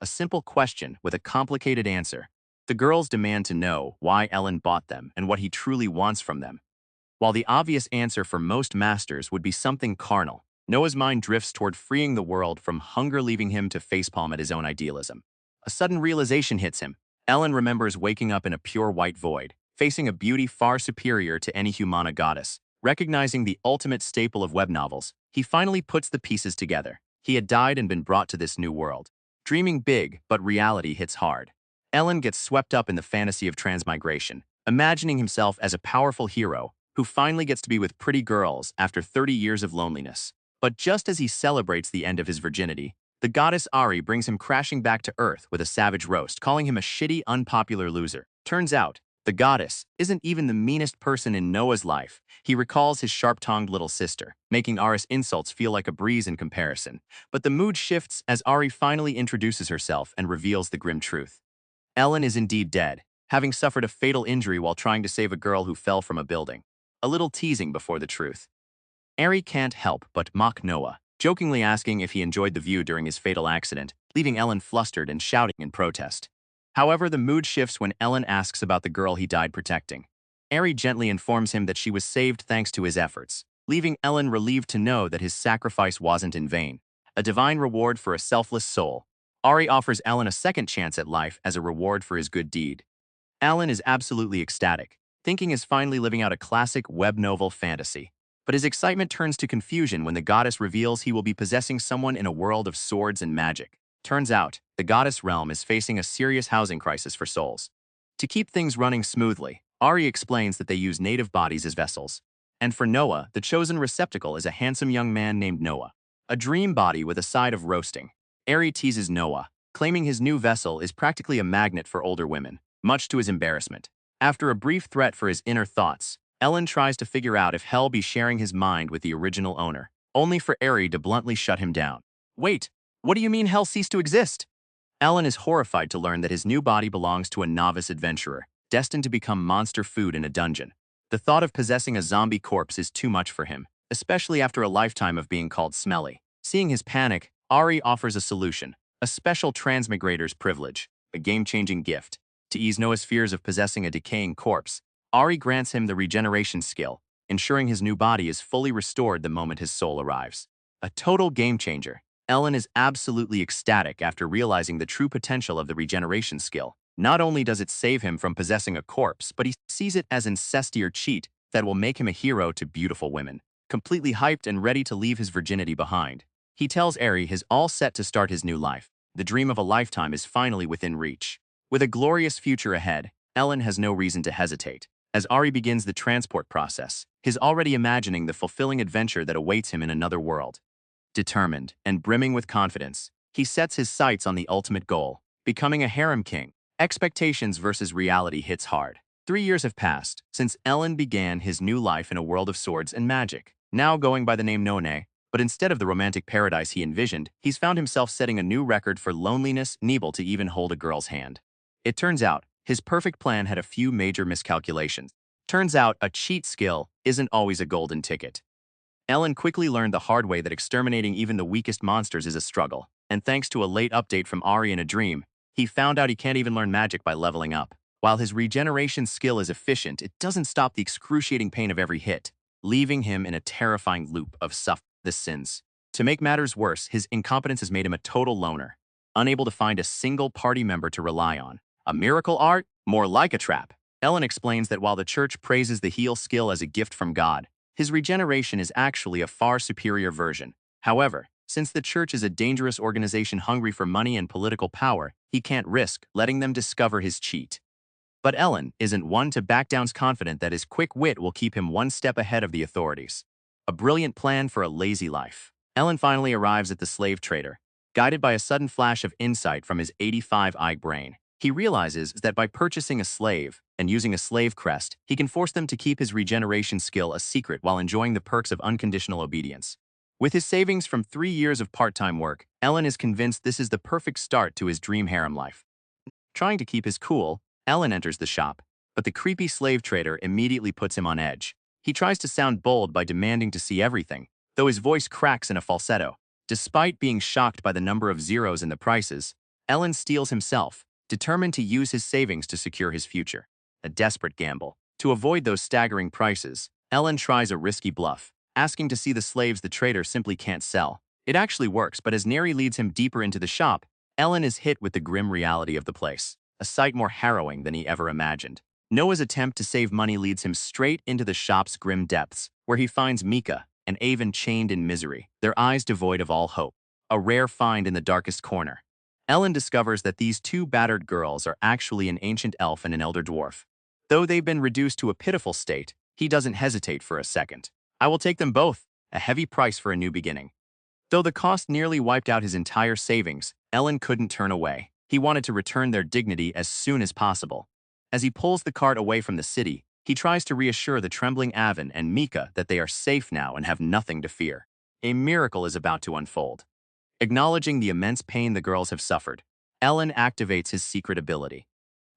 a simple question with a complicated answer. The girls demand to know why Ellen bought them and what he truly wants from them. While the obvious answer for most masters would be something carnal, Noah's mind drifts toward freeing the world from hunger, leaving him to facepalm at his own idealism. A sudden realization hits him. Ellen remembers waking up in a pure white void, facing a beauty far superior to any humana goddess. Recognizing the ultimate staple of web novels, he finally puts the pieces together. He had died and been brought to this new world. Dreaming big, but reality hits hard. Ellen gets swept up in the fantasy of transmigration, imagining himself as a powerful hero who finally gets to be with pretty girls after 30 years of loneliness. But just as he celebrates the end of his virginity, the goddess Ari brings him crashing back to Earth with a savage roast, calling him a shitty, unpopular loser. Turns out, the goddess isn't even the meanest person in Noah's life. He recalls his sharp-tongued little sister, making Ari's insults feel like a breeze in comparison. But the mood shifts as Ari finally introduces herself and reveals the grim truth. Ellen is indeed dead, having suffered a fatal injury while trying to save a girl who fell from a building. A little teasing before the truth. Ari can't help but mock Noah, jokingly asking if he enjoyed the view during his fatal accident, leaving Ellen flustered and shouting in protest. However, the mood shifts when Ellen asks about the girl he died protecting. Ari gently informs him that she was saved thanks to his efforts, leaving Ellen relieved to know that his sacrifice wasn't in vain. A divine reward for a selfless soul. Ari offers Ellen a second chance at life as a reward for his good deed. Ellen is absolutely ecstatic, thinking is finally living out a classic web novel fantasy. But his excitement turns to confusion when the goddess reveals he will be possessing someone in a world of swords and magic. Turns out, the goddess realm is facing a serious housing crisis for souls. To keep things running smoothly, Ari explains that they use native bodies as vessels. And for Noah, the chosen receptacle is a handsome young man named Noah, a dream body with a side of roasting. Ari teases Noah, claiming his new vessel is practically a magnet for older women, much to his embarrassment. After a brief threat for his inner thoughts, Ellen tries to figure out if Hell be sharing his mind with the original owner, only for Ari to bluntly shut him down. Wait, what do you mean Hell ceased to exist? Ellen is horrified to learn that his new body belongs to a novice adventurer, destined to become monster food in a dungeon. The thought of possessing a zombie corpse is too much for him, especially after a lifetime of being called smelly. Seeing his panic, Ari offers a solution, a special transmigrator's privilege, a game-changing gift. To ease Noah's fears of possessing a decaying corpse, Ari grants him the regeneration skill, ensuring his new body is fully restored the moment his soul arrives. A total game-changer. Ellen is absolutely ecstatic after realizing the true potential of the regeneration skill. Not only does it save him from possessing a corpse, but he sees it as an incestuous cheat that will make him a hero to beautiful women. Completely hyped and ready to leave his virginity behind, he tells Ari he's all set to start his new life. The dream of a lifetime is finally within reach. With a glorious future ahead, Ellen has no reason to hesitate. As Ari begins the transport process, he's already imagining the fulfilling adventure that awaits him in another world. Determined and brimming with confidence, he sets his sights on the ultimate goal, becoming a harem king. Expectations versus reality hits hard. 3 years have passed since Ellen began his new life in a world of swords and magic, now going by the name None, but instead of the romantic paradise he envisioned, he's found himself setting a new record for loneliness, unable to even hold a girl's hand. It turns out, his perfect plan had a few major miscalculations. Turns out, a cheat skill isn't always a golden ticket. Ellen quickly learned the hard way that exterminating even the weakest monsters is a struggle, and thanks to a late update from Ari in a dream, he found out he can't even learn magic by leveling up. While his regeneration skill is efficient, it doesn't stop the excruciating pain of every hit, leaving him in a terrifying loop of the sins. To make matters worse, his incompetence has made him a total loner, unable to find a single party member to rely on. A miracle art? More like a trap. Ellen explains that while the church praises the heal skill as a gift from God, his regeneration is actually a far superior version. However, since the church is a dangerous organization hungry for money and political power, he can't risk letting them discover his cheat. But Ellen isn't one to back down, confident that his quick wit will keep him one step ahead of the authorities. A brilliant plan for a lazy life. Ellen finally arrives at the slave trader, guided by a sudden flash of insight from his 85-eye brain. He realizes that by purchasing a slave and using a slave crest, he can force them to keep his regeneration skill a secret while enjoying the perks of unconditional obedience. With his savings from 3 years of part-time work, Ellen is convinced this is the perfect start to his dream harem life. Trying to keep his cool, Ellen enters the shop, but the creepy slave trader immediately puts him on edge. He tries to sound bold by demanding to see everything, though his voice cracks in a falsetto. Despite being shocked by the number of zeros in the prices, Ellen steals himself, determined to use his savings to secure his future. A desperate gamble. To avoid those staggering prices, Ellen tries a risky bluff, asking to see the slaves the trader simply can't sell. It actually works, but as Neri leads him deeper into the shop, Ellen is hit with the grim reality of the place, a sight more harrowing than he ever imagined. Noah's attempt to save money leads him straight into the shop's grim depths, where he finds Mika and Avon chained in misery, their eyes devoid of all hope. A rare find in the darkest corner. Ellen discovers that these two battered girls are actually an ancient elf and an elder dwarf. Though they've been reduced to a pitiful state, he doesn't hesitate for a second. I will take them both, a heavy price for a new beginning. Though the cost nearly wiped out his entire savings, Ellen couldn't turn away. He wanted to return their dignity as soon as possible. As he pulls the cart away from the city, he tries to reassure the trembling Avon and Mika that they are safe now and have nothing to fear. A miracle is about to unfold. Acknowledging the immense pain the girls have suffered, Ellen activates his secret ability.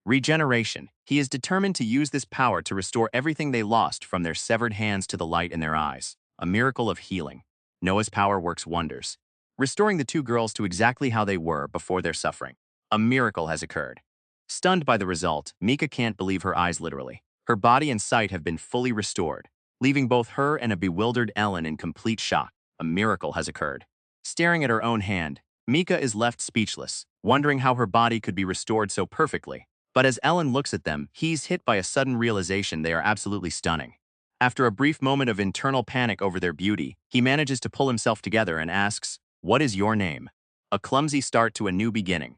Regeneration. He is determined to use this power to restore everything they lost, from their severed hands to the light in their eyes. A miracle of healing. Noah's power works wonders, restoring the two girls to exactly how they were before their suffering. A miracle has occurred. Stunned by the result, Mika can't believe her eyes literally. Her body and sight have been fully restored, leaving both her and a bewildered Ellen in complete shock. A miracle has occurred. Staring at her own hand, Mika is left speechless, wondering how her body could be restored so perfectly. But as Ellen looks at them, he's hit by a sudden realization they are absolutely stunning. After a brief moment of internal panic over their beauty, he manages to pull himself together and asks, "What is your name?" A clumsy start to a new beginning.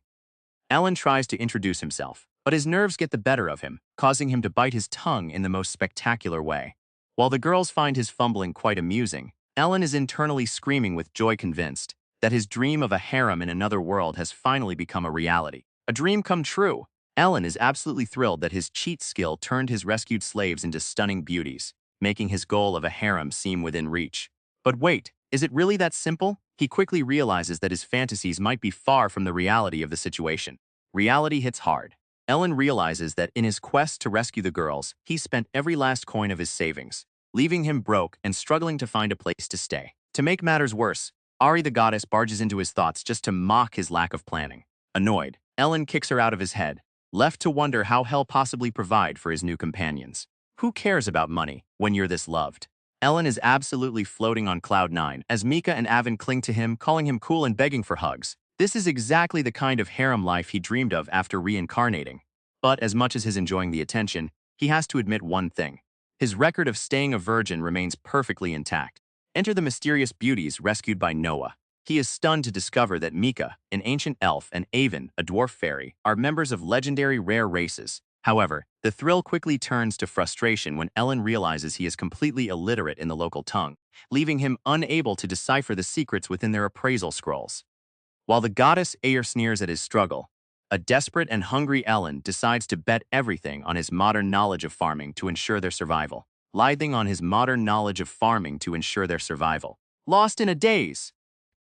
Ellen tries to introduce himself, but his nerves get the better of him, causing him to bite his tongue in the most spectacular way. While the girls find his fumbling quite amusing, Ellen is internally screaming with joy, convinced that his dream of a harem in another world has finally become a reality. A dream come true. Ellen is absolutely thrilled that his cheat skill turned his rescued slaves into stunning beauties, making his goal of a harem seem within reach. But wait, is it really that simple? He quickly realizes that his fantasies might be far from the reality of the situation. Reality hits hard. Ellen realizes that in his quest to rescue the girls, he spent every last coin of his savings, leaving him broke and struggling to find a place to stay. To make matters worse, Ari the goddess barges into his thoughts just to mock his lack of planning. Annoyed, Ellen kicks her out of his head, left to wonder how he'll possibly provide for his new companions. Who cares about money when you're this loved? Ellen is absolutely floating on cloud nine as Mika and Avon cling to him, calling him cool and begging for hugs. This is exactly the kind of harem life he dreamed of after reincarnating. But as much as he's enjoying the attention, he has to admit one thing. His record of staying a virgin remains perfectly intact. Enter the mysterious beauties rescued by Noah. He is stunned to discover that Mika, an ancient elf, and Avon, a dwarf fairy, are members of legendary rare races. However, the thrill quickly turns to frustration when Ellen realizes he is completely illiterate in the local tongue, leaving him unable to decipher the secrets within their appraisal scrolls. While the goddess Ayer sneers at his struggle, a desperate and hungry Ellen decides to bet everything on his modern knowledge of farming to ensure their survival. Lost in a daze,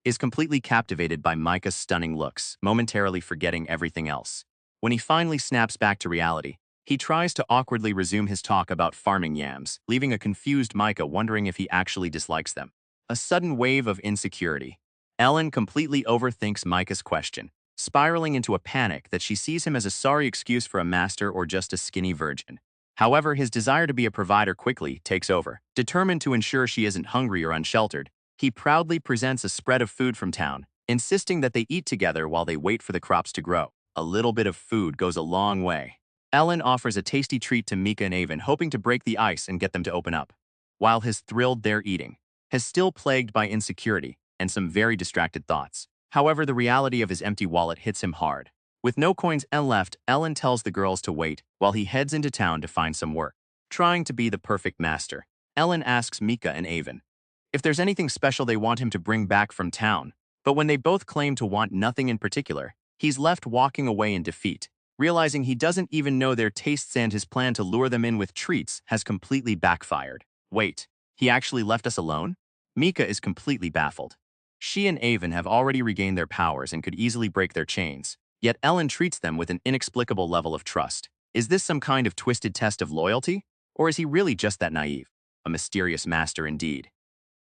is completely captivated by Micah's stunning looks, momentarily forgetting everything else. When he finally snaps back to reality, he tries to awkwardly resume his talk about farming yams, leaving a confused Micah wondering if he actually dislikes them. A sudden wave of insecurity. Ellen completely overthinks Micah's question, spiraling into a panic that she sees him as a sorry excuse for a master or just a skinny virgin. However, his desire to be a provider quickly takes over. Determined to ensure she isn't hungry or unsheltered, he proudly presents a spread of food from town, insisting that they eat together while they wait for the crops to grow. A little bit of food goes a long way. Ellen offers a tasty treat to Mika and Avon, hoping to break the ice and get them to open up. While his thrilled they're eating, is still plagued by insecurity and some very distracted thoughts. However, the reality of his empty wallet hits him hard. With no coins left, Ellen tells the girls to wait while he heads into town to find some work. Trying to be the perfect master, Ellen asks Mika and Avon if there's anything special they want him to bring back from town. But when they both claim to want nothing in particular, he's left walking away in defeat, realizing he doesn't even know their tastes and his plan to lure them in with treats has completely backfired. Wait, he actually left us alone? Mika is completely baffled. She and Avon have already regained their powers and could easily break their chains, yet Ellen treats them with an inexplicable level of trust. Is this some kind of twisted test of loyalty? Or is he really just that naive? A mysterious master indeed.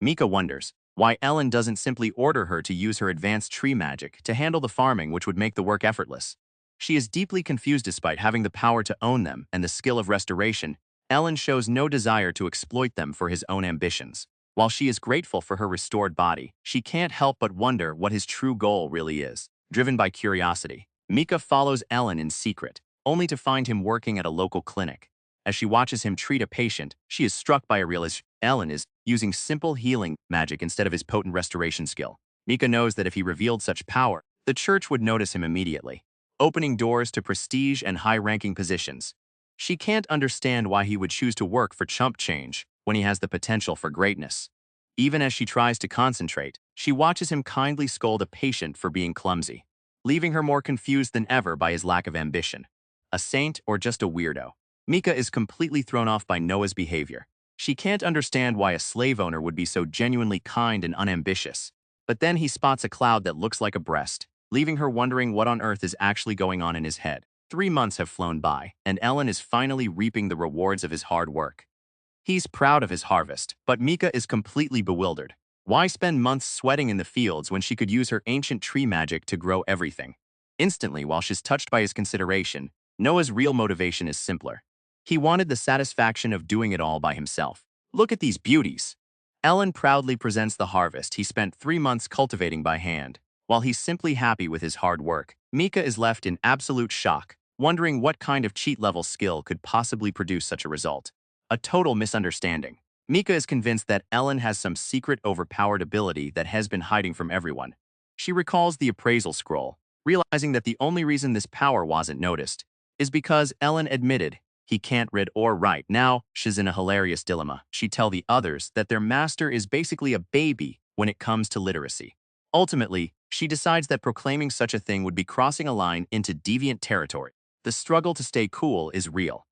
Mika wonders, why Ellen doesn't simply order her to use her advanced tree magic to handle the farming, which would make the work effortless. She is deeply confused. Despite having the power to own them and the skill of restoration, Ellen shows no desire to exploit them for his own ambitions. While she is grateful for her restored body, she can't help but wonder what his true goal really is. Driven by curiosity, Mika follows Ellen in secret, only to find him working at a local clinic. As she watches him treat a patient, she is struck by a realization Ellen is using simple healing magic instead of his potent restoration skill. Mika knows that if he revealed such power, the church would notice him immediately, opening doors to prestige and high-ranking positions. She can't understand why he would choose to work for chump change when he has the potential for greatness. Even as she tries to concentrate, she watches him kindly scold a patient for being clumsy, leaving her more confused than ever by his lack of ambition. A saint or just a weirdo? Mika is completely thrown off by Noah's behavior. She can't understand why a slave owner would be so genuinely kind and unambitious. But then he spots a cloud that looks like a breast, leaving her wondering what on earth is actually going on in his head. 3 months have flown by, and Ellen is finally reaping the rewards of his hard work. He's proud of his harvest, but Mika is completely bewildered. Why spend months sweating in the fields when she could use her ancient tree magic to grow everything? Instantly, while she's touched by his consideration, Noah's real motivation is simpler. He wanted the satisfaction of doing it all by himself. Look at these beauties. Ellen proudly presents the harvest he spent 3 months cultivating by hand. While he's simply happy with his hard work, Mika is left in absolute shock, wondering what kind of cheat-level skill could possibly produce such a result. A total misunderstanding. Mika is convinced that Ellen has some secret overpowered ability that has been hiding from everyone. She recalls the appraisal scroll, realizing that the only reason this power wasn't noticed is because Ellen admitted he can't read or write. Now, she's in a hilarious dilemma. She tells the others that their master is basically a baby when it comes to literacy. Ultimately, she decides that proclaiming such a thing would be crossing a line into deviant territory. The struggle to stay cool is real.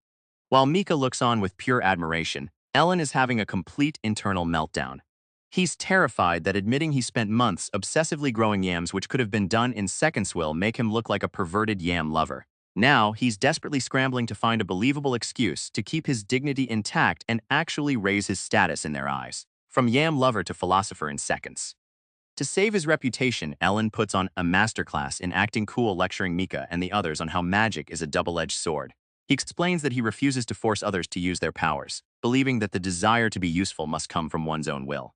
While Mika looks on with pure admiration, Ellen is having a complete internal meltdown. He's terrified that admitting he spent months obsessively growing yams, which could have been done in seconds, will make him look like a perverted yam lover. Now, he's desperately scrambling to find a believable excuse to keep his dignity intact and actually raise his status in their eyes. From yam lover to philosopher in seconds. To save his reputation, Ellen puts on a masterclass in acting cool, lecturing Mika and the others on how magic is a double-edged sword. He explains that he refuses to force others to use their powers, believing that the desire to be useful must come from one's own will.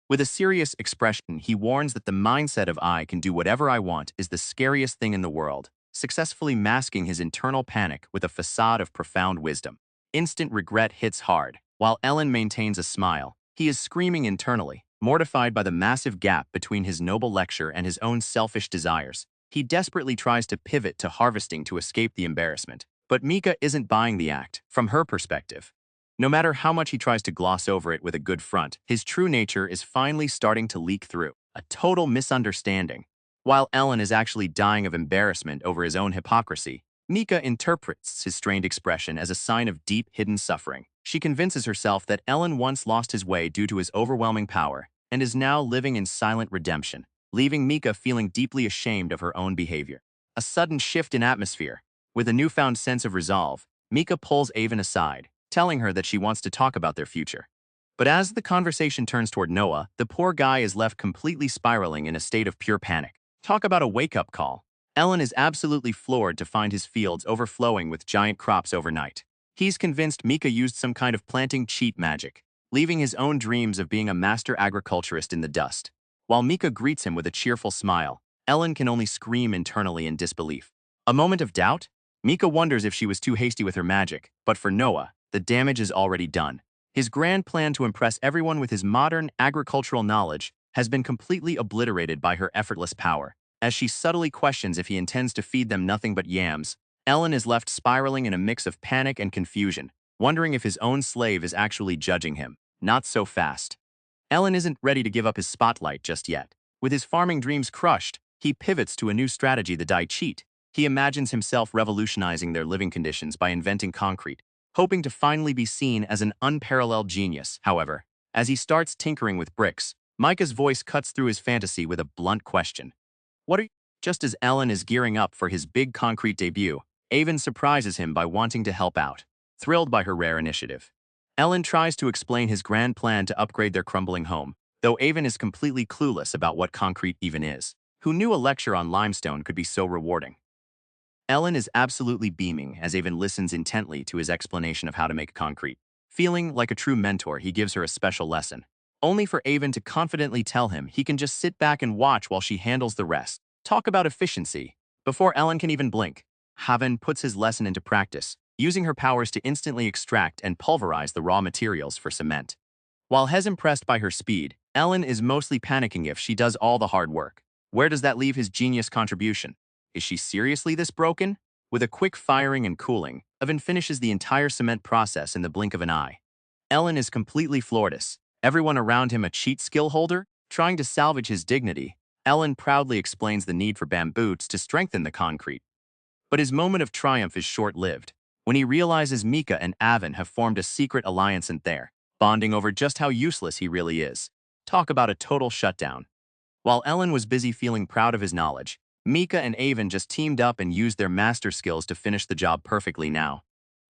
With a serious expression, he warns that the mindset of "I can do whatever I want" is the scariest thing in the world, successfully masking his internal panic with a facade of profound wisdom. Instant regret hits hard. While Ellen maintains a smile, he is screaming internally, mortified by the massive gap between his noble lecture and his own selfish desires. He desperately tries to pivot to harvesting to escape the embarrassment. But Mika isn't buying the act, from her perspective. No matter how much he tries to gloss over it with a good front, his true nature is finally starting to leak through. A total misunderstanding. While Ellen is actually dying of embarrassment over his own hypocrisy, Mika interprets his strained expression as a sign of deep, hidden suffering. She convinces herself that Ellen once lost his way due to his overwhelming power and is now living in silent redemption, leaving Mika feeling deeply ashamed of her own behavior. A sudden shift in atmosphere. With a newfound sense of resolve, Mika pulls Avon aside, telling her that she wants to talk about their future. But as the conversation turns toward Noah, the poor guy is left completely spiraling in a state of pure panic. Talk about a wake-up call. Ellen is absolutely floored to find his fields overflowing with giant crops overnight. He's convinced Mika used some kind of planting cheat magic, leaving his own dreams of being a master agriculturist in the dust. While Mika greets him with a cheerful smile, Ellen can only scream internally in disbelief. A moment of doubt? Mika wonders if she was too hasty with her magic, but for Noah, the damage is already done. His grand plan to impress everyone with his modern agricultural knowledge has been completely obliterated by her effortless power. As she subtly questions if he intends to feed them nothing but yams, Ellen is left spiraling in a mix of panic and confusion, wondering if his own slave is actually judging him. Not so fast. Ellen isn't ready to give up his spotlight just yet. With his farming dreams crushed, he pivots to a new strategy: the dye cheat. He imagines himself revolutionizing their living conditions by inventing concrete, hoping to finally be seen as an unparalleled genius. However, as he starts tinkering with bricks, Micah's voice cuts through his fantasy with a blunt question. What are you? Just as Ellen is gearing up for his big concrete debut, Avon surprises him by wanting to help out, thrilled by her rare initiative. Ellen tries to explain his grand plan to upgrade their crumbling home, though Avon is completely clueless about what concrete even is. Who knew a lecture on limestone could be so rewarding? Ellen is absolutely beaming as Avon listens intently to his explanation of how to make concrete. Feeling like a true mentor, he gives her a special lesson, only for Avon to confidently tell him he can just sit back and watch while she handles the rest. Talk about efficiency. Before Ellen can even blink, Haven puts his lesson into practice, using her powers to instantly extract and pulverize the raw materials for cement. While Hez impressed by her speed, Ellen is mostly panicking if she does all the hard work. Where does that leave his genius contribution? Is she seriously this broken? With a quick firing and cooling, Oven finishes the entire cement process in the blink of an eye. Ellen is completely floored. Everyone around him a cheat skill holder, trying to salvage his dignity. Ellen proudly explains the need for bamboos to strengthen the concrete. But his moment of triumph is short-lived, when he realizes Mika and Avon have formed a secret alliance in there, bonding over just how useless he really is. Talk about a total shutdown. While Ellen was busy feeling proud of his knowledge, Mika and Avon just teamed up and used their master skills to finish the job perfectly now.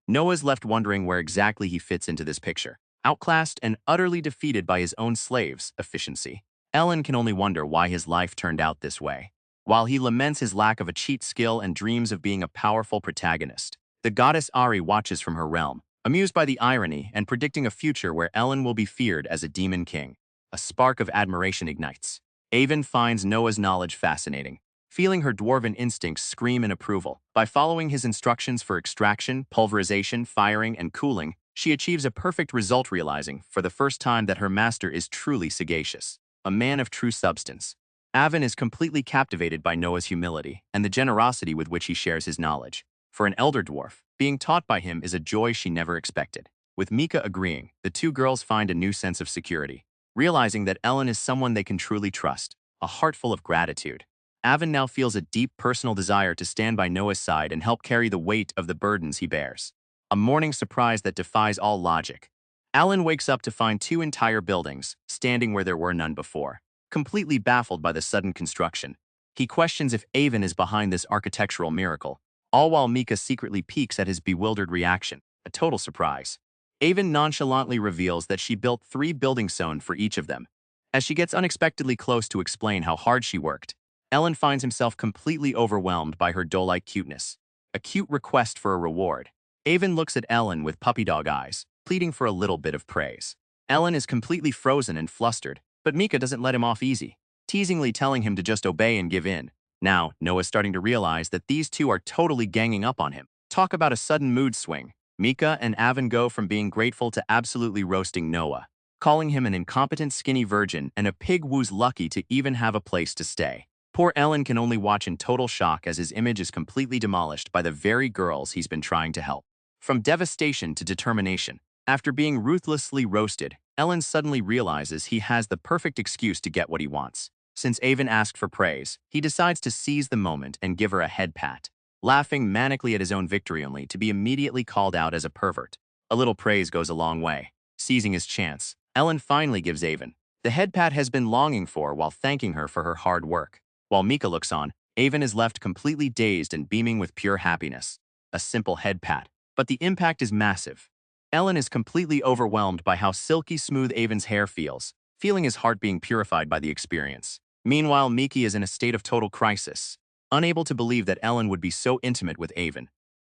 Noah's left wondering where exactly he fits into this picture. Outclassed and utterly defeated by his own slaves' efficiency, Ellen can only wonder why his life turned out this way. While he laments his lack of a cheat skill and dreams of being a powerful protagonist, the goddess Ari watches from her realm, amused by the irony and predicting a future where Ellen will be feared as a demon king. A spark of admiration ignites. Avon finds Noah's knowledge fascinating, feeling her dwarven instincts scream in approval. By following his instructions for extraction, pulverization, firing, and cooling, she achieves a perfect result, realizing, for the first time, that her master is truly sagacious, a man of true substance. Avon is completely captivated by Noah's humility and the generosity with which he shares his knowledge. For an elder dwarf, being taught by him is a joy she never expected. With Mika agreeing, the two girls find a new sense of security, realizing that Ellen is someone they can truly trust, a heart full of gratitude. Avon now feels a deep personal desire to stand by Noah's side and help carry the weight of the burdens he bears. A morning surprise that defies all logic. Alan wakes up to find two entire buildings, standing where there were none before. Completely baffled by the sudden construction, he questions if Avon is behind this architectural miracle, all while Mika secretly peeks at his bewildered reaction. A total surprise. Avon nonchalantly reveals that she built 3 buildings sewn for each of them. As she gets unexpectedly close to explain how hard she worked, Ellen finds himself completely overwhelmed by her doe-like cuteness. A cute request for a reward. Avon looks at Ellen with puppy dog eyes, pleading for a little bit of praise. Ellen is completely frozen and flustered, but Mika doesn't let him off easy, teasingly telling him to just obey and give in. Now, Noah's starting to realize that these two are totally ganging up on him. Talk about a sudden mood swing. Mika and Avon go from being grateful to absolutely roasting Noah, calling him an incompetent skinny virgin and a pig who's lucky to even have a place to stay. Poor Ellen can only watch in total shock as his image is completely demolished by the very girls he's been trying to help. From devastation to determination, after being ruthlessly roasted, Ellen suddenly realizes he has the perfect excuse to get what he wants. Since Avon asked for praise, he decides to seize the moment and give her a head pat, laughing manically at his own victory only to be immediately called out as a pervert. A little praise goes a long way. Seizing his chance, Ellen finally gives Avon the head pat has been longing for while thanking her for her hard work. While Mika looks on, Avon is left completely dazed and beaming with pure happiness. A simple head pat, but the impact is massive. Ellen is completely overwhelmed by how silky smooth Avon's hair feels, feeling his heart being purified by the experience. Meanwhile, Miki is in a state of total crisis, unable to believe that Ellen would be so intimate with Avon.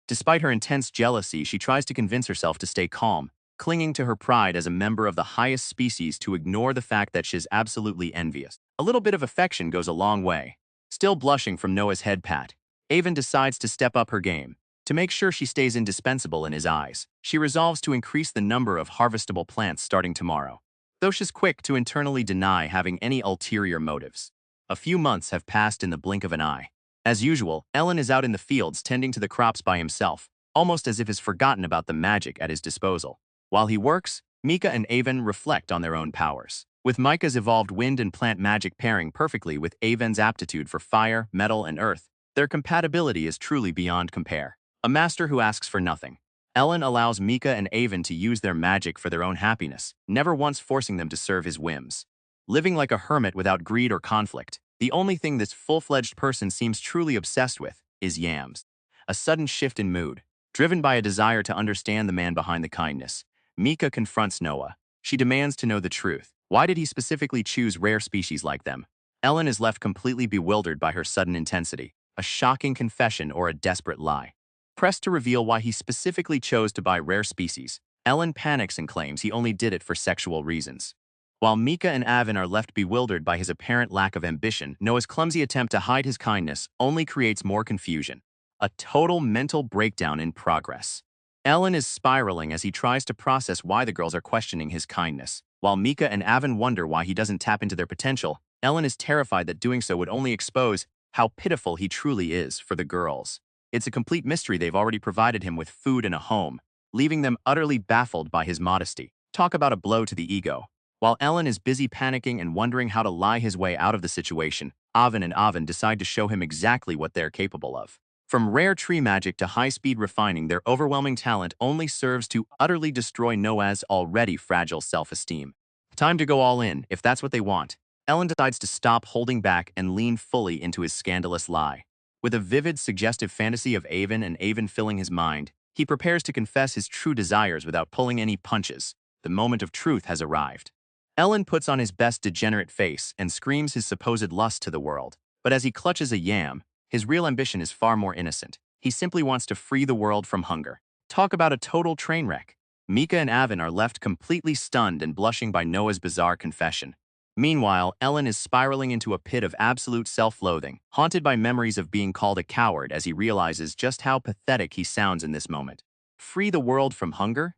Despite her intense jealousy, she tries to convince herself to stay calm, clinging to her pride as a member of the highest species to ignore the fact that she's absolutely envious. A little bit of affection goes a long way. Still blushing from Noah's head pat, Avon decides to step up her game. To make sure she stays indispensable in his eyes, she resolves to increase the number of harvestable plants starting tomorrow, though she's quick to internally deny having any ulterior motives. A few months have passed in the blink of an eye. As usual, Ellen is out in the fields tending to the crops by himself, almost as if he's forgotten about the magic at his disposal. While he works, Mika and Avon reflect on their own powers. With Mika's evolved wind and plant magic pairing perfectly with Avon's aptitude for fire, metal, and earth, their compatibility is truly beyond compare. A master who asks for nothing. Ellen allows Mika and Avon to use their magic for their own happiness, never once forcing them to serve his whims. Living like a hermit without greed or conflict, the only thing this full-fledged person seems truly obsessed with is yams. A sudden shift in mood, driven by a desire to understand the man behind the kindness, Mika confronts Noah. She demands to know the truth. Why did he specifically choose rare species like them? Ellen is left completely bewildered by her sudden intensity, a shocking confession or a desperate lie. Pressed to reveal why he specifically chose to buy rare species, Ellen panics and claims he only did it for sexual reasons. While Mika and Avin are left bewildered by his apparent lack of ambition, Noah's clumsy attempt to hide his kindness only creates more confusion. A total mental breakdown in progress. Ellen is spiraling as he tries to process why the girls are questioning his kindness. While Mika and Avin wonder why he doesn't tap into their potential, Ellen is terrified that doing so would only expose how pitiful he truly is for the girls. It's a complete mystery they've already provided him with food and a home, leaving them utterly baffled by his modesty. Talk about a blow to the ego. While Ellen is busy panicking and wondering how to lie his way out of the situation, Avin decide to show him exactly what they're capable of. From rare tree magic to high-speed refining, their overwhelming talent only serves to utterly destroy Noah's already fragile self-esteem. Time to go all in, if that's what they want. Ellen decides to stop holding back and lean fully into his scandalous lie. With a vivid, suggestive fantasy of Avin filling his mind, he prepares to confess his true desires without pulling any punches. The moment of truth has arrived. Ellen puts on his best degenerate face and screams his supposed lust to the world. But as he clutches a yam, his real ambition is far more innocent. He simply wants to free the world from hunger. Talk about a total train wreck. Mika and Avin are left completely stunned and blushing by Noah's bizarre confession. Meanwhile, Ellen is spiraling into a pit of absolute self-loathing, haunted by memories of being called a coward as he realizes just how pathetic he sounds in this moment. Free the world from hunger?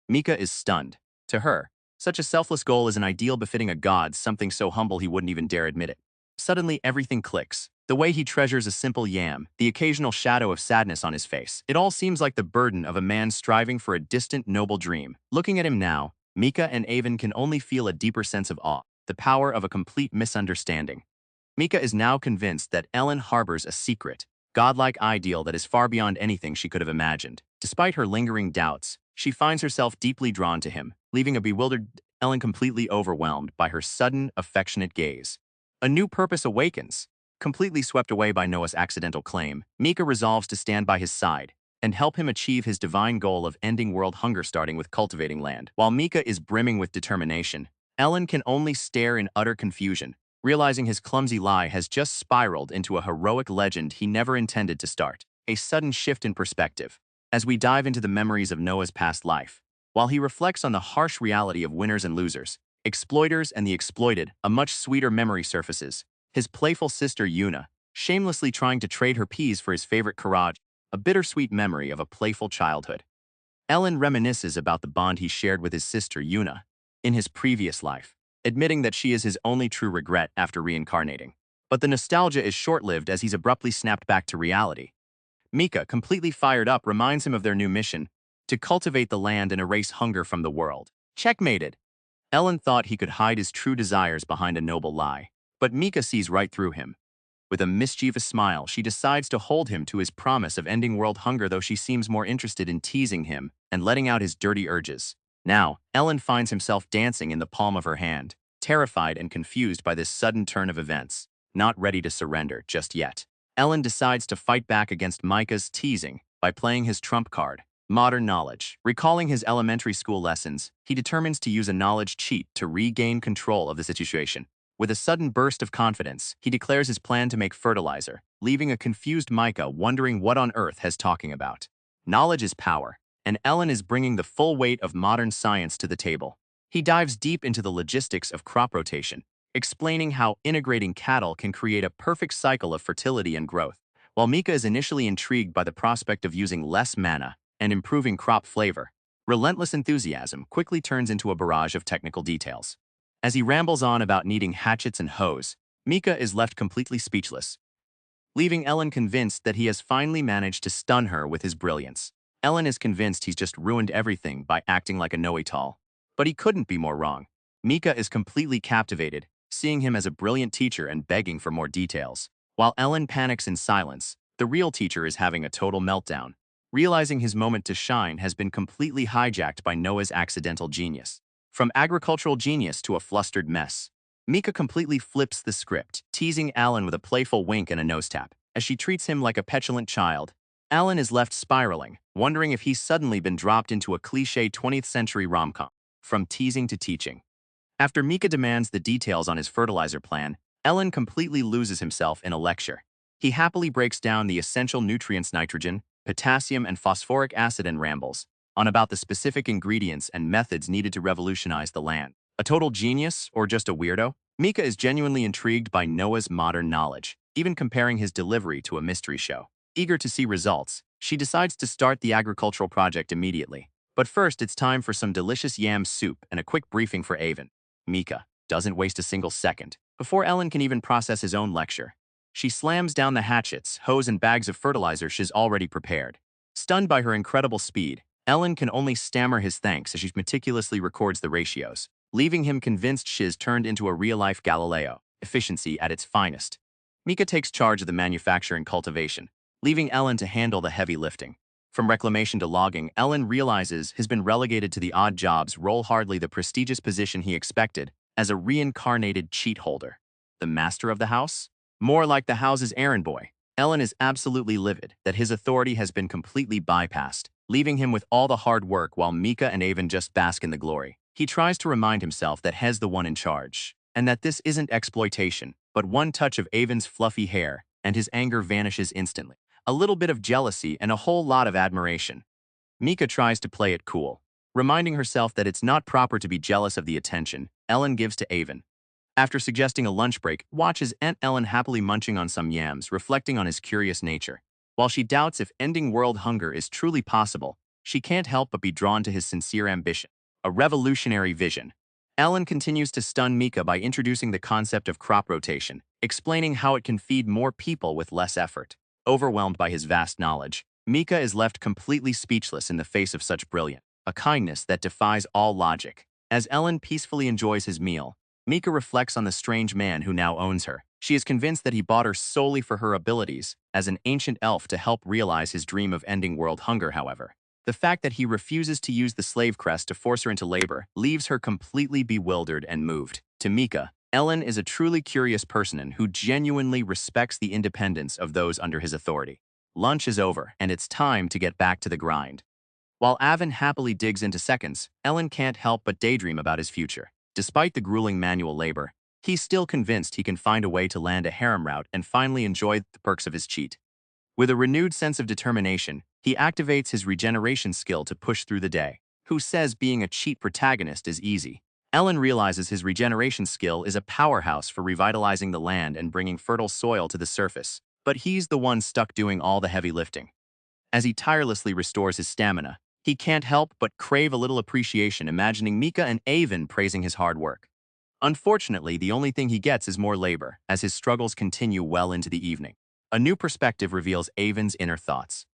Mika is stunned. To her, such a selfless goal is an ideal befitting a god, something so humble he wouldn't even dare admit it. Suddenly, everything clicks. The way he treasures a simple yam, the occasional shadow of sadness on his face. It all seems like the burden of a man striving for a distant, noble dream. Looking at him now, Mika and Avin can only feel a deeper sense of awe, the power of a complete misunderstanding. Mika is now convinced that Ellen harbors a secret, godlike ideal that is far beyond anything she could have imagined. Despite her lingering doubts, she finds herself deeply drawn to him, leaving a bewildered Ellen completely overwhelmed by her sudden, affectionate gaze. A new purpose awakens. Completely swept away by Noah's accidental claim, Mika resolves to stand by his side and help him achieve his divine goal of ending world hunger, starting with cultivating land. While Mika is brimming with determination, Ellen can only stare in utter confusion, realizing his clumsy lie has just spiraled into a heroic legend he never intended to start. A sudden shift in perspective. As we dive into the memories of Noah's past life, while he reflects on the harsh reality of winners and losers, exploiters and the exploited, a much sweeter memory surfaces. His playful sister Yuna, shamelessly trying to trade her peas for his favorite karaj, a bittersweet memory of a playful childhood. Ellen reminisces about the bond he shared with his sister Yuna in his previous life, admitting that she is his only true regret after reincarnating. But the nostalgia is short-lived as he's abruptly snapped back to reality. Mika, completely fired up, reminds him of their new mission, to cultivate the land and erase hunger from the world. Checkmated. Ellen thought he could hide his true desires behind a noble lie, but Mika sees right through him. With a mischievous smile, she decides to hold him to his promise of ending world hunger, though she seems more interested in teasing him and letting out his dirty urges. Now, Ellen finds himself dancing in the palm of her hand, terrified and confused by this sudden turn of events, not ready to surrender just yet. Ellen decides to fight back against Mika's teasing by playing his trump card, modern knowledge. Recalling his elementary school lessons, he determines to use a knowledge cheat to regain control of the situation. With a sudden burst of confidence, he declares his plan to make fertilizer, leaving a confused Mika wondering what on earth he's talking about. Knowledge is power, and Ellen is bringing the full weight of modern science to the table. He dives deep into the logistics of crop rotation, explaining how integrating cattle can create a perfect cycle of fertility and growth. While Mika is initially intrigued by the prospect of using less mana and improving crop flavor, relentless enthusiasm quickly turns into a barrage of technical details. As he rambles on about needing hatchets and hoes, Mika is left completely speechless, leaving Ellen convinced that he has finally managed to stun her with his brilliance. Ellen is convinced he's just ruined everything by acting like a know-it-all. But he couldn't be more wrong. Mika is completely captivated, seeing him as a brilliant teacher and begging for more details. While Ellen panics in silence, the real teacher is having a total meltdown, realizing his moment to shine has been completely hijacked by Noah's accidental genius. From agricultural genius to a flustered mess, Mika completely flips the script, teasing Alan with a playful wink and a nose tap. As she treats him like a petulant child, Alan is left spiraling, wondering if he's suddenly been dropped into a cliché 20th century rom-com. From teasing to teaching, After Mika demands the details on his fertilizer plan, Ellen completely loses himself in a lecture. He happily breaks down the essential nutrients nitrogen, potassium, and phosphoric acid and rambles on about the specific ingredients and methods needed to revolutionize the land. A total genius or just a weirdo? Mika is genuinely intrigued by Noah's modern knowledge, even comparing his delivery to a mystery show. Eager to see results, she decides to start the agricultural project immediately. But first, it's time for some delicious yam soup and a quick briefing for Avon. Mika doesn't waste a single second. Before Ellen can even process his own lecture, she slams down the hatchets, hose, and bags of fertilizer she's already prepared. Stunned by her incredible speed, Ellen can only stammer his thanks as she meticulously records the ratios, leaving him convinced she's turned into a real-life Galileo, efficiency at its finest. Mika takes charge of the manufacture and cultivation, leaving Ellen to handle the heavy lifting. From reclamation to logging, Ellen realizes has been relegated to the odd jobs role, hardly the prestigious position he expected as a reincarnated cheat holder. The master of the house? More like the house's errand boy. Ellen is absolutely livid that his authority has been completely bypassed, leaving him with all the hard work while Mika and Avon just bask in the glory. He tries to remind himself that Hez the one in charge, and that this isn't exploitation, but one touch of Avon's fluffy hair, and his anger vanishes instantly. A little bit of jealousy and a whole lot of admiration. Mika tries to play it cool, reminding herself that it's not proper to be jealous of the attention Ellen gives to Avon. After suggesting a lunch break, watches Aunt Ellen happily munching on some yams, reflecting on his curious nature. While she doubts if ending world hunger is truly possible, she can't help but be drawn to his sincere ambition. A revolutionary vision. Ellen continues to stun Mika by introducing the concept of crop rotation, explaining how it can feed more people with less effort. Overwhelmed by his vast knowledge, Mika is left completely speechless in the face of such brilliance, a kindness that defies all logic. As Ellen peacefully enjoys his meal, Mika reflects on the strange man who now owns her. She is convinced that he bought her solely for her abilities as an ancient elf to help realize his dream of ending world hunger, however. The fact that he refuses to use the slave crest to force her into labor leaves her completely bewildered and moved. To Mika, Ellen is a truly curious person who genuinely respects the independence of those under his authority. Lunch is over, and it's time to get back to the grind. While Avon happily digs into seconds, Ellen can't help but daydream about his future. Despite the grueling manual labor, he's still convinced he can find a way to land a harem route and finally enjoy the perks of his cheat. With a renewed sense of determination, he activates his regeneration skill to push through the day. Who says being a cheat protagonist is easy? Ellen realizes his regeneration skill is a powerhouse for revitalizing the land and bringing fertile soil to the surface, but he's the one stuck doing all the heavy lifting. As he tirelessly restores his stamina, he can't help but crave a little appreciation, imagining Mika and Avon praising his hard work. Unfortunately, the only thing he gets is more labor, as his struggles continue well into the evening. A new perspective reveals Avon's inner thoughts.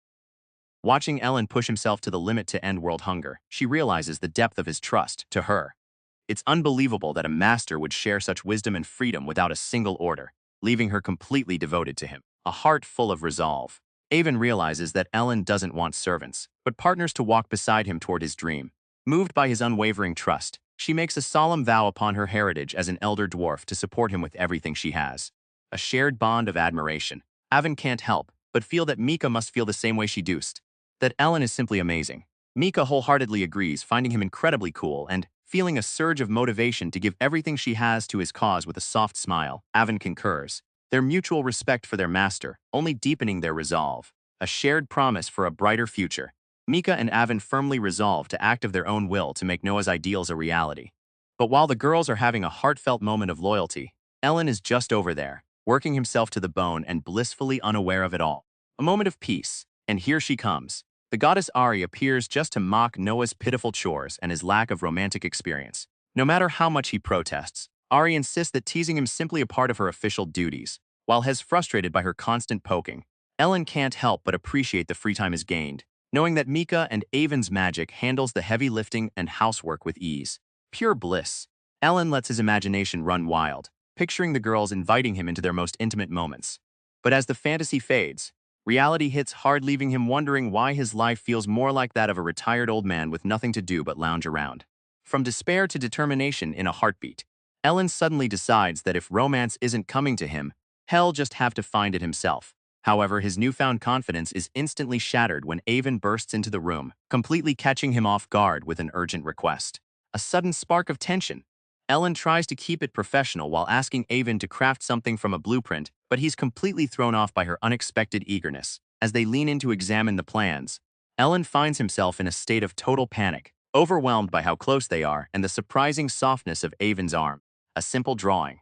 Watching Ellen push himself to the limit to end world hunger, she realizes the depth of his trust to her. It's unbelievable that a master would share such wisdom and freedom without a single order, leaving her completely devoted to him. A heart full of resolve, Avon realizes that Ellen doesn't want servants, but partners to walk beside him toward his dream. Moved by his unwavering trust, she makes a solemn vow upon her heritage as an elder dwarf to support him with everything she has. A shared bond of admiration. Avon can't help but feel that Mika must feel the same way she does. That Ellen is simply amazing. Mika wholeheartedly agrees, finding him incredibly cool and feeling a surge of motivation to give everything she has to his cause with a soft smile. Avon concurs, their mutual respect for their master only deepening their resolve. A shared promise for a brighter future. Mika and Avon firmly resolve to act of their own will to make Noah's ideals a reality. But while the girls are having a heartfelt moment of loyalty, Ellen is just over there, working himself to the bone and blissfully unaware of it all. A moment of peace, and here she comes. The goddess Ari appears just to mock Noah's pitiful chores and his lack of romantic experience. No matter how much he protests, Ari insists that teasing him simply a part of her official duties. While Hez frustrated by her constant poking, Ellen can't help but appreciate the free time is gained, knowing that Mika and Avon's magic handles the heavy lifting and housework with ease. Pure bliss. Ellen lets his imagination run wild, picturing the girls inviting him into their most intimate moments. But as the fantasy fades, reality hits hard, leaving him wondering why his life feels more like that of a retired old man with nothing to do but lounge around. From despair to determination in a heartbeat, Ellen suddenly decides that if romance isn't coming to him, he'll just have to find it himself. However, his newfound confidence is instantly shattered when Avon bursts into the room, completely catching him off guard with an urgent request. A sudden spark of tension. Ellen tries to keep it professional while asking Avon to craft something from a blueprint, but he's completely thrown off by her unexpected eagerness. As they lean in to examine the plans, Ellen finds himself in a state of total panic, overwhelmed by how close they are and the surprising softness of Avon's arm. A simple drawing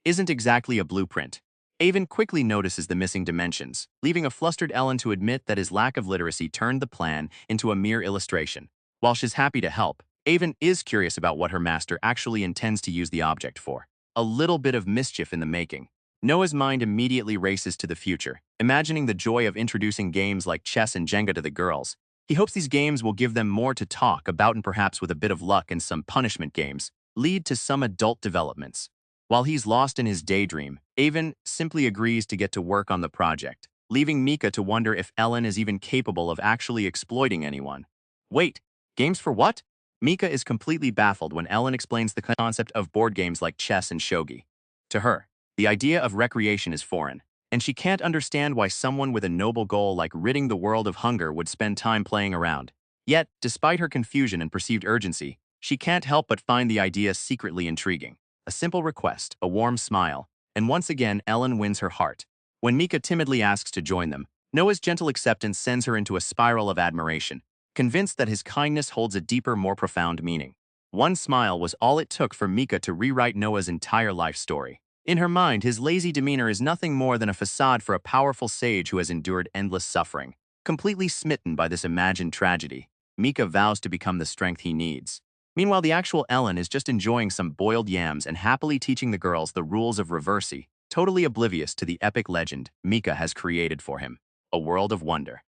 isn't exactly a blueprint. Avon quickly notices the missing dimensions, leaving a flustered Ellen to admit that his lack of literacy turned the plan into a mere illustration. While she's happy to help, Avon is curious about what her master actually intends to use the object for. A little bit of mischief in the making. Noah's mind immediately races to the future, imagining the joy of introducing games like chess and Jenga to the girls. He hopes these games will give them more to talk about and perhaps with a bit of luck and some punishment games, lead to some adult developments. While he's lost in his daydream, Avon simply agrees to get to work on the project, leaving Mika to wonder if Ellen is even capable of actually exploiting anyone. Wait, games for what? Mika is completely baffled when Ellen explains the concept of board games like chess and shogi. To her, the idea of recreation is foreign, and she can't understand why someone with a noble goal like ridding the world of hunger would spend time playing around. Yet, despite her confusion and perceived urgency, she can't help but find the idea secretly intriguing. A simple request, a warm smile, and once again Ellen wins her heart. When Mika timidly asks to join them, Noah's gentle acceptance sends her into a spiral of admiration, convinced that his kindness holds a deeper, more profound meaning. One smile was all it took for Mika to rewrite Noah's entire life story. In her mind, his lazy demeanor is nothing more than a facade for a powerful sage who has endured endless suffering. Completely smitten by this imagined tragedy, Mika vows to become the strength he needs. Meanwhile, the actual Ellen is just enjoying some boiled yams and happily teaching the girls the rules of reversey, totally oblivious to the epic legend Mika has created for him. A world of wonder.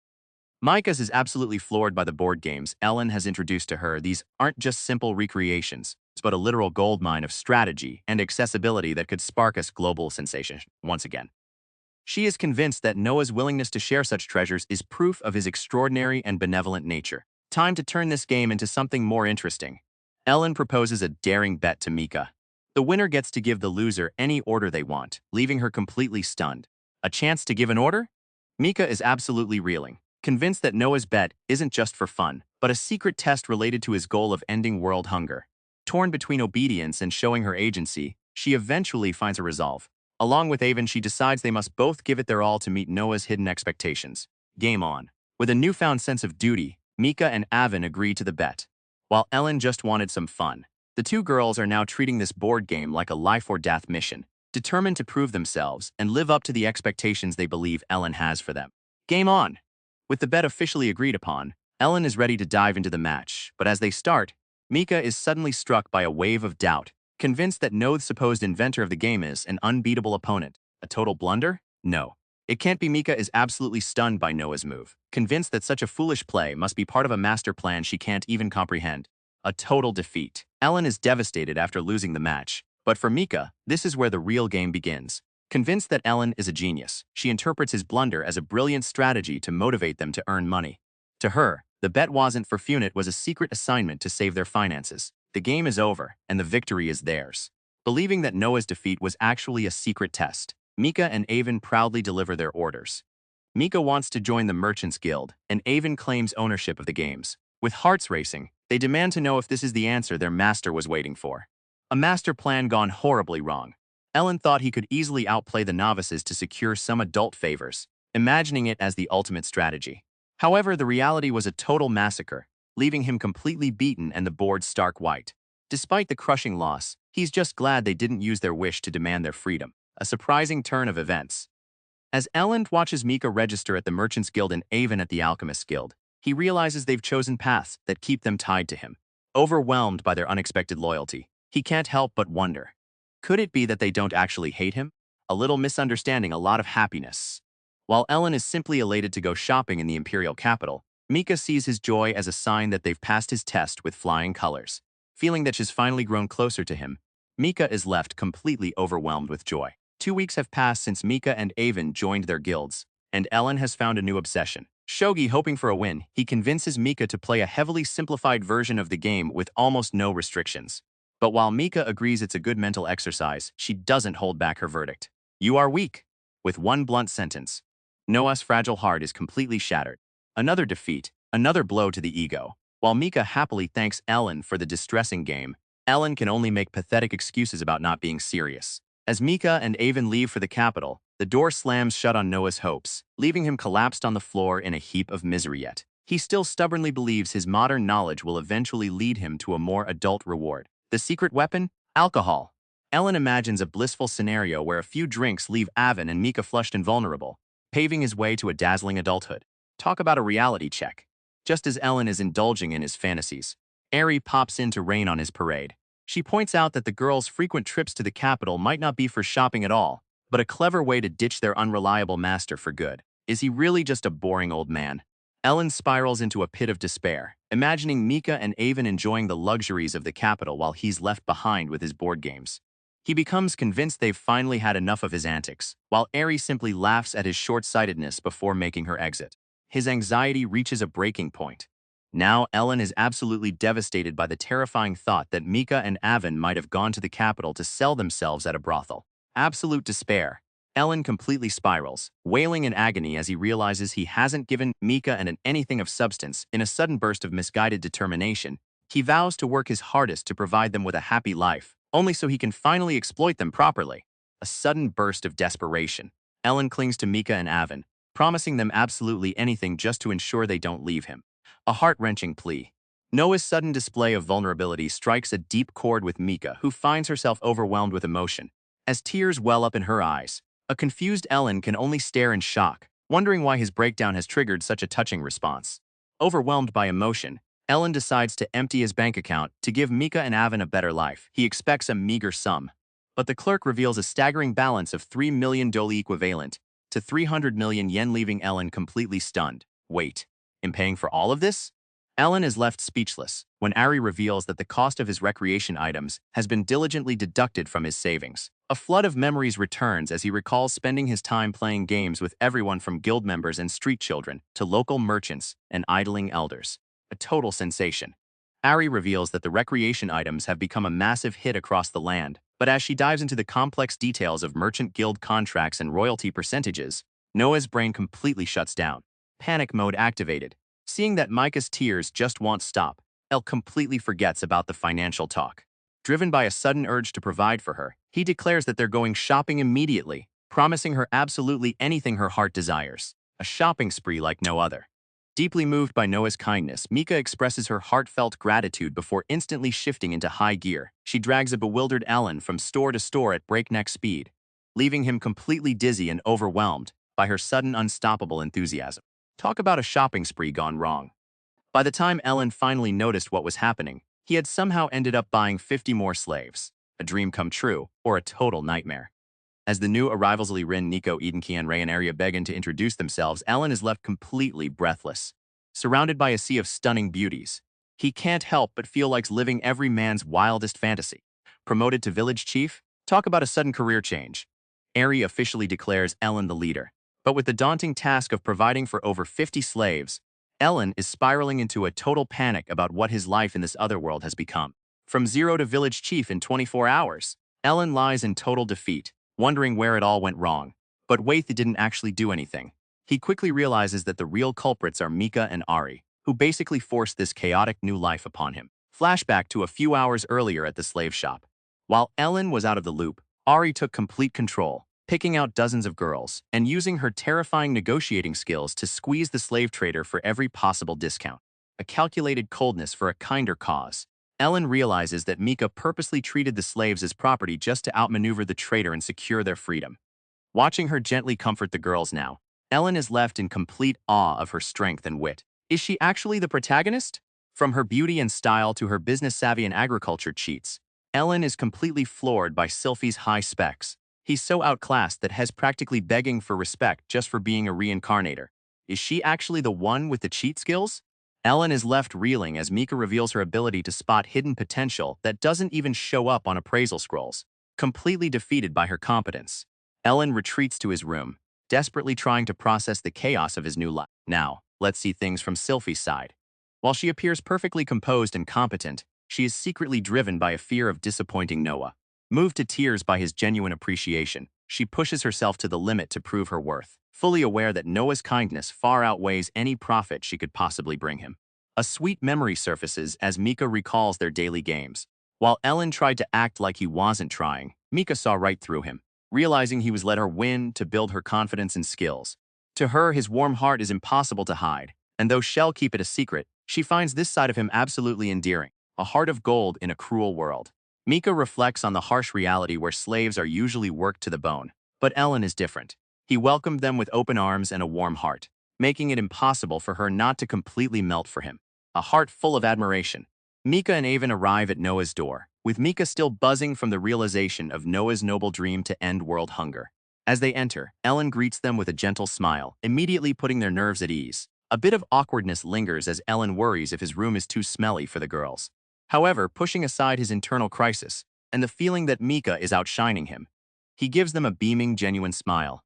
Micah's is absolutely floored by the board games Ellen has introduced to her. These aren't just simple recreations, but a literal goldmine of strategy and accessibility that could spark a global sensation once again. She is convinced that Noah's willingness to share such treasures is proof of his extraordinary and benevolent nature. Time to turn this game into something more interesting. Ellen proposes a daring bet to Mika. The winner gets to give the loser any order they want, leaving her completely stunned. A chance to give an order? Mika is absolutely reeling, convinced that Noah's bet isn't just for fun, but a secret test related to his goal of ending world hunger. Torn between obedience and showing her agency, she eventually finds a resolve. Along with Avon, she decides they must both give it their all to meet Noah's hidden expectations. Game on. With a newfound sense of duty, Mika and Avon agree to the bet. While Ellen just wanted some fun, the two girls are now treating this board game like a life-or-death mission, determined to prove themselves and live up to the expectations they believe Ellen has for them. Game on. With the bet officially agreed upon, Ellen is ready to dive into the match, but as they start, Mika is suddenly struck by a wave of doubt, convinced that Noah's supposed inventor of the game is an unbeatable opponent. A total blunder? No. It can't be. Mika is absolutely stunned by Noah's move, convinced that such a foolish play must be part of a master plan she can't even comprehend. A total defeat. Ellen is devastated after losing the match, but for Mika, this is where the real game begins. Convinced that Ellen is a genius, she interprets his blunder as a brilliant strategy to motivate them to earn money. To her, the bet wasn't for fun, it was a secret assignment to save their finances. The game is over, and the victory is theirs. Believing that Noah's defeat was actually a secret test, Mika and Avon proudly deliver their orders. Mika wants to join the Merchants Guild, and Avon claims ownership of the games. With hearts racing, they demand to know if this is the answer their master was waiting for. A master plan gone horribly wrong. Ellen thought he could easily outplay the novices to secure some adult favors, imagining it as the ultimate strategy. However, the reality was a total massacre, leaving him completely beaten and the board stark white. Despite the crushing loss, he's just glad they didn't use their wish to demand their freedom. A surprising turn of events. As Ellen watches Mika register at the Merchants Guild and Avon at the Alchemists Guild, he realizes they've chosen paths that keep them tied to him. Overwhelmed by their unexpected loyalty, he can't help but wonder. Could it be that they don't actually hate him? A little misunderstanding, a lot of happiness. While Ellen is simply elated to go shopping in the Imperial capital, Mika sees his joy as a sign that they've passed his test with flying colors. Feeling that she's finally grown closer to him, Mika is left completely overwhelmed with joy. 2 weeks have passed since Mika and Avon joined their guilds, and Ellen has found a new obsession. Shogi, hoping for a win, he convinces Mika to play a heavily simplified version of the game with almost no restrictions. But while Mika agrees it's a good mental exercise, she doesn't hold back her verdict. You are weak. With one blunt sentence, Noah's fragile heart is completely shattered. Another defeat, another blow to the ego. While Mika happily thanks Ellen for the distressing game, Ellen can only make pathetic excuses about not being serious. As Mika and Avon leave for the capital, the door slams shut on Noah's hopes, leaving him collapsed on the floor in a heap of misery yet. He still stubbornly believes his modern knowledge will eventually lead him to a more adult reward. The secret weapon? Alcohol. Ellen imagines a blissful scenario where a few drinks leave Avon and Mika flushed and vulnerable, paving his way to a dazzling adulthood. Talk about a reality check. Just as Ellen is indulging in his fantasies, Ari pops in to rain on his parade. She points out that the girls' frequent trips to the capital might not be for shopping at all, but a clever way to ditch their unreliable master for good. Is he really just a boring old man? Ellen spirals into a pit of despair, imagining Mika and Avon enjoying the luxuries of the capital while he's left behind with his board games. He becomes convinced they've finally had enough of his antics, while Ari simply laughs at his short-sightedness before making her exit. His anxiety reaches a breaking point. Now Ellen is absolutely devastated by the terrifying thought that Mika and Avon might have gone to the capital to sell themselves at a brothel. Absolute despair. Ellen completely spirals, wailing in agony as he realizes he hasn't given Mika and anything of substance. In a sudden burst of misguided determination, he vows to work his hardest to provide them with a happy life, only so he can finally exploit them properly. A sudden burst of desperation. Ellen clings to Mika and Avon, promising them absolutely anything just to ensure they don't leave him. A heart-wrenching plea. Noah's sudden display of vulnerability strikes a deep chord with Mika, who finds herself overwhelmed with emotion. As tears well up in her eyes, a confused Ellen can only stare in shock, wondering why his breakdown has triggered such a touching response. Overwhelmed by emotion, Ellen decides to empty his bank account to give Mika and Avon a better life. He expects a meager sum, but the clerk reveals a staggering balance of 3 million doli equivalent to 300 million yen, leaving Ellen completely stunned. Wait, in paying for all of this? Ellen is left speechless when Ari reveals that the cost of his recreation items has been diligently deducted from his savings. A flood of memories returns as he recalls spending his time playing games with everyone from guild members and street children to local merchants and idling elders. A total sensation. Ari reveals that the recreation items have become a massive hit across the land, but as she dives into the complex details of merchant guild contracts and royalty percentages, Noah's brain completely shuts down. Panic mode activated. Seeing that Micah's tears just won't stop, Elle completely forgets about the financial talk. Driven by a sudden urge to provide for her, he declares that they're going shopping immediately, promising her absolutely anything her heart desires. A shopping spree like no other. Deeply moved by Noah's kindness, Mika expresses her heartfelt gratitude before instantly shifting into high gear. She drags a bewildered Ellen from store to store at breakneck speed, leaving him completely dizzy and overwhelmed by her sudden unstoppable enthusiasm. Talk about a shopping spree gone wrong. By the time Ellen finally noticed what was happening, he had somehow ended up buying 50 more slaves. A dream come true, or a total nightmare. As the new arrivals Rin, Nico, Edenki, and Ray and Arya begin to introduce themselves, Ellen is left completely breathless. Surrounded by a sea of stunning beauties, he can't help but feel like living every man's wildest fantasy. Promoted to village chief? Talk about a sudden career change. Ari officially declares Ellen the leader. But with the daunting task of providing for over 50 slaves, Ellen is spiraling into a total panic about what his life in this other world has become. From zero to village chief in 24 hours, Ellen lies in total defeat, wondering where it all went wrong. But Waith didn't actually do anything. He quickly realizes that the real culprits are Mika and Ari, who basically forced this chaotic new life upon him. Flashback to a few hours earlier at the slave shop. While Ellen was out of the loop, Ari took complete control, picking out dozens of girls and using her terrifying negotiating skills to squeeze the slave trader for every possible discount. A calculated coldness for a kinder cause. Ellen realizes that Mika purposely treated the slaves as property just to outmaneuver the trader and secure their freedom. Watching her gently comfort the girls now, Ellen is left in complete awe of her strength and wit. Is she actually the protagonist? From her beauty and style to her business savvy and agriculture cheats, Ellen is completely floored by Sylphie's high specs. He's so outclassed that Hes practically begging for respect just for being a reincarnator. Is she actually the one with the cheat skills? Ellen is left reeling as Mika reveals her ability to spot hidden potential that doesn't even show up on appraisal scrolls. Completely defeated by her competence, Ellen retreats to his room, desperately trying to process the chaos of his new life. Now, let's see things from Sylphie's side. While she appears perfectly composed and competent, she is secretly driven by a fear of disappointing Noah. Moved to tears by his genuine appreciation, she pushes herself to the limit to prove her worth, fully aware that Noah's kindness far outweighs any profit she could possibly bring him. A sweet memory surfaces as Mika recalls their daily games. While Ellen tried to act like he wasn't trying, Mika saw right through him, realizing he was let her win to build her confidence and skills. To her, his warm heart is impossible to hide, and though she'll keep it a secret, she finds this side of him absolutely endearing, a heart of gold in a cruel world. Mika reflects on the harsh reality where slaves are usually worked to the bone, but Ellen is different. He welcomed them with open arms and a warm heart, making it impossible for her not to completely melt for him. A heart full of admiration. Mika and Avon arrive at Noah's door, with Mika still buzzing from the realization of Noah's noble dream to end world hunger. As they enter, Ellen greets them with a gentle smile, immediately putting their nerves at ease. A bit of awkwardness lingers as Ellen worries if his room is too smelly for the girls. However, pushing aside his internal crisis and the feeling that Mika is outshining him, he gives them a beaming, genuine smile.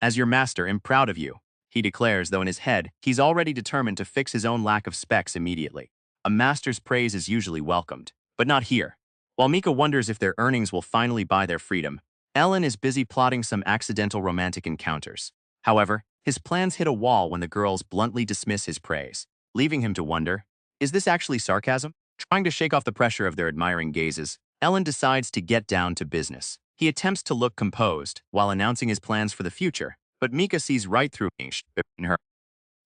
"As your master, I'm proud of you," he declares, though in his head, he's already determined to fix his own lack of specs immediately. A master's praise is usually welcomed, but not here. While Mika wonders if their earnings will finally buy their freedom, Ellen is busy plotting some accidental romantic encounters. However, his plans hit a wall when the girls bluntly dismiss his praise, leaving him to wonder, is this actually sarcasm? Trying to shake off the pressure of their admiring gazes, Ellen decides to get down to business. He attempts to look composed while announcing his plans for the future, but Mika sees right through her,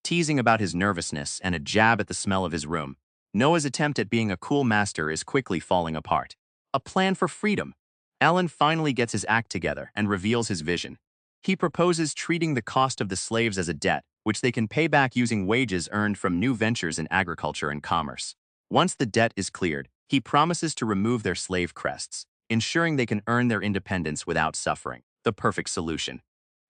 teasing about his nervousness and a jab at the smell of his room. Noah's attempt at being a cool master is quickly falling apart. A plan for freedom. Ellen finally gets his act together and reveals his vision. He proposes treating the cost of the slaves as a debt, which they can pay back using wages earned from new ventures in agriculture and commerce. Once the debt is cleared, he promises to remove their slave crests, ensuring they can earn their independence without suffering. The perfect solution.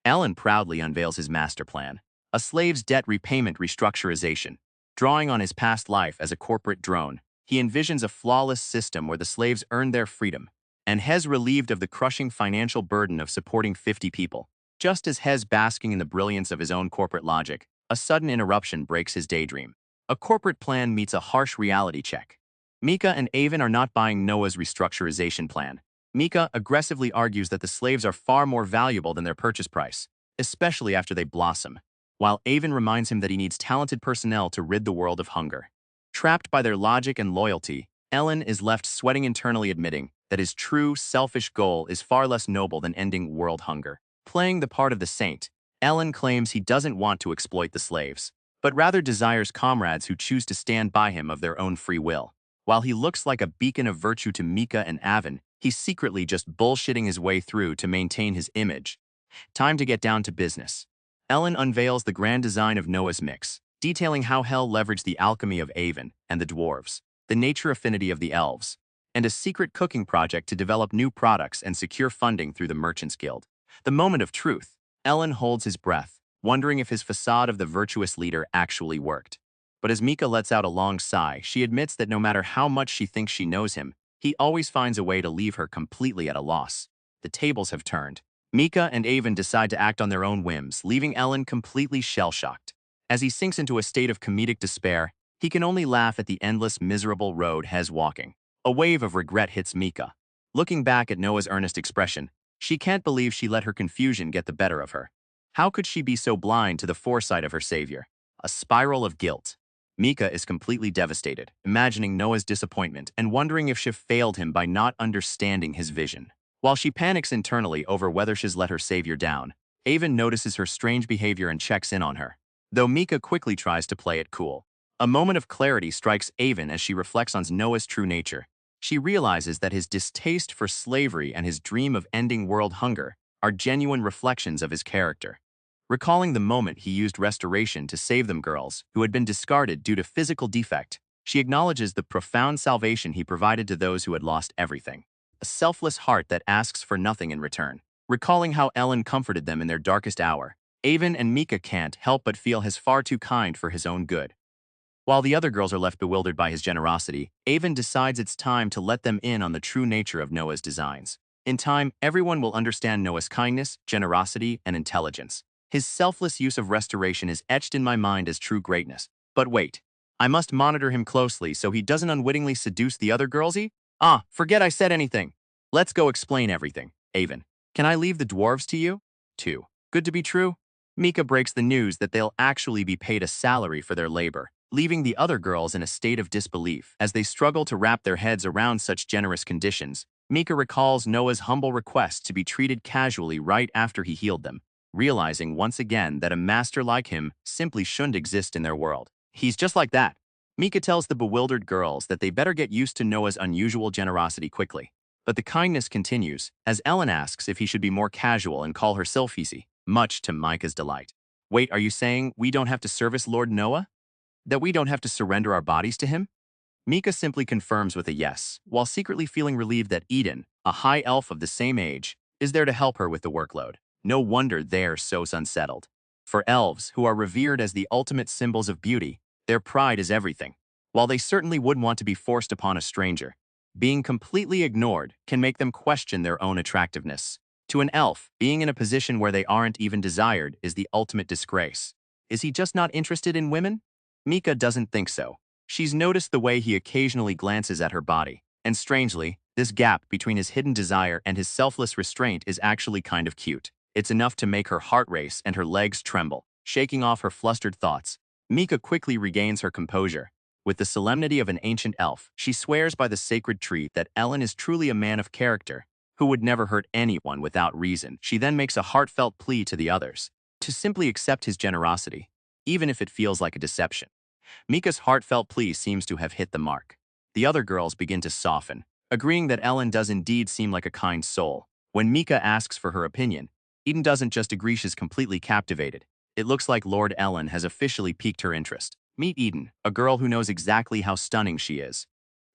Ellen proudly unveils his master plan, a slave's debt repayment restructurization. Drawing on his past life as a corporate drone, he envisions a flawless system where the slaves earn their freedom, and Hez relieved of the crushing financial burden of supporting 50 people. Just as Hez basking in the brilliance of his own corporate logic, a sudden interruption breaks his daydream. A corporate plan meets a harsh reality check. Mika and Avon are not buying Noah's restructurization plan. Mika aggressively argues that the slaves are far more valuable than their purchase price, especially after they blossom, while Avon reminds him that he needs talented personnel to rid the world of hunger. Trapped by their logic and loyalty, Ellen is left sweating internally, admitting that his true, selfish goal is far less noble than ending world hunger. Playing the part of the saint, Ellen claims he doesn't want to exploit the slaves, but rather desires comrades who choose to stand by him of their own free will. While he looks like a beacon of virtue to Mika and Avon, he's secretly just bullshitting his way through to maintain his image. Time to get down to business. Ellen unveils the grand design of Noah's mix, detailing how Hel leveraged the alchemy of Avon and the dwarves, the nature affinity of the elves, and a secret cooking project to develop new products and secure funding through the Merchants Guild. The moment of truth. Ellen holds his breath, wondering if his facade of the virtuous leader actually worked. But as Mika lets out a long sigh, she admits that no matter how much she thinks she knows him, he always finds a way to leave her completely at a loss. The tables have turned. Mika and Avon decide to act on their own whims, leaving Ellen completely shell-shocked. As he sinks into a state of comedic despair, he can only laugh at the endless, miserable road Hez walking. A wave of regret hits Mika. Looking back at Noah's earnest expression, she can't believe she let her confusion get the better of her. How could she be so blind to the foresight of her savior? A spiral of guilt. Mika is completely devastated, imagining Noah's disappointment and wondering if Shiv failed him by not understanding his vision. While she panics internally over whether she's let her savior down, Avon notices her strange behavior and checks in on her, though Mika quickly tries to play it cool. A moment of clarity strikes Avon as she reflects on Noah's true nature. She realizes that his distaste for slavery and his dream of ending world hunger are genuine reflections of his character. Recalling the moment he used restoration to save them girls who had been discarded due to physical defect, she acknowledges the profound salvation he provided to those who had lost everything. A selfless heart that asks for nothing in return. Recalling how Ellen comforted them in their darkest hour, Avon and Mika can't help but feel he's far too kind for his own good. While the other girls are left bewildered by his generosity, Avon decides it's time to let them in on the true nature of Noah's designs. In time, everyone will understand Noah's kindness, generosity, and intelligence. His selfless use of restoration is etched in my mind as true greatness. But wait, I must monitor him closely so he doesn't unwittingly seduce the other girlsy? Forget I said anything. Let's go explain everything. Avon, can I leave the dwarves to you? 2. Good to be true? Mika breaks the news that they'll actually be paid a salary for their labor, leaving the other girls in a state of disbelief. As they struggle to wrap their heads around such generous conditions, Mika recalls Noah's humble request to be treated casually right after he healed them, realizing once again that a master like him simply shouldn't exist in their world. He's just like that. Mika tells the bewildered girls that they better get used to Noah's unusual generosity quickly. But the kindness continues, as Ellen asks if he should be more casual and call her Silfisi, much to Micah's delight. Wait, are you saying we don't have to service Lord Noah? That we don't have to surrender our bodies to him? Mika simply confirms with a yes, while secretly feeling relieved that Eden, a high elf of the same age, is there to help her with the workload. No wonder they're so unsettled. For elves, who are revered as the ultimate symbols of beauty, their pride is everything. While they certainly wouldn't want to be forced upon a stranger, being completely ignored can make them question their own attractiveness. To an elf, being in a position where they aren't even desired is the ultimate disgrace. Is he just not interested in women? Mika doesn't think so. She's noticed the way he occasionally glances at her body, and strangely, this gap between his hidden desire and his selfless restraint is actually kind of cute. It's enough to make her heart race and her legs tremble. Shaking off her flustered thoughts, Mika quickly regains her composure. With the solemnity of an ancient elf, she swears by the sacred tree that Ellen is truly a man of character, who would never hurt anyone without reason. She then makes a heartfelt plea to the others to simply accept his generosity, even if it feels like a deception. Mika's heartfelt plea seems to have hit the mark. The other girls begin to soften, agreeing that Ellen does indeed seem like a kind soul. When Mika asks for her opinion, Eden doesn't just agree, she's completely captivated. It looks like Lord Ellen has officially piqued her interest. Meet Eden, a girl who knows exactly how stunning she is.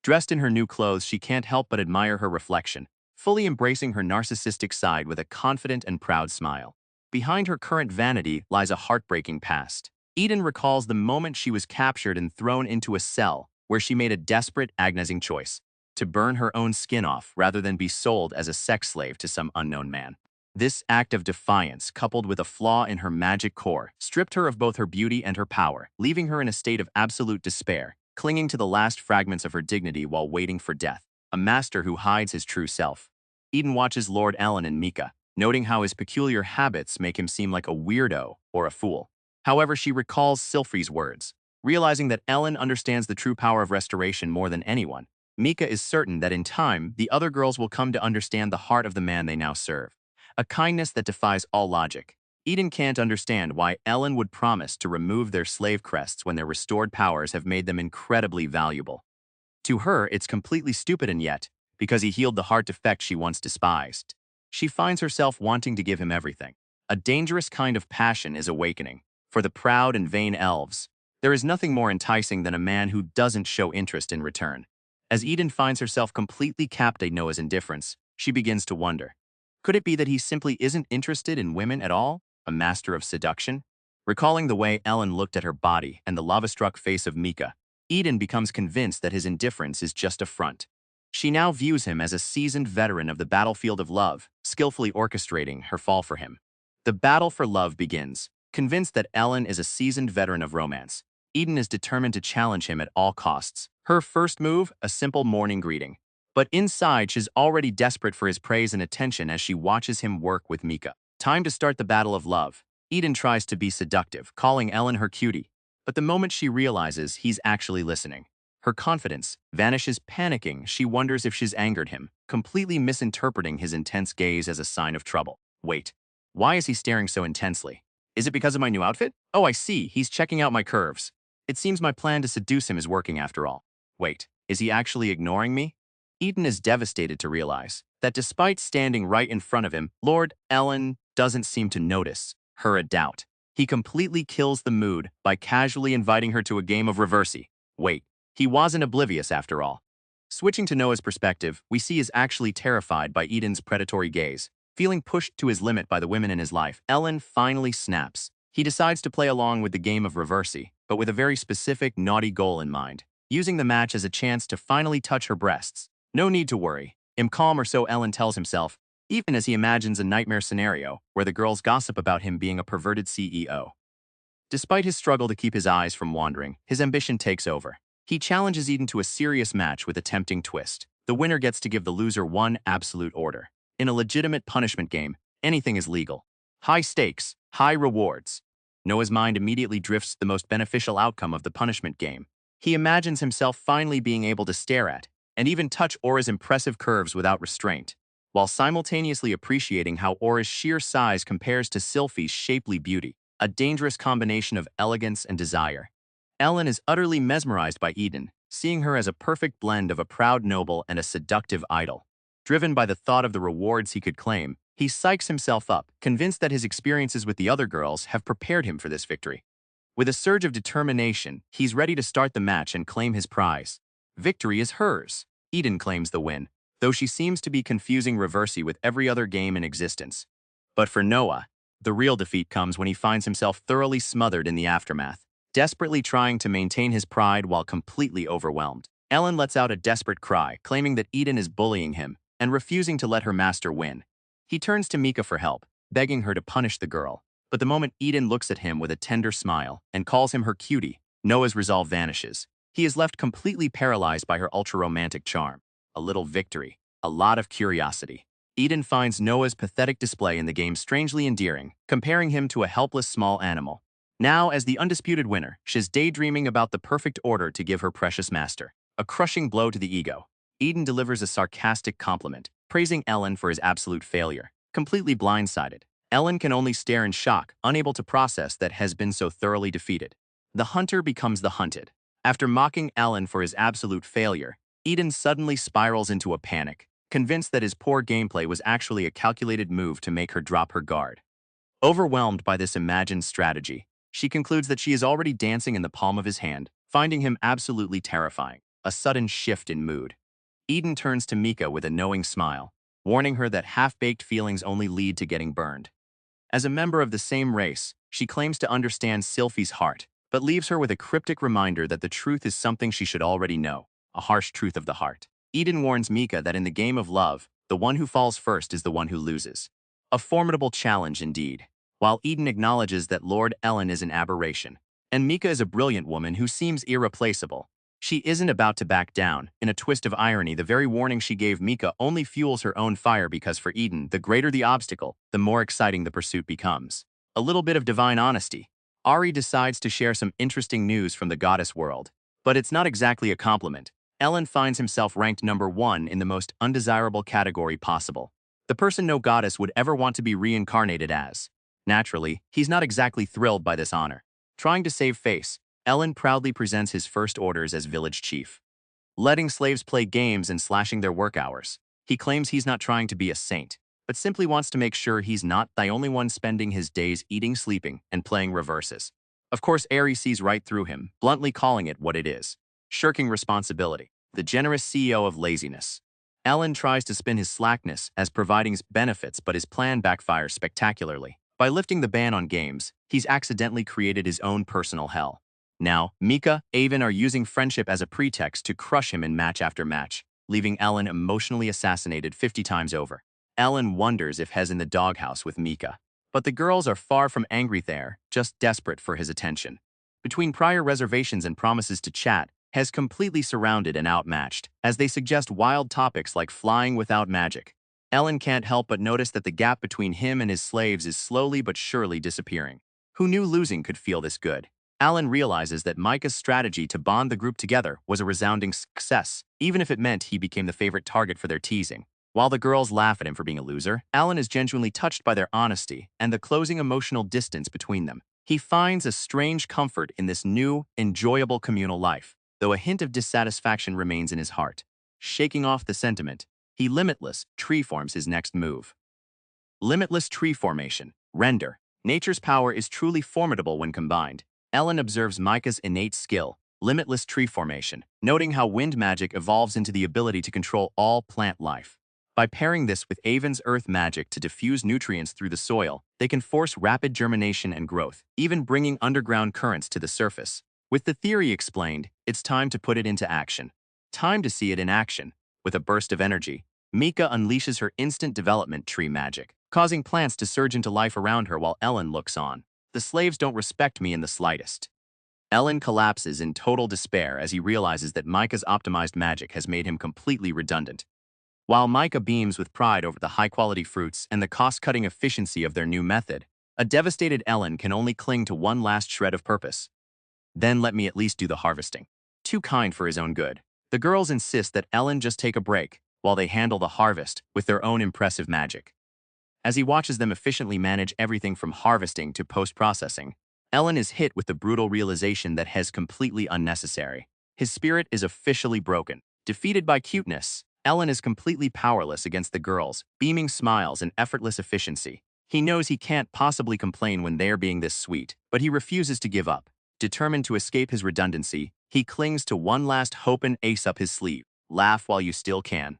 Dressed in her new clothes, she can't help but admire her reflection, fully embracing her narcissistic side with a confident and proud smile. Behind her current vanity lies a heartbreaking past. Eden recalls the moment she was captured and thrown into a cell where she made a desperate, agonizing choice to burn her own skin off rather than be sold as a sex slave to some unknown man. This act of defiance, coupled with a flaw in her magic core, stripped her of both her beauty and her power, leaving her in a state of absolute despair, clinging to the last fragments of her dignity while waiting for death. A master who hides his true self. Eden watches Lord Ellen and Mika, noting how his peculiar habits make him seem like a weirdo or a fool. However, she recalls Silfri's words. Realizing that Ellen understands the true power of restoration more than anyone, Mika is certain that in time, the other girls will come to understand the heart of the man they now serve. A kindness that defies all logic. Eden can't understand why Ellen would promise to remove their slave crests when their restored powers have made them incredibly valuable. To her, it's completely stupid, and yet, because he healed the heart defect she once despised, she finds herself wanting to give him everything. A dangerous kind of passion is awakening. For the proud and vain elves, there is nothing more enticing than a man who doesn't show interest in return. As Eden finds herself completely captivated by Noah's indifference, she begins to wonder. Could it be that he simply isn't interested in women at all, a master of seduction? Recalling the way Ellen looked at her body and the lava-struck face of Mika, Eden becomes convinced that his indifference is just a front. She now views him as a seasoned veteran of the battlefield of love, skillfully orchestrating her fall for him. The battle for love begins. Convinced that Ellen is a seasoned veteran of romance, Eden is determined to challenge him at all costs. Her first move, a simple morning greeting. But inside, she's already desperate for his praise and attention as she watches him work with Mika. Time to start the battle of love. Eden tries to be seductive, calling Ellen her cutie. But the moment she realizes he's actually listening, her confidence vanishes. Panicking, she wonders if she's angered him, completely misinterpreting his intense gaze as a sign of trouble. Wait, why is he staring so intensely? Is it because of my new outfit? Oh, I see, he's checking out my curves. It seems my plan to seduce him is working after all. Wait, is he actually ignoring me? Eden is devastated to realize that despite standing right in front of him, Lord Ellen doesn't seem to notice her a doubt. He completely kills the mood by casually inviting her to a game of reversey. Wait, he wasn't oblivious after all. Switching to Noah's perspective, we see is actually terrified by Eden's predatory gaze. Feeling pushed to his limit by the women in his life, Ellen finally snaps. He decides to play along with the game of reversey, but with a very specific, naughty goal in mind, using the match as a chance to finally touch her breasts. No need to worry. I'm calm, or so Ellen tells himself, even as he imagines a nightmare scenario where the girls gossip about him being a perverted CEO. Despite his struggle to keep his eyes from wandering, his ambition takes over. He challenges Eden to a serious match with a tempting twist. The winner gets to give the loser one absolute order. In a legitimate punishment game, anything is legal. High stakes, high rewards. Noah's mind immediately drifts to the most beneficial outcome of the punishment game. He imagines himself finally being able to stare at and even touch Aura's impressive curves without restraint, while simultaneously appreciating how Aura's sheer size compares to Sylphie's shapely beauty, a dangerous combination of elegance and desire. Ellen is utterly mesmerized by Eden, seeing her as a perfect blend of a proud noble and a seductive idol. Driven by the thought of the rewards he could claim, he psychs himself up, convinced that his experiences with the other girls have prepared him for this victory. With a surge of determination, he's ready to start the match and claim his prize. Victory is hers. Eden claims the win, though she seems to be confusing Reversi with every other game in existence. But for Noah, the real defeat comes when he finds himself thoroughly smothered in the aftermath, desperately trying to maintain his pride while completely overwhelmed. Ellen lets out a desperate cry, claiming that Eden is bullying him and refusing to let her master win. He turns to Mika for help, begging her to punish the girl. But the moment Eden looks at him with a tender smile and calls him her cutie, Noah's resolve vanishes. He is left completely paralyzed by her ultra-romantic charm. A little victory, a lot of curiosity. Eden finds Noah's pathetic display in the game strangely endearing, comparing him to a helpless small animal. Now, as the undisputed winner, she's daydreaming about the perfect order to give her precious master. A crushing blow to the ego. Eden delivers a sarcastic compliment, praising Ellen for his absolute failure. Completely blindsided, Ellen can only stare in shock, unable to process that has been so thoroughly defeated. The hunter becomes the hunted. After mocking Ellen for his absolute failure, Eden suddenly spirals into a panic, convinced that his poor gameplay was actually a calculated move to make her drop her guard. Overwhelmed by this imagined strategy, she concludes that she is already dancing in the palm of his hand, finding him absolutely terrifying. A sudden shift in mood. Eden turns to Mika with a knowing smile, warning her that half-baked feelings only lead to getting burned. As a member of the same race, she claims to understand Sylphie's heart, but leaves her with a cryptic reminder that the truth is something she should already know, a harsh truth of the heart. Eden warns Mika that in the game of love, the one who falls first is the one who loses. A formidable challenge indeed. While Eden acknowledges that Lord Ellen is an aberration, and Mika is a brilliant woman who seems irreplaceable, she isn't about to back down. In a twist of irony, the very warning she gave Mika only fuels her own fire because for Eden, the greater the obstacle, the more exciting the pursuit becomes. A little bit of divine honesty. Ari decides to share some interesting news from the goddess world. But it's not exactly a compliment. Ellen finds himself ranked #1 in the most undesirable category possible. The person no goddess would ever want to be reincarnated as. Naturally, he's not exactly thrilled by this honor. Trying to save face, Ellen proudly presents his first orders as village chief. Letting slaves play games and slashing their work hours. He claims he's not trying to be a saint, but simply wants to make sure he's not the only one spending his days eating, sleeping, and playing reverses. Of course, Ari sees right through him, bluntly calling it what it is. Shirking responsibility. The generous CEO of laziness. Ellen tries to spin his slackness as providing benefits, but his plan backfires spectacularly. By lifting the ban on games, he's accidentally created his own personal hell. Now, Mika, Avon are using friendship as a pretext to crush him in match after match, leaving Ellen emotionally assassinated 50 times over. Ellen wonders if Hes in the doghouse with Mika. But the girls are far from angry there, just desperate for his attention. Between prior reservations and promises to chat, Hes completely surrounded and outmatched, as they suggest wild topics like flying without magic. Ellen can't help but notice that the gap between him and his slaves is slowly but surely disappearing. Who knew losing could feel this good? Alan realizes that Micah's strategy to bond the group together was a resounding success, even if it meant he became the favorite target for their teasing. While the girls laugh at him for being a loser, Alan is genuinely touched by their honesty and the closing emotional distance between them. He finds a strange comfort in this new, enjoyable communal life, though a hint of dissatisfaction remains in his heart. Shaking off the sentiment, he Limitless tree forms his next move. Limitless tree formation. Render. Nature's power is truly formidable when combined. Ellen observes Micah's innate skill, limitless tree formation, noting how wind magic evolves into the ability to control all plant life. By pairing this with Avon's earth magic to diffuse nutrients through the soil, they can force rapid germination and growth, even bringing underground currents to the surface. With the theory explained, it's time to put it into action. Time to see it in action. With a burst of energy, Mika unleashes her instant development tree magic, causing plants to surge into life around her while Ellen looks on. The slaves don't respect me in the slightest. Ellen collapses in total despair as he realizes that Micah's optimized magic has made him completely redundant. While Micah beams with pride over the high-quality fruits and the cost-cutting efficiency of their new method, A devastated Ellen can only cling to one last shred of purpose. Then let me at least do the harvesting. Too kind for his own good. The girls insist that Ellen just take a break while they handle the harvest with their own impressive magic. As he watches them efficiently manage everything from harvesting to post-processing, Ellen is hit with the brutal realization that he is completely unnecessary. His spirit is officially broken. Defeated by cuteness, Ellen is completely powerless against the girls, beaming smiles and effortless efficiency. He knows he can't possibly complain when they're being this sweet, but he refuses to give up. Determined to escape his redundancy, he clings to one last hope and ace up his sleeve. Laugh while you still can.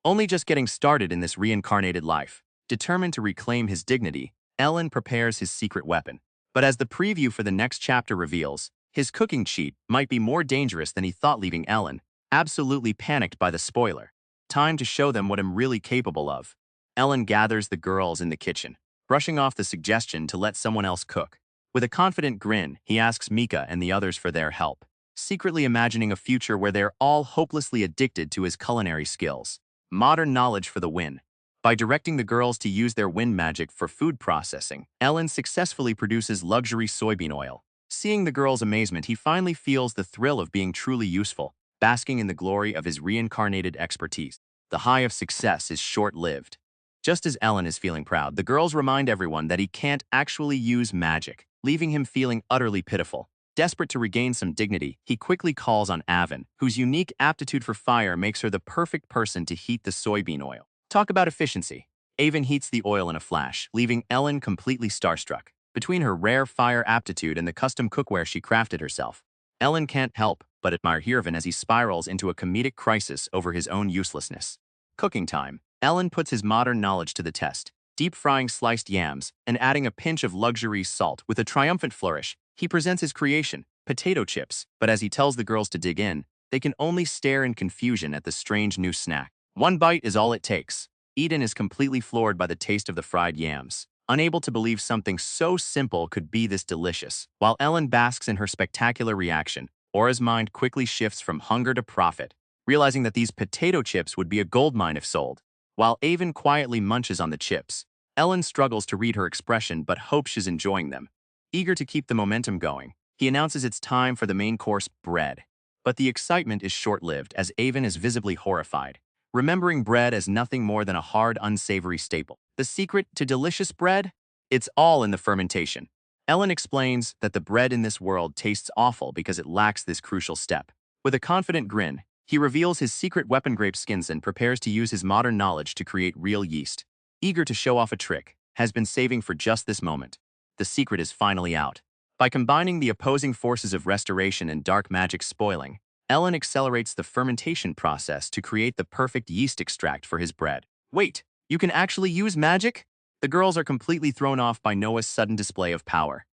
Only just getting started in this reincarnated life. Determined to reclaim his dignity, Ellen prepares his secret weapon. But as the preview for the next chapter reveals, his cooking cheat might be more dangerous than he thought, leaving Ellen absolutely panicked by the spoiler. Time to show them what I'm really capable of. Ellen gathers the girls in the kitchen, brushing off the suggestion to let someone else cook. With a confident grin, he asks Mika and the others for their help, secretly imagining a future where they're all hopelessly addicted to his culinary skills. Modern knowledge for the win. By directing the girls to use their wind magic for food processing, Ellen successfully produces luxury soybean oil. Seeing the girls' amazement, he finally feels the thrill of being truly useful, basking in the glory of his reincarnated expertise. The high of success is short-lived. Just as Ellen is feeling proud, the girls remind everyone that he can't actually use magic, leaving him feeling utterly pitiful. Desperate to regain some dignity, he quickly calls on Avon, whose unique aptitude for fire makes her the perfect person to heat the soybean oil. Talk about efficiency. Avon heats the oil in a flash, leaving Ellen completely starstruck. Between her rare fire aptitude and the custom cookware she crafted herself, Ellen can't help but admire Avon as he spirals into a comedic crisis over his own uselessness. Cooking time. Ellen puts his modern knowledge to the test, deep-frying sliced yams and adding a pinch of luxury salt. With a triumphant flourish, he presents his creation, potato chips, but as he tells the girls to dig in, they can only stare in confusion at the strange new snack. One bite is all it takes. Eden is completely floored by the taste of the fried yams, unable to believe something so simple could be this delicious. While Ellen basks in her spectacular reaction, Aura's mind quickly shifts from hunger to profit, realizing that these potato chips would be a goldmine if sold. While Avon quietly munches on the chips, Ellen struggles to read her expression but hopes she's enjoying them. Eager to keep the momentum going, he announces it's time for the main course, bread. But the excitement is short-lived as Avon is visibly horrified, remembering bread as nothing more than a hard, unsavory staple. The secret to delicious bread? It's all in the fermentation. Ellen explains that the bread in this world tastes awful because it lacks this crucial step. With a confident grin, he reveals his secret weapon, grape skins, and prepares to use his modern knowledge to create real yeast. Eager to show off a trick, has been saving for just this moment. The secret is finally out. By combining the opposing forces of restoration and dark magic spoiling, Ellen accelerates the fermentation process to create the perfect yeast extract for his bread. Wait, you can actually use magic? The girls are completely thrown off by Noah's sudden display of power.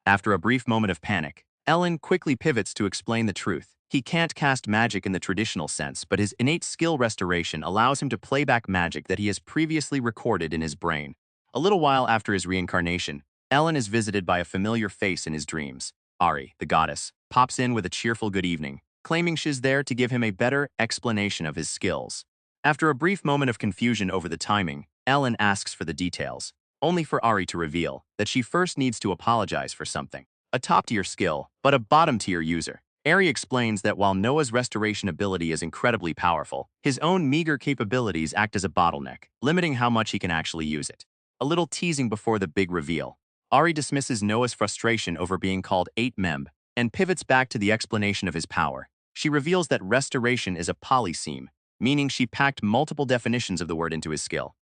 After a brief moment of panic, Ellen quickly pivots to explain the truth. He can't cast magic in the traditional sense, but his innate skill restoration allows him to play back magic that he has previously recorded in his brain. A little while after his reincarnation, Ellen is visited by a familiar face in his dreams. Ari, the goddess, pops in with a cheerful good evening, claiming she's there to give him a better explanation of his skills. After a brief moment of confusion over the timing, Ellen asks for the details, only for Ari to reveal that she first needs to apologize for something. A top-tier skill, but a bottom-tier user. Ari explains that while Noah's restoration ability is incredibly powerful, his own meager capabilities act as a bottleneck, limiting how much he can actually use it. A little teasing before the big reveal. Ari dismisses Noah's frustration over being called 8-memb and pivots back to the explanation of his power. She reveals that restoration is a polyseme, meaning she packed multiple definitions of the word into his skill.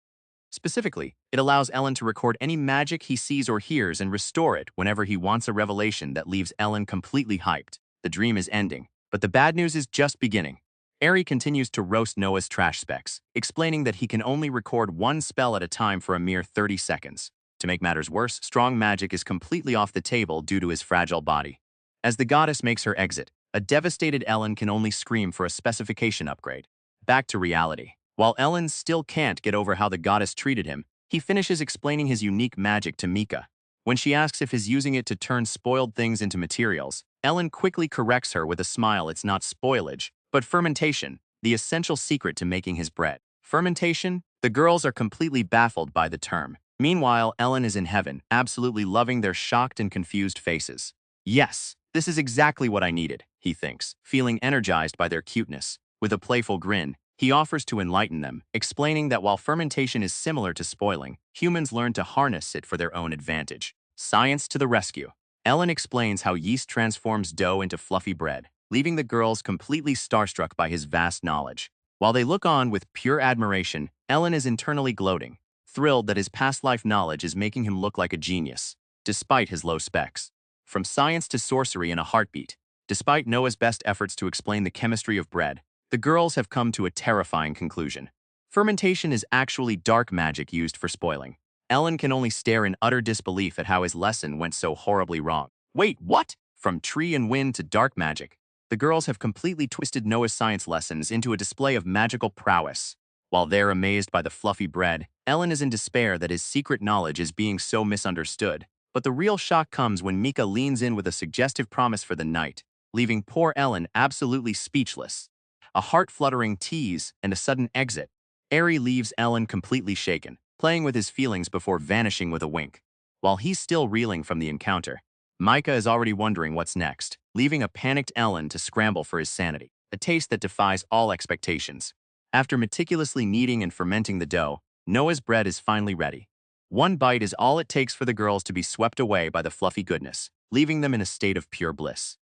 Specifically, it allows Ellen to record any magic he sees or hears and restore it whenever he wants, a revelation that leaves Ellen completely hyped. The dream is ending, but the bad news is just beginning. Ari continues to roast Noah's trash specs, explaining that he can only record one spell at a time for a mere 30 seconds. To make matters worse, strong magic is completely off the table due to his fragile body. As the goddess makes her exit, a devastated Ellen can only scream for a specification upgrade. Back to reality. While Ellen still can't get over how the goddess treated him, he finishes explaining his unique magic to Mika. When she asks if he's using it to turn spoiled things into materials, Ellen quickly corrects her with a smile. It's not spoilage, but fermentation, the essential secret to making his bread. Fermentation? The girls are completely baffled by the term. Meanwhile, Ellen is in heaven, absolutely loving their shocked and confused faces. Yes, this is exactly what I needed, he thinks, feeling energized by their cuteness. With a playful grin, he offers to enlighten them, explaining that while fermentation is similar to spoiling, humans learn to harness it for their own advantage. Science to the rescue. Ellen explains how yeast transforms dough into fluffy bread, leaving the girls completely starstruck by his vast knowledge. While they look on with pure admiration, Ellen is internally gloating, thrilled that his past life knowledge is making him look like a genius, despite his low specs. From science to sorcery in a heartbeat, despite Noah's best efforts to explain the chemistry of bread, the girls have come to a terrifying conclusion. Fermentation is actually dark magic used for spoiling. Ellen can only stare in utter disbelief at how his lesson went so horribly wrong. Wait, what? From tree and wind to dark magic, the girls have completely twisted Noah's science lessons into a display of magical prowess. While they're amazed by the fluffy bread, Ellen is in despair that his secret knowledge is being so misunderstood. But the real shock comes when Mika leans in with a suggestive promise for the night, leaving poor Ellen absolutely speechless. A heart-fluttering tease and a sudden exit. Ari leaves Ellen completely shaken, playing with his feelings before vanishing with a wink. While he's still reeling from the encounter, Micah is already wondering what's next, leaving a panicked Ellen to scramble for his sanity, a taste that defies all expectations. After meticulously kneading and fermenting the dough, Noah's bread is finally ready. One bite is all it takes for the girls to be swept away by the fluffy goodness, leaving them in a state of pure bliss.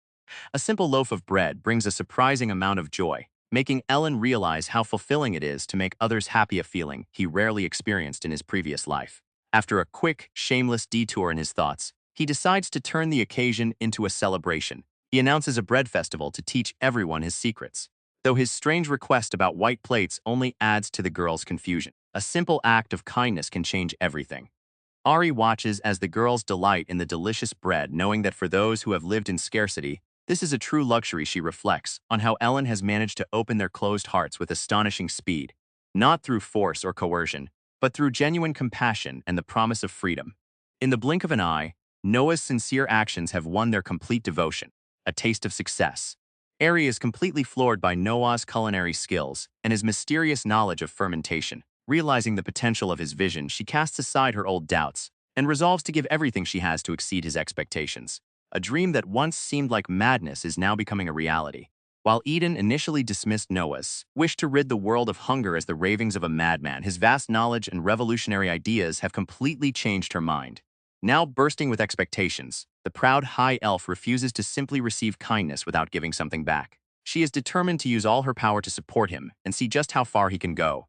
A simple loaf of bread brings a surprising amount of joy, making Ellen realize how fulfilling it is to make others happy, a feeling he rarely experienced in his previous life. After a quick, shameless detour in his thoughts, he decides to turn the occasion into a celebration. He announces a bread festival to teach everyone his secrets. Though his strange request about white plates only adds to the girls' confusion. A simple act of kindness can change everything. Ari watches as the girls delight in the delicious bread, knowing that for those who have lived in scarcity, this is a true luxury. She reflects on how Ellen has managed to open their closed hearts with astonishing speed, not through force or coercion, but through genuine compassion and the promise of freedom. In the blink of an eye, Noah's sincere actions have won their complete devotion, a taste of success. Ari is completely floored by Noah's culinary skills and his mysterious knowledge of fermentation. Realizing the potential of his vision, she casts aside her old doubts and resolves to give everything she has to exceed his expectations. A dream that once seemed like madness is now becoming a reality. While Eden initially dismissed Noah's wish to rid the world of hunger as the ravings of a madman, his vast knowledge and revolutionary ideas have completely changed her mind. Now bursting with expectations, the proud high elf refuses to simply receive kindness without giving something back. She is determined to use all her power to support him and see just how far he can go.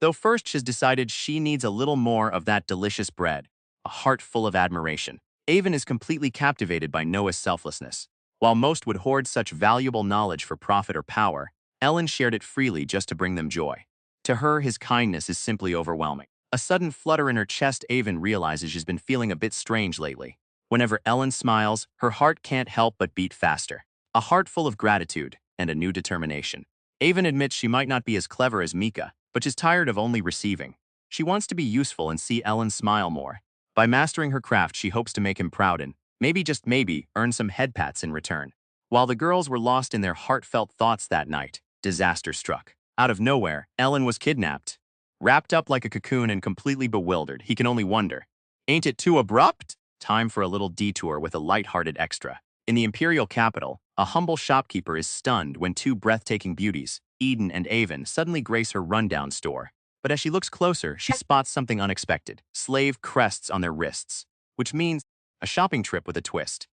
Though first she's decided she needs a little more of that delicious bread, a heart full of admiration. Avon is completely captivated by Noah's selflessness. While most would hoard such valuable knowledge for profit or power, Ellen shared it freely just to bring them joy. To her, his kindness is simply overwhelming. A sudden flutter in her chest, Avon realizes she's been feeling a bit strange lately. Whenever Ellen smiles, her heart can't help but beat faster. A heart full of gratitude and a new determination. Avon admits she might not be as clever as Mika, but she's tired of only receiving. She wants to be useful and see Ellen smile more. By mastering her craft, she hopes to make him proud and, maybe just maybe, earn some head pats in return. While the girls were lost in their heartfelt thoughts that night, disaster struck. Out of nowhere, Ellen was kidnapped. Wrapped up like a cocoon and completely bewildered, he can only wonder, ain't it too abrupt? Time for a little detour with a light-hearted extra. In the imperial capital, a humble shopkeeper is stunned when two breathtaking beauties, Eden and Avon, suddenly grace her rundown store. But as she looks closer, she spots something unexpected: slave crests on their wrists, which means a shopping trip with a twist.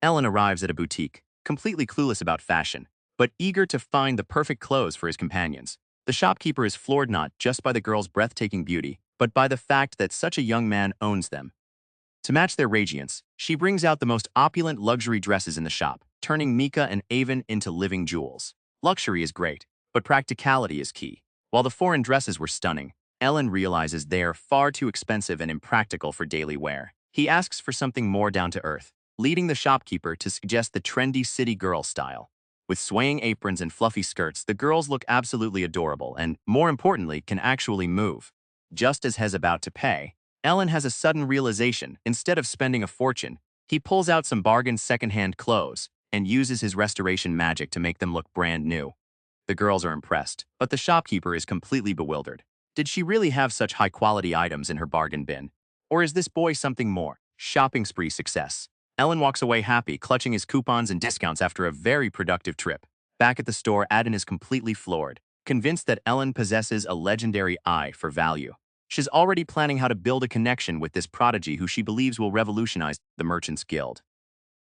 Ellen arrives at a boutique, completely clueless about fashion, but eager to find the perfect clothes for his companions. The shopkeeper is floored not just by the girl's breathtaking beauty, but by the fact that such a young man owns them. To match their radiance, she brings out the most opulent luxury dresses in the shop, turning Mika and Avon into living jewels. Luxury is great, but practicality is key. While the foreign dresses were stunning, Ellen realizes they are far too expensive and impractical for daily wear. He asks for something more down to earth, leading the shopkeeper to suggest the trendy city girl style. With swaying aprons and fluffy skirts, the girls look absolutely adorable and, more importantly, can actually move. Just as Hez about to pay, Ellen has a sudden realization. Instead of spending a fortune, he pulls out some bargain secondhand clothes and uses his restoration magic to make them look brand new. The girls are impressed, but the shopkeeper is completely bewildered. Did she really have such high-quality items in her bargain bin? Or is this boy something more? Shopping spree success. Ellen walks away happy, clutching his coupons and discounts after a very productive trip. Back at the store, Adam is completely floored, convinced that Ellen possesses a legendary eye for value. She's already planning how to build a connection with this prodigy who she believes will revolutionize the Merchants Guild.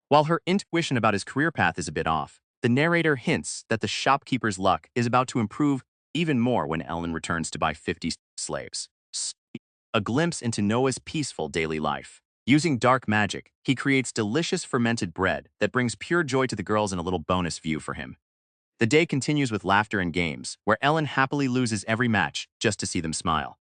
While her intuition about his career path is a bit off, the narrator hints that the shopkeeper's luck is about to improve even more when Ellen returns to buy 50 slaves. A glimpse into Noah's peaceful daily life. Using dark magic, he creates delicious fermented bread that brings pure joy to the girls and a little bonus view for him. The day continues with laughter and games, where Ellen happily loses every match just to see them smile.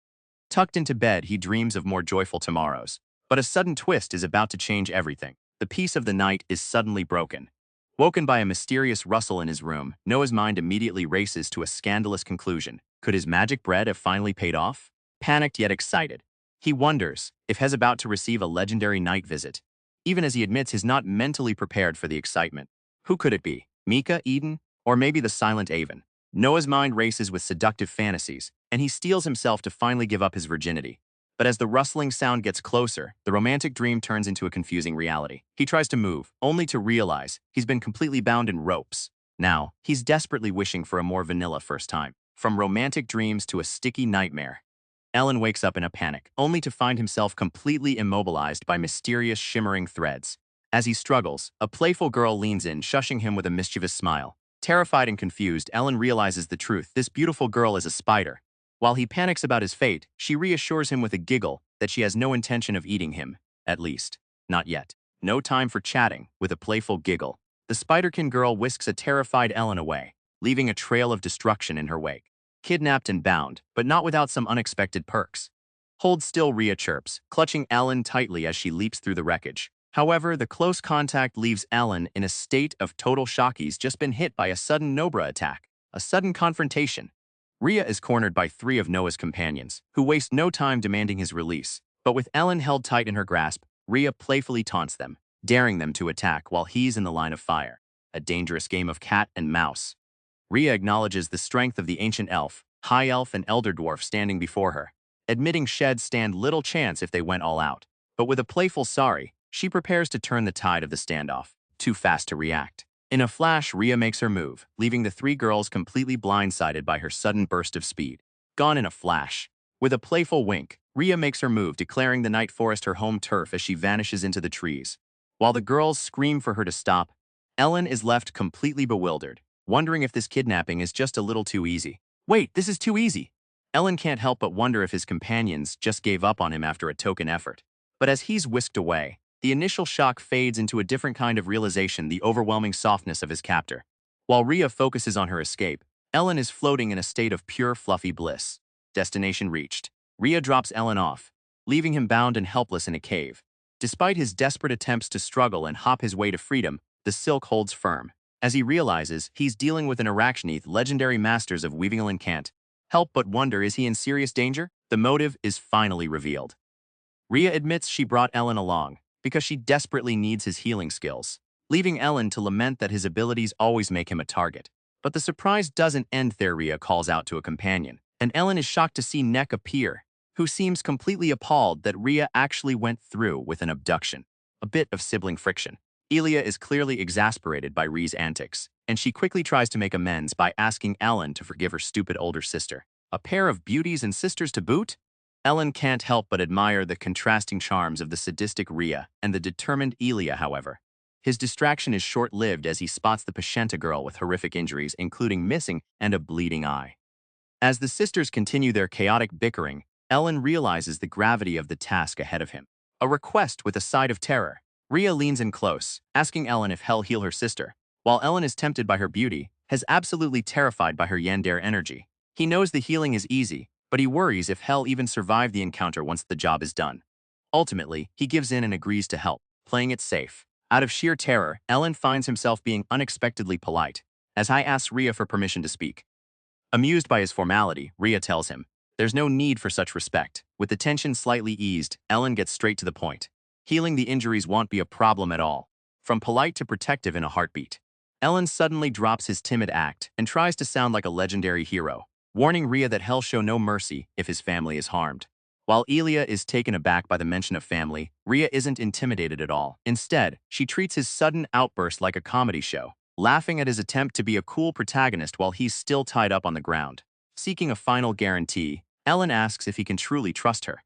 Tucked into bed, he dreams of more joyful tomorrows. But a sudden twist is about to change everything. The peace of the night is suddenly broken. Woken by a mysterious rustle in his room, Noah's mind immediately races to a scandalous conclusion. Could his magic bread have finally paid off? Panicked yet excited, he wonders if he's about to receive a legendary night visit, even as he admits he's not mentally prepared for the excitement. Who could it be? Mika, Eden, or maybe the silent Avon? Noah's mind races with seductive fantasies, and he steels himself to finally give up his virginity. But as the rustling sound gets closer, the romantic dream turns into a confusing reality. He tries to move, only to realize he's been completely bound in ropes. Now, he's desperately wishing for a more vanilla first time. From romantic dreams to a sticky nightmare. Ellen wakes up in a panic, only to find himself completely immobilized by mysterious shimmering threads. As he struggles, a playful girl leans in, shushing him with a mischievous smile. Terrified and confused, Ellen realizes the truth. This beautiful girl is a spider. While he panics about his fate, she reassures him with a giggle that she has no intention of eating him, at least, not yet. No time for chatting. With a playful giggle, the spiderkin girl whisks a terrified Ellen away, leaving a trail of destruction in her wake. Kidnapped and bound, but not without some unexpected perks. Hold still, Rhea chirps, clutching Ellen tightly as she leaps through the wreckage. However, the close contact leaves Ellen in a state of total shock. He's just been hit by a sudden Nobra attack, a sudden confrontation. Rhea is cornered by 3 of Noah's companions, who waste no time demanding his release. But with Ellen held tight in her grasp, Rhea playfully taunts them, daring them to attack while he's in the line of fire. A dangerous game of cat and mouse. Rhea acknowledges the strength of the ancient elf, high elf, and elder dwarf standing before her, admitting she'd stand little chance if they went all out. But with a playful sorry, she prepares to turn the tide of the standoff, too fast to react. In a flash, Rhea makes her move, leaving the 3 girls completely blindsided by her sudden burst of speed. Gone in a flash. With a playful wink, Rhea makes her move, declaring the night forest her home turf as she vanishes into the trees. While the girls scream for her to stop, Ellen is left completely bewildered, wondering if this kidnapping is just a little too easy. Wait, this is too easy. Ellen can't help but wonder if his companions just gave up on him after a token effort. But as he's whisked away, the initial shock fades into a different kind of realization, the overwhelming softness of his captor. While Rhea focuses on her escape, Ellen is floating in a state of pure fluffy bliss. Destination reached. Rhea drops Ellen off, leaving him bound and helpless in a cave. Despite his desperate attempts to struggle and hop his way to freedom, the silk holds firm. As he realizes he's dealing with an Arachneith, legendary masters of weaving, and can't help but wonder, is he in serious danger? The motive is finally revealed. Rhea admits she brought Ellen along because she desperately needs his healing skills, leaving Ellen to lament that his abilities always make him a target. But the surprise doesn't end there. Rhea calls out to a companion, and Ellen is shocked to see Neck appear, who seems completely appalled that Rhea actually went through with an abduction. A bit of sibling friction. Elia is clearly exasperated by Rhea's antics, and she quickly tries to make amends by asking Ellen to forgive her stupid older sister. A pair of beauties and sisters to boot? Ellen can't help but admire the contrasting charms of the sadistic Rhea and the determined Elia, however. His distraction is short-lived as he spots the Pashenta girl with horrific injuries, including missing and a bleeding eye. As the sisters continue their chaotic bickering, Ellen realizes the gravity of the task ahead of him. A request with a side of terror. Rhea leans in close, asking Ellen if Hell heal her sister. While Ellen is tempted by her beauty, is absolutely terrified by her Yandere energy. He knows the healing is easy, but he worries if Hell even survived the encounter once the job is done. Ultimately, he gives in and agrees to help, playing it safe. Out of sheer terror, Ellen finds himself being unexpectedly polite, as Hai asks Rhea for permission to speak. Amused by his formality, Rhea tells him, there's no need for such respect. With the tension slightly eased, Ellen gets straight to the point. Healing the injuries won't be a problem at all. From polite to protective in a heartbeat. Ellen suddenly drops his timid act and tries to sound like a legendary hero. warning Rhea that he'll show no mercy if his family is harmed. While Elia is taken aback by the mention of family, Rhea isn't intimidated at all. Instead, she treats his sudden outburst like a comedy show, laughing at his attempt to be a cool protagonist while he's still tied up on the ground. Seeking a final guarantee, Ellen asks if he can truly trust her.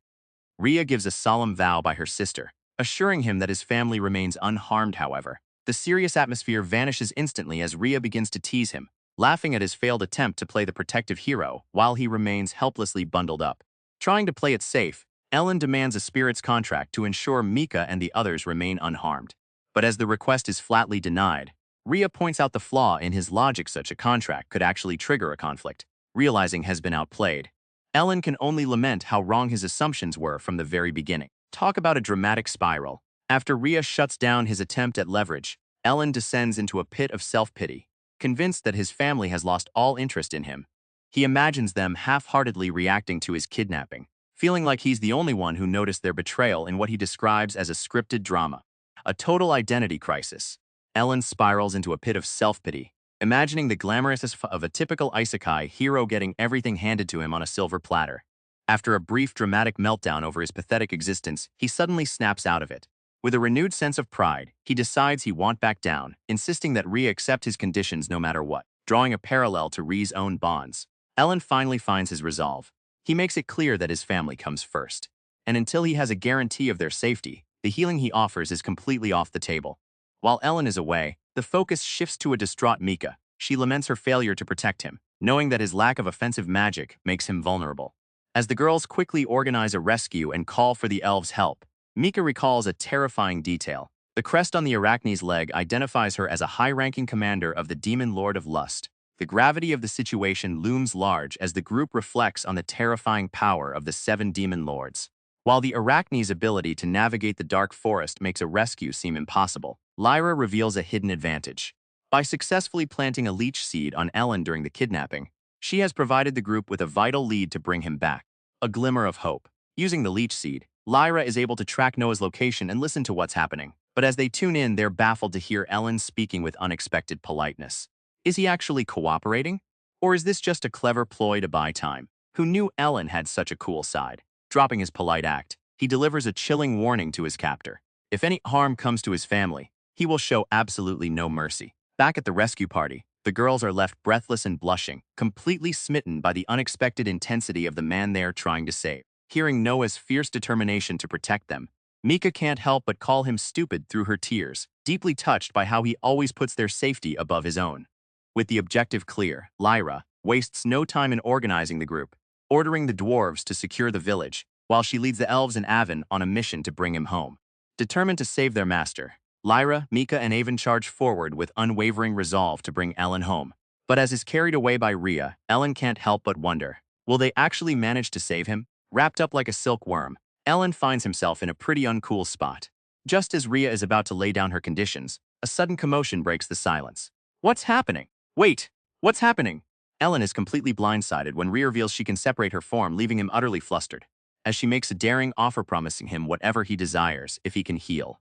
Rhea gives a solemn vow by her sister, assuring him that his family remains unharmed. However, the serious atmosphere vanishes instantly as Rhea begins to tease him, laughing at his failed attempt to play the protective hero while he remains helplessly bundled up. Trying to play it safe, Ellen demands a spirit's contract to ensure Mika and the others remain unharmed. But as the request is flatly denied, Rhea points out the flaw in his logic. Such a contract could actually trigger a conflict. Realizing has been outplayed, Ellen can only lament how wrong his assumptions were from the very beginning. Talk about a dramatic spiral. After Rhea shuts down his attempt at leverage, Ellen descends into a pit of self-pity. Convinced that his family has lost all interest in him, he imagines them half-heartedly reacting to his kidnapping, feeling like he's the only one who noticed their betrayal in what he describes as a scripted drama. A total identity crisis. Ellen spirals into a pit of self-pity, imagining the glamorousness of a typical isekai hero getting everything handed to him on a silver platter. After a brief dramatic meltdown over his pathetic existence, he suddenly snaps out of it. With a renewed sense of pride, he decides he won't back down, insisting that Rhea accept his conditions no matter what. Drawing a parallel to Rhea's own bonds, Ellen finally finds his resolve. He makes it clear that his family comes first, and until he has a guarantee of their safety, the healing he offers is completely off the table. While Ellen is away, the focus shifts to a distraught Mika. She laments her failure to protect him, knowing that his lack of offensive magic makes him vulnerable. As the girls quickly organize a rescue and call for the elves' help, Mika recalls a terrifying detail. The crest on the Arachne's leg identifies her as a high-ranking commander of the Demon Lord of Lust. The gravity of the situation looms large as the group reflects on the terrifying power of the 7 Demon Lords. While the Arachne's ability to navigate the dark forest makes a rescue seem impossible, Lyra reveals a hidden advantage. By successfully planting a leech seed on Ellen during the kidnapping, she has provided the group with a vital lead to bring him back. A glimmer of hope. Using the leech seed, Lyra is able to track Noah's location and listen to what's happening. But as they tune in, they're baffled to hear Ellen speaking with unexpected politeness. Is he actually cooperating? Or is this just a clever ploy to buy time? Who knew Ellen had such a cool side? Dropping his polite act, he delivers a chilling warning to his captor. If any harm comes to his family, he will show absolutely no mercy. Back at the rescue party, the girls are left breathless and blushing, completely smitten by the unexpected intensity of the man they're trying to save. Hearing Noah's fierce determination to protect them, Mika can't help but call him stupid through her tears, deeply touched by how he always puts their safety above his own. With the objective clear, Lyra wastes no time in organizing the group, ordering the dwarves to secure the village, while she leads the elves and Avon on a mission to bring him home. Determined to save their master, Lyra, Mika, and Avon charge forward with unwavering resolve to bring Ellen home. But as is carried away by Rhea, Ellen can't help but wonder, will they actually manage to save him? Wrapped up like a silkworm, Ellen finds himself in a pretty uncool spot. Just as Rhea is about to lay down her conditions, a sudden commotion breaks the silence. What's happening? Wait, what's happening? Ellen is completely blindsided when Rhea reveals she can separate her form, leaving him utterly flustered, as she makes a daring offer promising him whatever he desires if he can heal.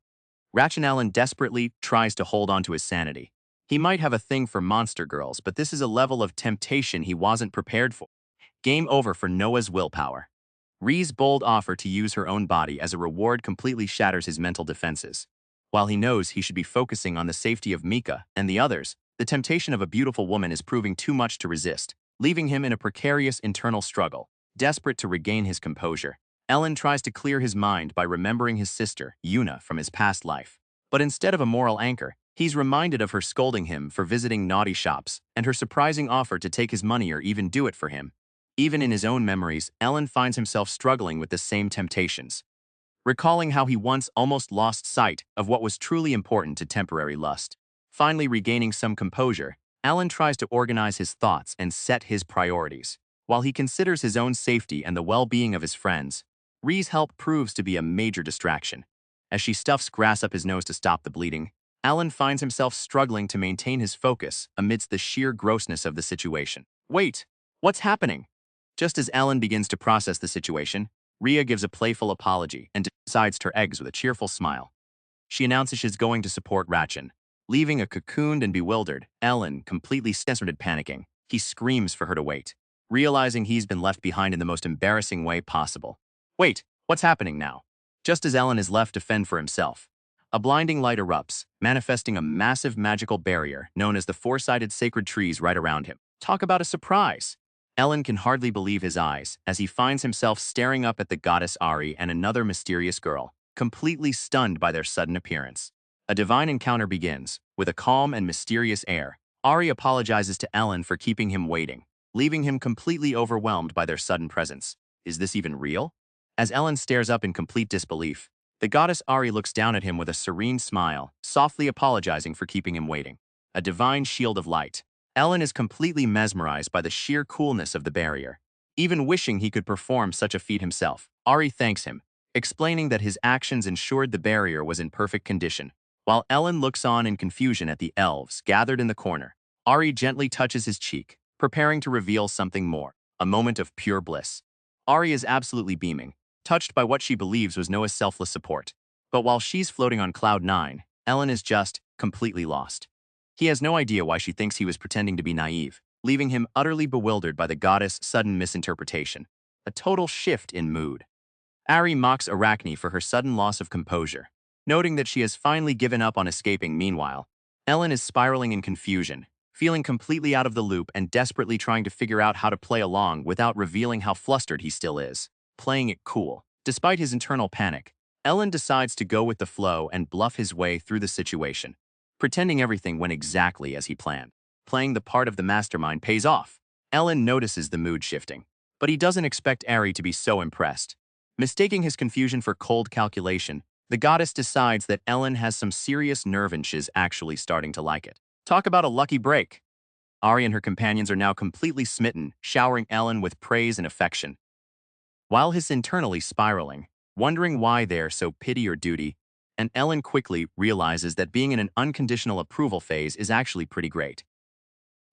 Ellen desperately tries to hold on to his sanity. He might have a thing for monster girls, but this is a level of temptation he wasn't prepared for. Game over for Noah's willpower. Rhea's bold offer to use her own body as a reward completely shatters his mental defenses. While he knows he should be focusing on the safety of Mika and the others, the temptation of a beautiful woman is proving too much to resist, leaving him in a precarious internal struggle. Desperate to regain his composure, Ellen tries to clear his mind by remembering his sister, Yuna, from his past life. But instead of a moral anchor, he's reminded of her scolding him for visiting naughty shops and her surprising offer to take his money or even do it for him. Even in his own memories, Ellen finds himself struggling with the same temptations, recalling how he once almost lost sight of what was truly important to temporary lust. Finally regaining some composure, Ellen tries to organize his thoughts and set his priorities. While he considers his own safety and the well-being of his friends, Rhea's help proves to be a major distraction. As she stuffs grass up his nose to stop the bleeding, Ellen finds himself struggling to maintain his focus amidst the sheer grossness of the situation. Wait, what's happening? Just as Ellen begins to process the situation, Rhea gives a playful apology and decides her eggs with a cheerful smile. She announces she's going to support Ratchan. Leaving a cocooned and bewildered Ellen completely censored panicking, he screams for her to wait. realizing he's been left behind in the most embarrassing way possible. Wait, what's happening now? Just as Ellen is left to fend for himself, a blinding light erupts, manifesting a massive magical barrier known as the four-sided sacred trees right around him. Talk about a surprise! Ellen can hardly believe his eyes as he finds himself staring up at the goddess Ari and another mysterious girl, completely stunned by their sudden appearance. A divine encounter begins. With a calm and mysterious air, Ari apologizes to Ellen for keeping him waiting, leaving him completely overwhelmed by their sudden presence. Is this even real? As Ellen stares up in complete disbelief, the goddess Ari looks down at him with a serene smile, softly apologizing for keeping him waiting. A divine shield of light. Ellen is completely mesmerized by the sheer coolness of the barrier. Even wishing he could perform such a feat himself, Ari thanks him, explaining that his actions ensured the barrier was in perfect condition. While Ellen looks on in confusion at the elves gathered in the corner, Ari gently touches his cheek, preparing to reveal something more. A moment of pure bliss. Ari is absolutely beaming, touched by what she believes was Noah's selfless support. But while she's floating on cloud nine, Ellen is just completely lost. He has no idea why she thinks he was pretending to be naive, leaving him utterly bewildered by the goddess' sudden misinterpretation. A total shift in mood. Ari mocks Arachne for her sudden loss of composure, noting that she has finally given up on escaping. Meanwhile, Ellen is spiraling in confusion, feeling completely out of the loop and desperately trying to figure out how to play along without revealing how flustered he still is. Playing it cool. Despite his internal panic, Ellen decides to go with the flow and bluff his way through the situation, pretending everything went exactly as he planned. Playing the part of the mastermind pays off. Ellen notices the mood shifting, but he doesn't expect Ari to be so impressed. Mistaking his confusion for cold calculation, the goddess decides that Ellen has some serious nerve and she's actually starting to like it. Talk about a lucky break. Ari and her companions are now completely smitten, showering Ellen with praise and affection. While he's internally spiraling, wondering why they're so pity or duty, and Ellen quickly realizes that being in an unconditional approval phase is actually pretty great.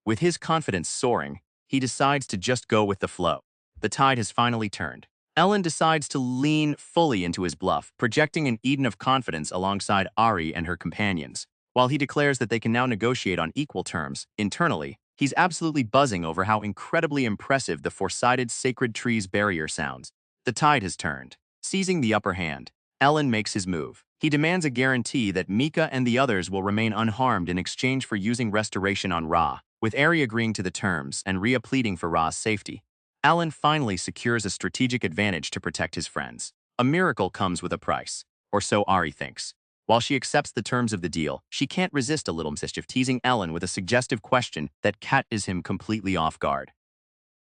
With his confidence soaring, he decides to just go with the flow. The tide has finally turned. Ellen decides to lean fully into his bluff, projecting an Eden of confidence alongside Ari and her companions. While he declares that they can now negotiate on equal terms, internally, he's absolutely buzzing over how incredibly impressive the four-sided sacred trees barrier sounds. The tide has turned. Seizing the upper hand, Ellen makes his move. He demands a guarantee that Mika and the others will remain unharmed in exchange for using restoration on Ra, with Ari agreeing to the terms and Rhea pleading for Ra's safety. Ellen finally secures a strategic advantage to protect his friends. A miracle comes with a price, or so Ari thinks. While she accepts the terms of the deal, she can't resist a little mischief, teasing Ellen with a suggestive question that catches him completely off guard.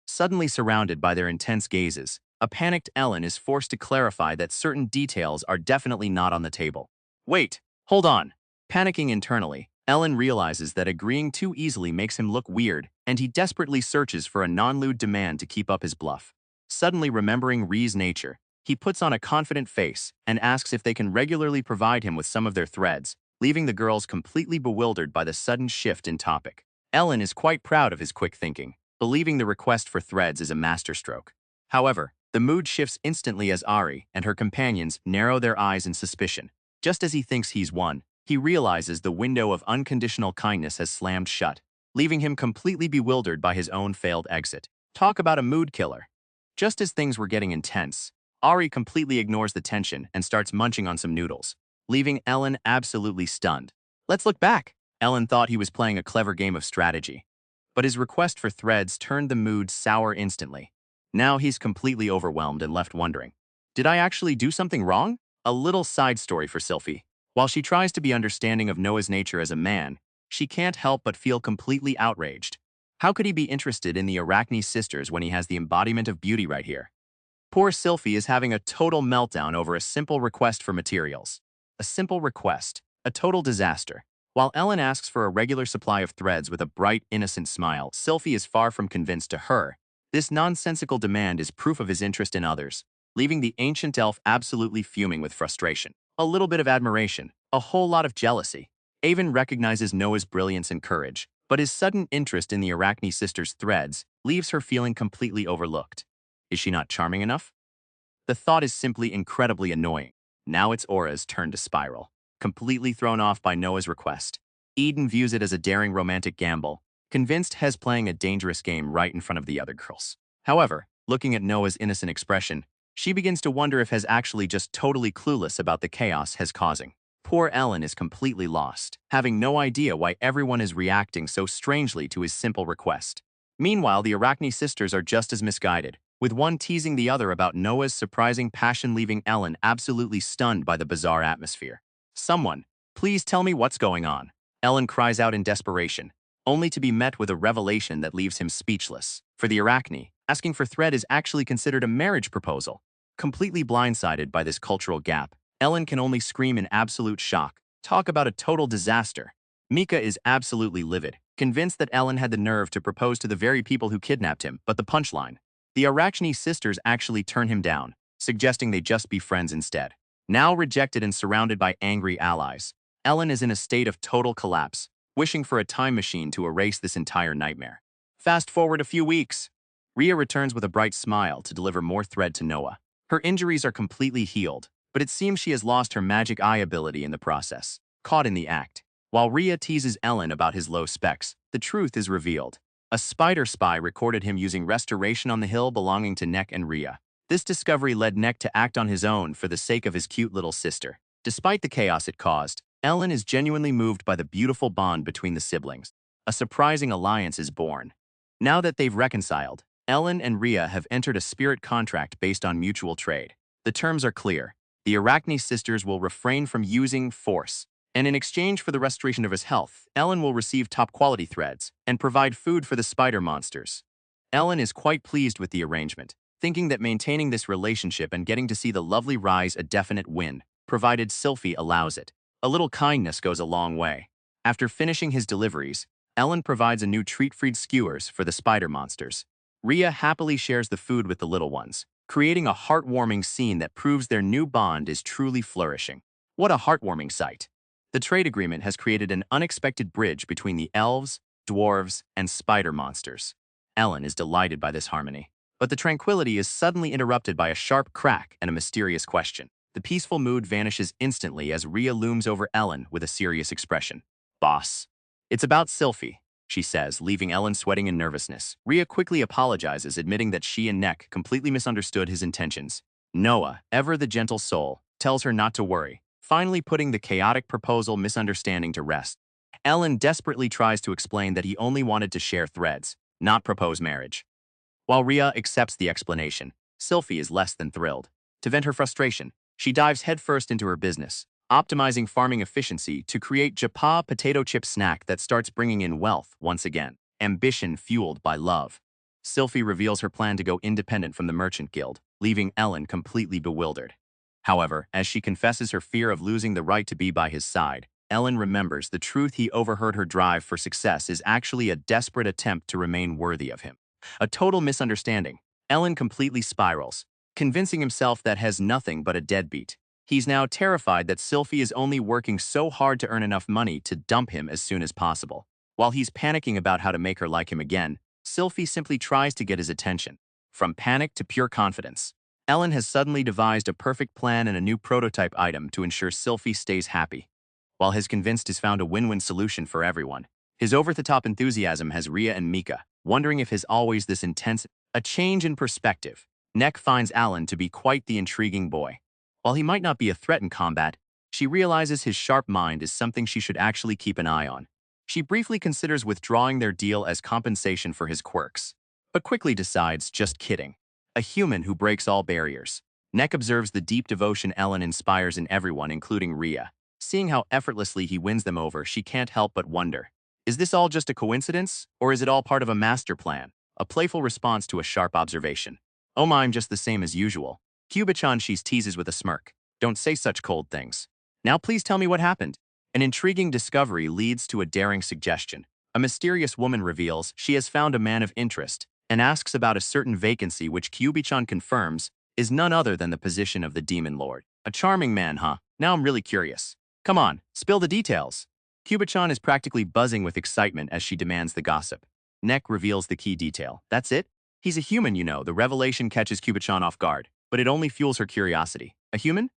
Suddenly surrounded by their intense gazes, a panicked Ellen is forced to clarify that certain details are definitely not on the table. Wait, hold on. Panicking internally, Ellen realizes that agreeing too easily makes him look weird, and he desperately searches for a non-lewd demand to keep up his bluff. Suddenly remembering Rhee's nature, he puts on a confident face and asks if they can regularly provide him with some of their threads, leaving the girls completely bewildered by the sudden shift in topic. Ellen is quite proud of his quick thinking, believing the request for threads is a masterstroke. However, the mood shifts instantly as Ari and her companions narrow their eyes in suspicion. Just as he thinks he's won, he realizes the window of unconditional kindness has slammed shut, leaving him completely bewildered by his own failed exit. Talk about a mood killer. Just as things were getting intense, Ari completely ignores the tension and starts munching on some noodles, leaving Ellen absolutely stunned. Let's look back. Ellen thought he was playing a clever game of strategy, but his request for threads turned the mood sour instantly. Now he's completely overwhelmed and left wondering, did I actually do something wrong? A little side story for Sylphie. While she tries to be understanding of Noah's nature as a man, she can't help but feel completely outraged. How could he be interested in the Arachne sisters when he has the embodiment of beauty right here? Poor Sylphie is having a total meltdown over a simple request for materials. A simple request, a total disaster. While Ellen asks for a regular supply of threads with a bright, innocent smile, Sylphie is far from convinced. To her, this nonsensical demand is proof of his interest in others, leaving the ancient elf absolutely fuming with frustration. A little bit of admiration, a whole lot of jealousy. Avon recognizes Noah's brilliance and courage, but his sudden interest in the Arachne sisters' threads leaves her feeling completely overlooked. Is she not charming enough? The thought is simply incredibly annoying. Now its aura's turned to spiral, completely thrown off by Noah's request. Eden views it as a daring romantic gamble, convinced Hez playing a dangerous game right in front of the other girls. However, looking at Noah's innocent expression, she begins to wonder if he's actually just totally clueless about the chaos he's causing. Poor Ellen is completely lost, having no idea why everyone is reacting so strangely to his simple request. Meanwhile, the Arachne sisters are just as misguided, with one teasing the other about Noah's surprising passion, leaving Ellen absolutely stunned by the bizarre atmosphere. "Someone, please tell me what's going on," Ellen cries out in desperation, only to be met with a revelation that leaves him speechless. For the Arachne, asking for thread is actually considered a marriage proposal. Completely blindsided by this cultural gap, Ellen can only scream in absolute shock. Talk about a total disaster. Mika is absolutely livid, convinced that Ellen had the nerve to propose to the very people who kidnapped him, but the punchline. The Arachne sisters actually turn him down, suggesting they just be friends instead. Now rejected and surrounded by angry allies, Ellen is in a state of total collapse, wishing for a time machine to erase this entire nightmare. Fast forward a few weeks. Rhea returns with a bright smile to deliver more thread to Noah. Her injuries are completely healed, but it seems she has lost her magic eye ability in the process. Caught in the act. While Rhea teases Ellen about his low specs, the truth is revealed. A spider spy recorded him using restoration on the hill belonging to Neck and Rhea. This discovery led Neck to act on his own for the sake of his cute little sister. Despite the chaos it caused, Ellen is genuinely moved by the beautiful bond between the siblings. A surprising alliance is born. Now that they've reconciled, Ellen and Rhea have entered a spirit contract based on mutual trade. The terms are clear. The Arachne sisters will refrain from using force, and in exchange for the restoration of his health, Ellen will receive top-quality threads and provide food for the spider monsters. Ellen is quite pleased with the arrangement, thinking that maintaining this relationship and getting to see the lovely rise a definite win, provided Sylphie allows it. A little kindness goes a long way. After finishing his deliveries, Ellen provides a new treat-free skewers for the spider monsters. Rhea happily shares the food with the little ones, creating a heartwarming scene that proves their new bond is truly flourishing. What a heartwarming sight. The trade agreement has created an unexpected bridge between the elves, dwarves, and spider monsters. Ellen is delighted by this harmony, but the tranquility is suddenly interrupted by a sharp crack and a mysterious question. The peaceful mood vanishes instantly as Rhea looms over Ellen with a serious expression. "Boss." "It's about Sylphie," she says, leaving Ellen sweating in nervousness. Rhea quickly apologizes, admitting that she and Neck completely misunderstood his intentions. Noah, ever the gentle soul, tells her not to worry, finally putting the chaotic proposal misunderstanding to rest. Ellen desperately tries to explain that he only wanted to share threads, not propose marriage. While Rhea accepts the explanation, Sylphie is less than thrilled. To vent her frustration, she dives headfirst into her business, optimizing farming efficiency to create Japa potato chip snack that starts bringing in wealth once again. Ambition fueled by love. Sylphie reveals her plan to go independent from the Merchant Guild, leaving Ellen completely bewildered. However, as she confesses her fear of losing the right to be by his side, Ellen remembers the truth. He overheard her drive for success is actually a desperate attempt to remain worthy of him. A total misunderstanding. Ellen completely spirals, convincing himself that has nothing but a deadbeat. He's now terrified that Sylphie is only working so hard to earn enough money to dump him as soon as possible. While he's panicking about how to make her like him again, Sylphie simply tries to get his attention. From panic to pure confidence, Ellen has suddenly devised a perfect plan and a new prototype item to ensure Sylphie stays happy. While he's convinced he's found a win-win solution for everyone, his over-the-top enthusiasm has Rhea and Mika wondering if his always this intense. A change in perspective. Neck finds Alan to be quite the intriguing boy. While he might not be a threat in combat, she realizes his sharp mind is something she should actually keep an eye on. She briefly considers withdrawing their deal as compensation for his quirks, but quickly decides, just kidding. A human who breaks all barriers. Neck observes the deep devotion Ellen inspires in everyone, including Rhea. Seeing how effortlessly he wins them over, she can't help but wonder, is this all just a coincidence, or is it all part of a master plan? A playful response to a sharp observation. "Oh, I'm just the same as usual." Cubichan she teases with a smirk. "Don't say such cold things. Now please tell me what happened." An intriguing discovery leads to a daring suggestion. A mysterious woman reveals she has found a man of interest and asks about a certain vacancy which Cubichan confirms is none other than the position of the Demon Lord. A charming man, huh? Now I'm really curious. Come on, spill the details. Cubichan is practically buzzing with excitement as she demands the gossip. Neck reveals the key detail. That's it? He's a human, you know. The revelation catches Cubichan off guard, but it only fuels her curiosity. A human?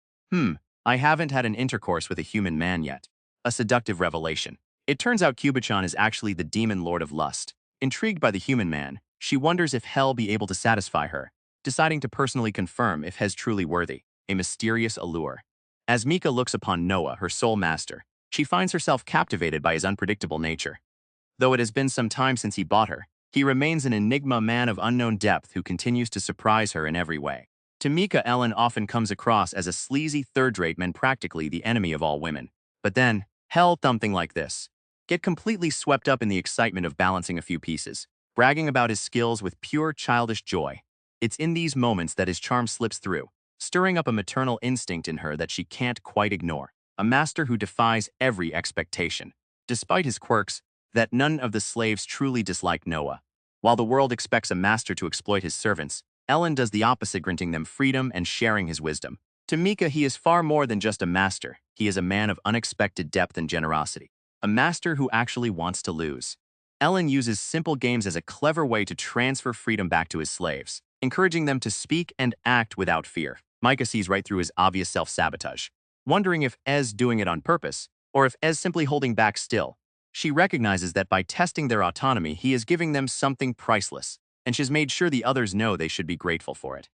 I haven't had an intercourse with a human man yet. A seductive revelation. It turns out Cubichan is actually the demon lord of lust. Intrigued by the human man, She wonders if Hel be able to satisfy her, deciding to personally confirm if Hes truly worthy, a mysterious allure. As Mika looks upon Noah, her sole master, she finds herself captivated by his unpredictable nature. Though it has been some time since he bought her, he remains an enigma man of unknown depth who continues to surprise her in every way. To Mika, Ellen often comes across as a sleazy third-rate man, practically the enemy of all women. But then, Hel something like this. Get completely swept up in the excitement of balancing a few pieces, bragging about his skills with pure childish joy. It's in these moments that his charm slips through, stirring up a maternal instinct in her that she can't quite ignore. A master who defies every expectation. Despite his quirks, that none of the slaves truly dislike Noah. While the world expects a master to exploit his servants, Ellen does the opposite, granting them freedom and sharing his wisdom. To Mika, he is far more than just a master. He is a man of unexpected depth and generosity. A master who actually wants to lose. Ellen uses simple games as a clever way to transfer freedom back to his slaves, encouraging them to speak and act without fear. Mika sees right through his obvious self-sabotage, wondering if Ez doing it on purpose, or if Ez simply holding back still. She recognizes that by testing their autonomy, he is giving them something priceless, and she's made sure the others know they should be grateful for it.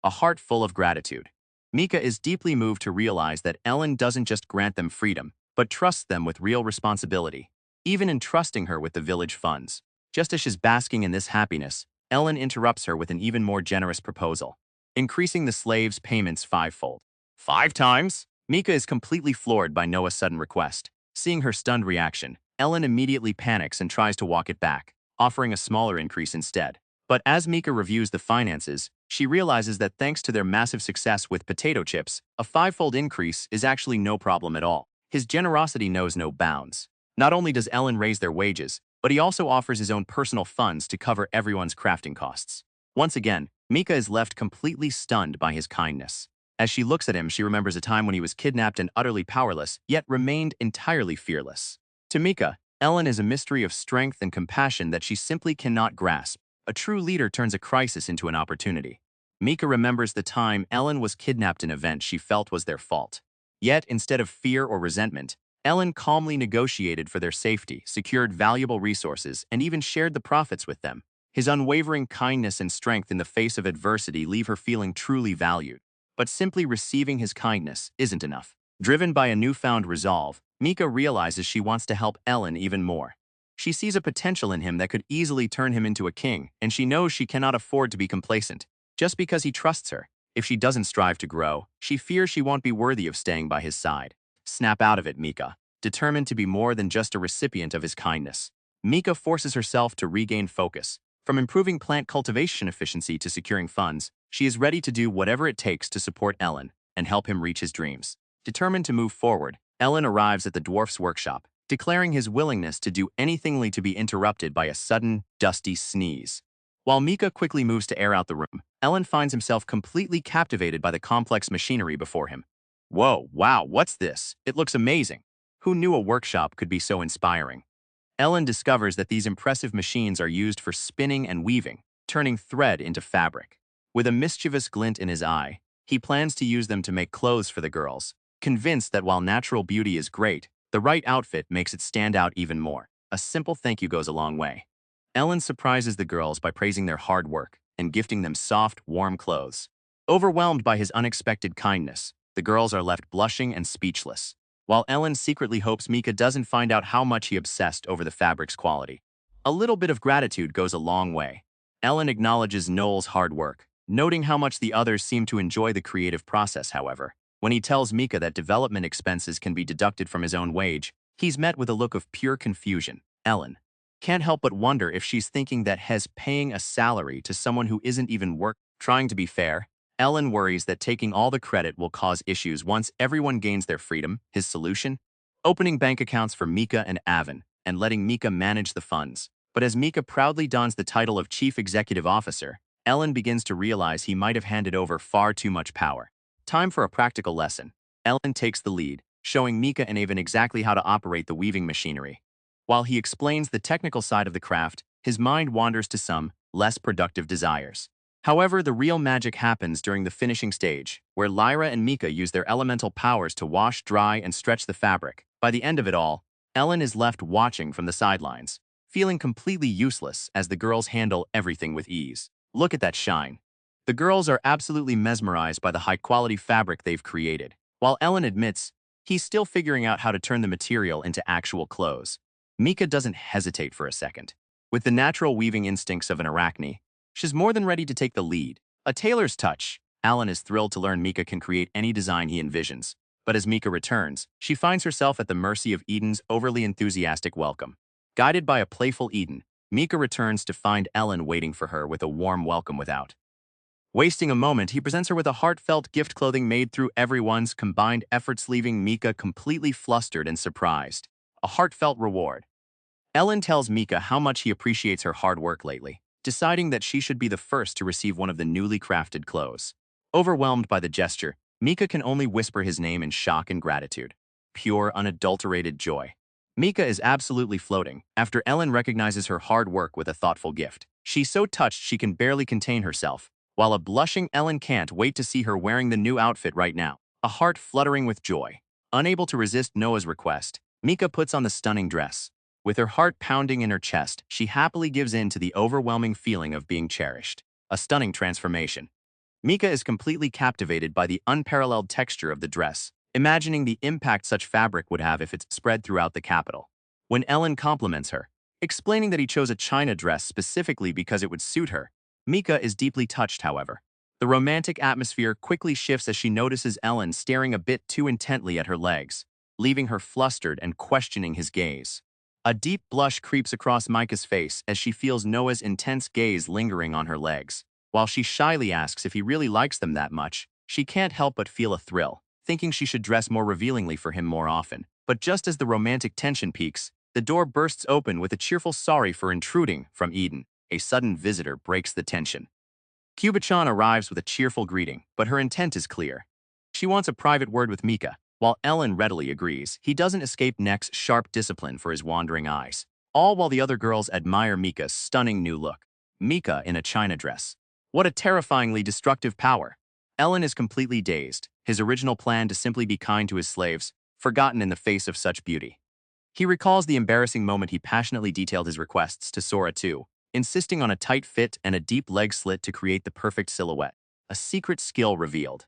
A heart full of gratitude. Mika is deeply moved to realize that Ellen doesn't just grant them freedom, but trusts them with real responsibility, even entrusting her with the village funds. Just as she's basking in this happiness, Ellen interrupts her with an even more generous proposal, increasing the slaves' payments fivefold. 5 times? Mika is completely floored by Noah's sudden request. Seeing her stunned reaction, Ellen immediately panics and tries to walk it back, offering a smaller increase instead. But as Mika reviews the finances, she realizes that thanks to their massive success with potato chips, a 5-fold increase is actually no problem at all. His generosity knows no bounds. Not only does Ellen raise their wages, but he also offers his own personal funds to cover everyone's crafting costs. Once again, Mika is left completely stunned by his kindness. As she looks at him, she remembers a time when he was kidnapped and utterly powerless, yet remained entirely fearless. To Mika, Ellen is a mystery of strength and compassion that she simply cannot grasp. A true leader turns a crisis into an opportunity. Mika remembers the time Ellen was kidnapped in an event she felt was their fault. Yet, instead of fear or resentment, Ellen calmly negotiated for their safety, secured valuable resources, and even shared the profits with them. His unwavering kindness and strength in the face of adversity leave her feeling truly valued. But simply receiving his kindness isn't enough. Driven by a newfound resolve, Mika realizes she wants to help Ellen even more. She sees a potential in him that could easily turn him into a king, and she knows she cannot afford to be complacent. Just because he trusts her, if she doesn't strive to grow, she fears she won't be worthy of staying by his side. Snap out of it, Mika, determined to be more than just a recipient of his kindness. Mika forces herself to regain focus. From improving plant cultivation efficiency to securing funds, she is ready to do whatever it takes to support Ellen and help him reach his dreams. Determined to move forward, Ellen arrives at the dwarf's workshop, declaring his willingness to do anything to be interrupted by a sudden, dusty sneeze. While Mika quickly moves to air out the room, Ellen finds himself completely captivated by the complex machinery before him. Whoa, wow, what's this? It looks amazing. Who knew a workshop could be so inspiring? Ellen discovers that these impressive machines are used for spinning and weaving, turning thread into fabric. With a mischievous glint in his eye, he plans to use them to make clothes for the girls, convinced that while natural beauty is great, the right outfit makes it stand out even more. A simple thank you goes a long way. Ellen surprises the girls by praising their hard work and gifting them soft, warm clothes. Overwhelmed by his unexpected kindness, the girls are left blushing and speechless, while Ellen secretly hopes Mika doesn't find out how much he obsessed over the fabric's quality. A little bit of gratitude goes a long way. Ellen acknowledges Noel's hard work, noting how much the others seem to enjoy the creative process, however. When he tells Mika that development expenses can be deducted from his own wage, he's met with a look of pure confusion. Ellen can't help but wonder if she's thinking that Hes paying a salary to someone who isn't even trying to be fair. Ellen worries that taking all the credit will cause issues once everyone gains their freedom. His solution? Opening bank accounts for Mika and Avon, and letting Mika manage the funds. But as Mika proudly dons the title of Chief Executive Officer, Ellen begins to realize he might have handed over far too much power. Time for a practical lesson. Ellen takes the lead, showing Mika and Avon exactly how to operate the weaving machinery. While he explains the technical side of the craft, his mind wanders to some less productive desires. However, the real magic happens during the finishing stage, where Lyra and Mika use their elemental powers to wash, dry, and stretch the fabric. By the end of it all, Ellen is left watching from the sidelines, feeling completely useless as the girls handle everything with ease. Look at that shine. The girls are absolutely mesmerized by the high-quality fabric they've created, while Ellen admits he's still figuring out how to turn the material into actual clothes. Mika doesn't hesitate for a second. With the natural weaving instincts of an arachne, she's more than ready to take the lead. A tailor's touch. Alan is thrilled to learn Mika can create any design he envisions. But as Mika returns, she finds herself at the mercy of Eden's overly enthusiastic welcome. Guided by a playful Eden, Mika returns to find Ellen waiting for her with a warm welcome without. Wasting a moment, he presents her with a heartfelt gift clothing made through everyone's combined efforts, leaving Mika completely flustered and surprised. A heartfelt reward. Ellen tells Mika how much he appreciates her hard work lately, deciding that she should be the first to receive one of the newly crafted clothes. Overwhelmed by the gesture, Mika can only whisper his name in shock and gratitude. Pure, unadulterated joy. Mika is absolutely floating after Ellen recognizes her hard work with a thoughtful gift. She's so touched she can barely contain herself, while a blushing Ellen can't wait to see her wearing the new outfit right now, a heart fluttering with joy. Unable to resist Noah's request, Mika puts on the stunning dress. With her heart pounding in her chest, she happily gives in to the overwhelming feeling of being cherished. A stunning transformation. Mika is completely captivated by the unparalleled texture of the dress, imagining the impact such fabric would have if it's spread throughout the capital. When Ellen compliments her, explaining that he chose a china dress specifically because it would suit her, Mika is deeply touched, however. The romantic atmosphere quickly shifts as she notices Ellen staring a bit too intently at her legs, leaving her flustered and questioning his gaze. A deep blush creeps across Mika's face as she feels Noah's intense gaze lingering on her legs. While she shyly asks if he really likes them that much, she can't help but feel a thrill, thinking she should dress more revealingly for him more often. But just as the romantic tension peaks, the door bursts open with a cheerful "sorry for intruding" from Eden. A sudden visitor breaks the tension. Kuba-chan arrives with a cheerful greeting, but her intent is clear. She wants a private word with Mika. While Ellen readily agrees, he doesn't escape Nek's sharp discipline for his wandering eyes, all while the other girls admire Mika's stunning new look. Mika in a china dress. What a terrifyingly destructive power. Ellen is completely dazed, his original plan to simply be kind to his slaves, forgotten in the face of such beauty. He recalls the embarrassing moment he passionately detailed his requests to Sora too, insisting on a tight fit and a deep leg slit to create the perfect silhouette. A secret skill revealed.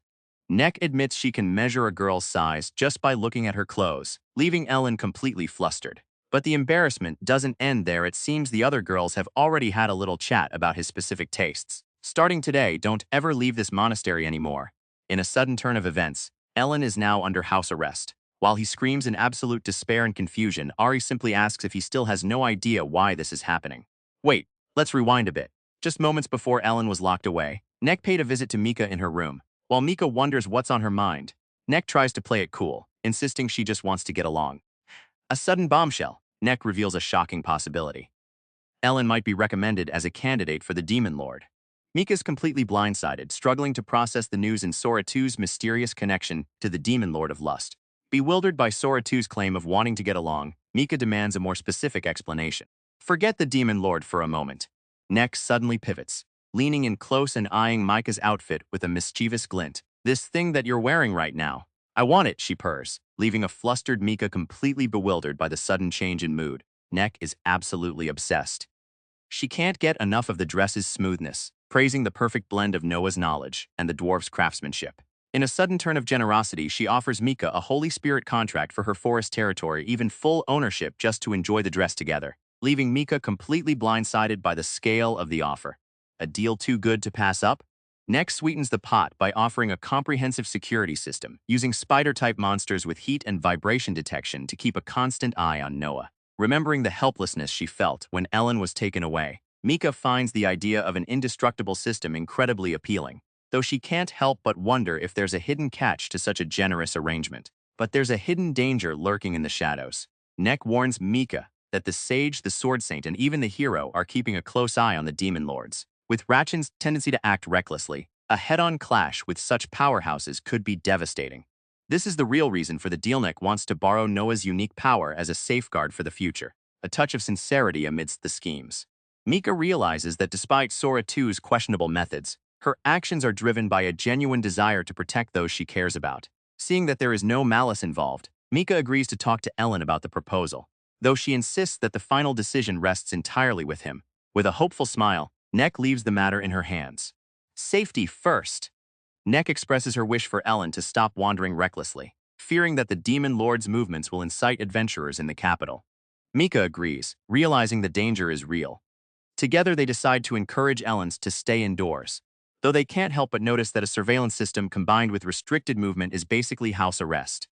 Nek admits she can measure a girl's size just by looking at her clothes, leaving Ellen completely flustered. But the embarrassment doesn't end there. It seems the other girls have already had a little chat about his specific tastes. Starting today, don't ever leave this monastery anymore. In a sudden turn of events, Ellen is now under house arrest. While he screams in absolute despair and confusion, Ari simply asks if he still has no idea why this is happening. Wait, let's rewind a bit. Just moments before Ellen was locked away, Nek paid a visit to Mika in her room. While Mika wonders what's on her mind, Nek tries to play it cool, insisting she just wants to get along. A sudden bombshell. Nek reveals a shocking possibility. Ellen might be recommended as a candidate for the Demon Lord. Mika's completely blindsided, struggling to process the news in Sora 2's mysterious connection to the Demon Lord of Lust. Bewildered by Sora 2's claim of wanting to get along, Mika demands a more specific explanation. Forget the Demon Lord for a moment. Nek suddenly pivots, leaning in close and eyeing Mika's outfit with a mischievous glint. This thing that you're wearing right now. I want it, she purrs, leaving a flustered Mika completely bewildered by the sudden change in mood. Nek is absolutely obsessed. She can't get enough of the dress's smoothness, praising the perfect blend of Noah's knowledge and the dwarf's craftsmanship. In a sudden turn of generosity, she offers Mika a Holy Spirit contract for her forest territory, even full ownership just to enjoy the dress together, leaving Mika completely blindsided by the scale of the offer. A deal too good to pass up? Next sweetens the pot by offering a comprehensive security system, using spider-type monsters with heat and vibration detection to keep a constant eye on Noah. Remembering the helplessness she felt when Ellen was taken away, Mika finds the idea of an indestructible system incredibly appealing, though she can't help but wonder if there's a hidden catch to such a generous arrangement. But there's a hidden danger lurking in the shadows. Nek warns Mika that the sage, the sword saint, and even the hero are keeping a close eye on the demon lords. With Ratchan's tendency to act recklessly, a head-on clash with such powerhouses could be devastating. This is the real reason for the deal. Nek wants to borrow Noah's unique power as a safeguard for the future, a touch of sincerity amidst the schemes. Mika realizes that despite Sora 2's questionable methods, her actions are driven by a genuine desire to protect those she cares about. Seeing that there is no malice involved, Mika agrees to talk to Ellen about the proposal. though she insists that the final decision rests entirely with him. With a hopeful smile, Neck leaves the matter in her hands. Safety first. Neck expresses her wish for Ellen to stop wandering recklessly, fearing that the Demon Lord's movements will incite adventurers in the capital. Mika agrees, realizing the danger is real. Together they decide to encourage Ellen to stay indoors, though they can't help but notice that a surveillance system combined with restricted movement is basically house arrest.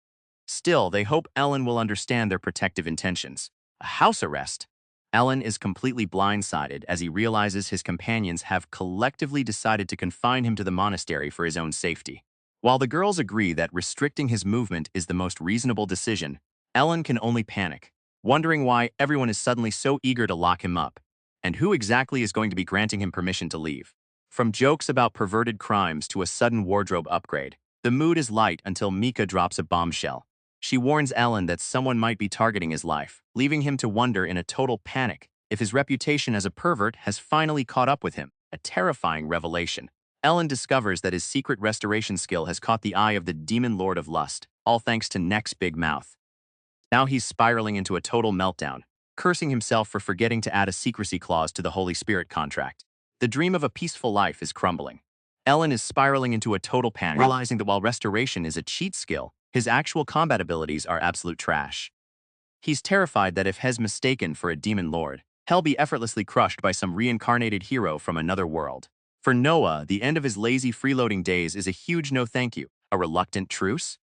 Still, they hope Ellen will understand their protective intentions. A house arrest? Ellen is completely blindsided as he realizes his companions have collectively decided to confine him to the monastery for his own safety. While the girls agree that restricting his movement is the most reasonable decision, Ellen can only panic, wondering why everyone is suddenly so eager to lock him up, and who exactly is going to be granting him permission to leave. From jokes about perverted crimes to a sudden wardrobe upgrade, the mood is light until Mika drops a bombshell. She warns Ellen that someone might be targeting his life, leaving him to wonder in a total panic if his reputation as a pervert has finally caught up with him. A terrifying revelation. Ellen discovers that his secret restoration skill has caught the eye of the Demon Lord of Lust, all thanks to Neck's big mouth. Now he's spiraling into a total meltdown, cursing himself for forgetting to add a secrecy clause to the Holy Spirit contract. The dream of a peaceful life is crumbling. Ellen is spiraling into a total panic, realizing that while restoration is a cheat skill, his actual combat abilities are absolute trash. He's terrified that if Hes mistaken for a demon lord, he'll be effortlessly crushed by some reincarnated hero from another world. For Noah, the end of his lazy freeloading days is a huge no thank you. A reluctant truce?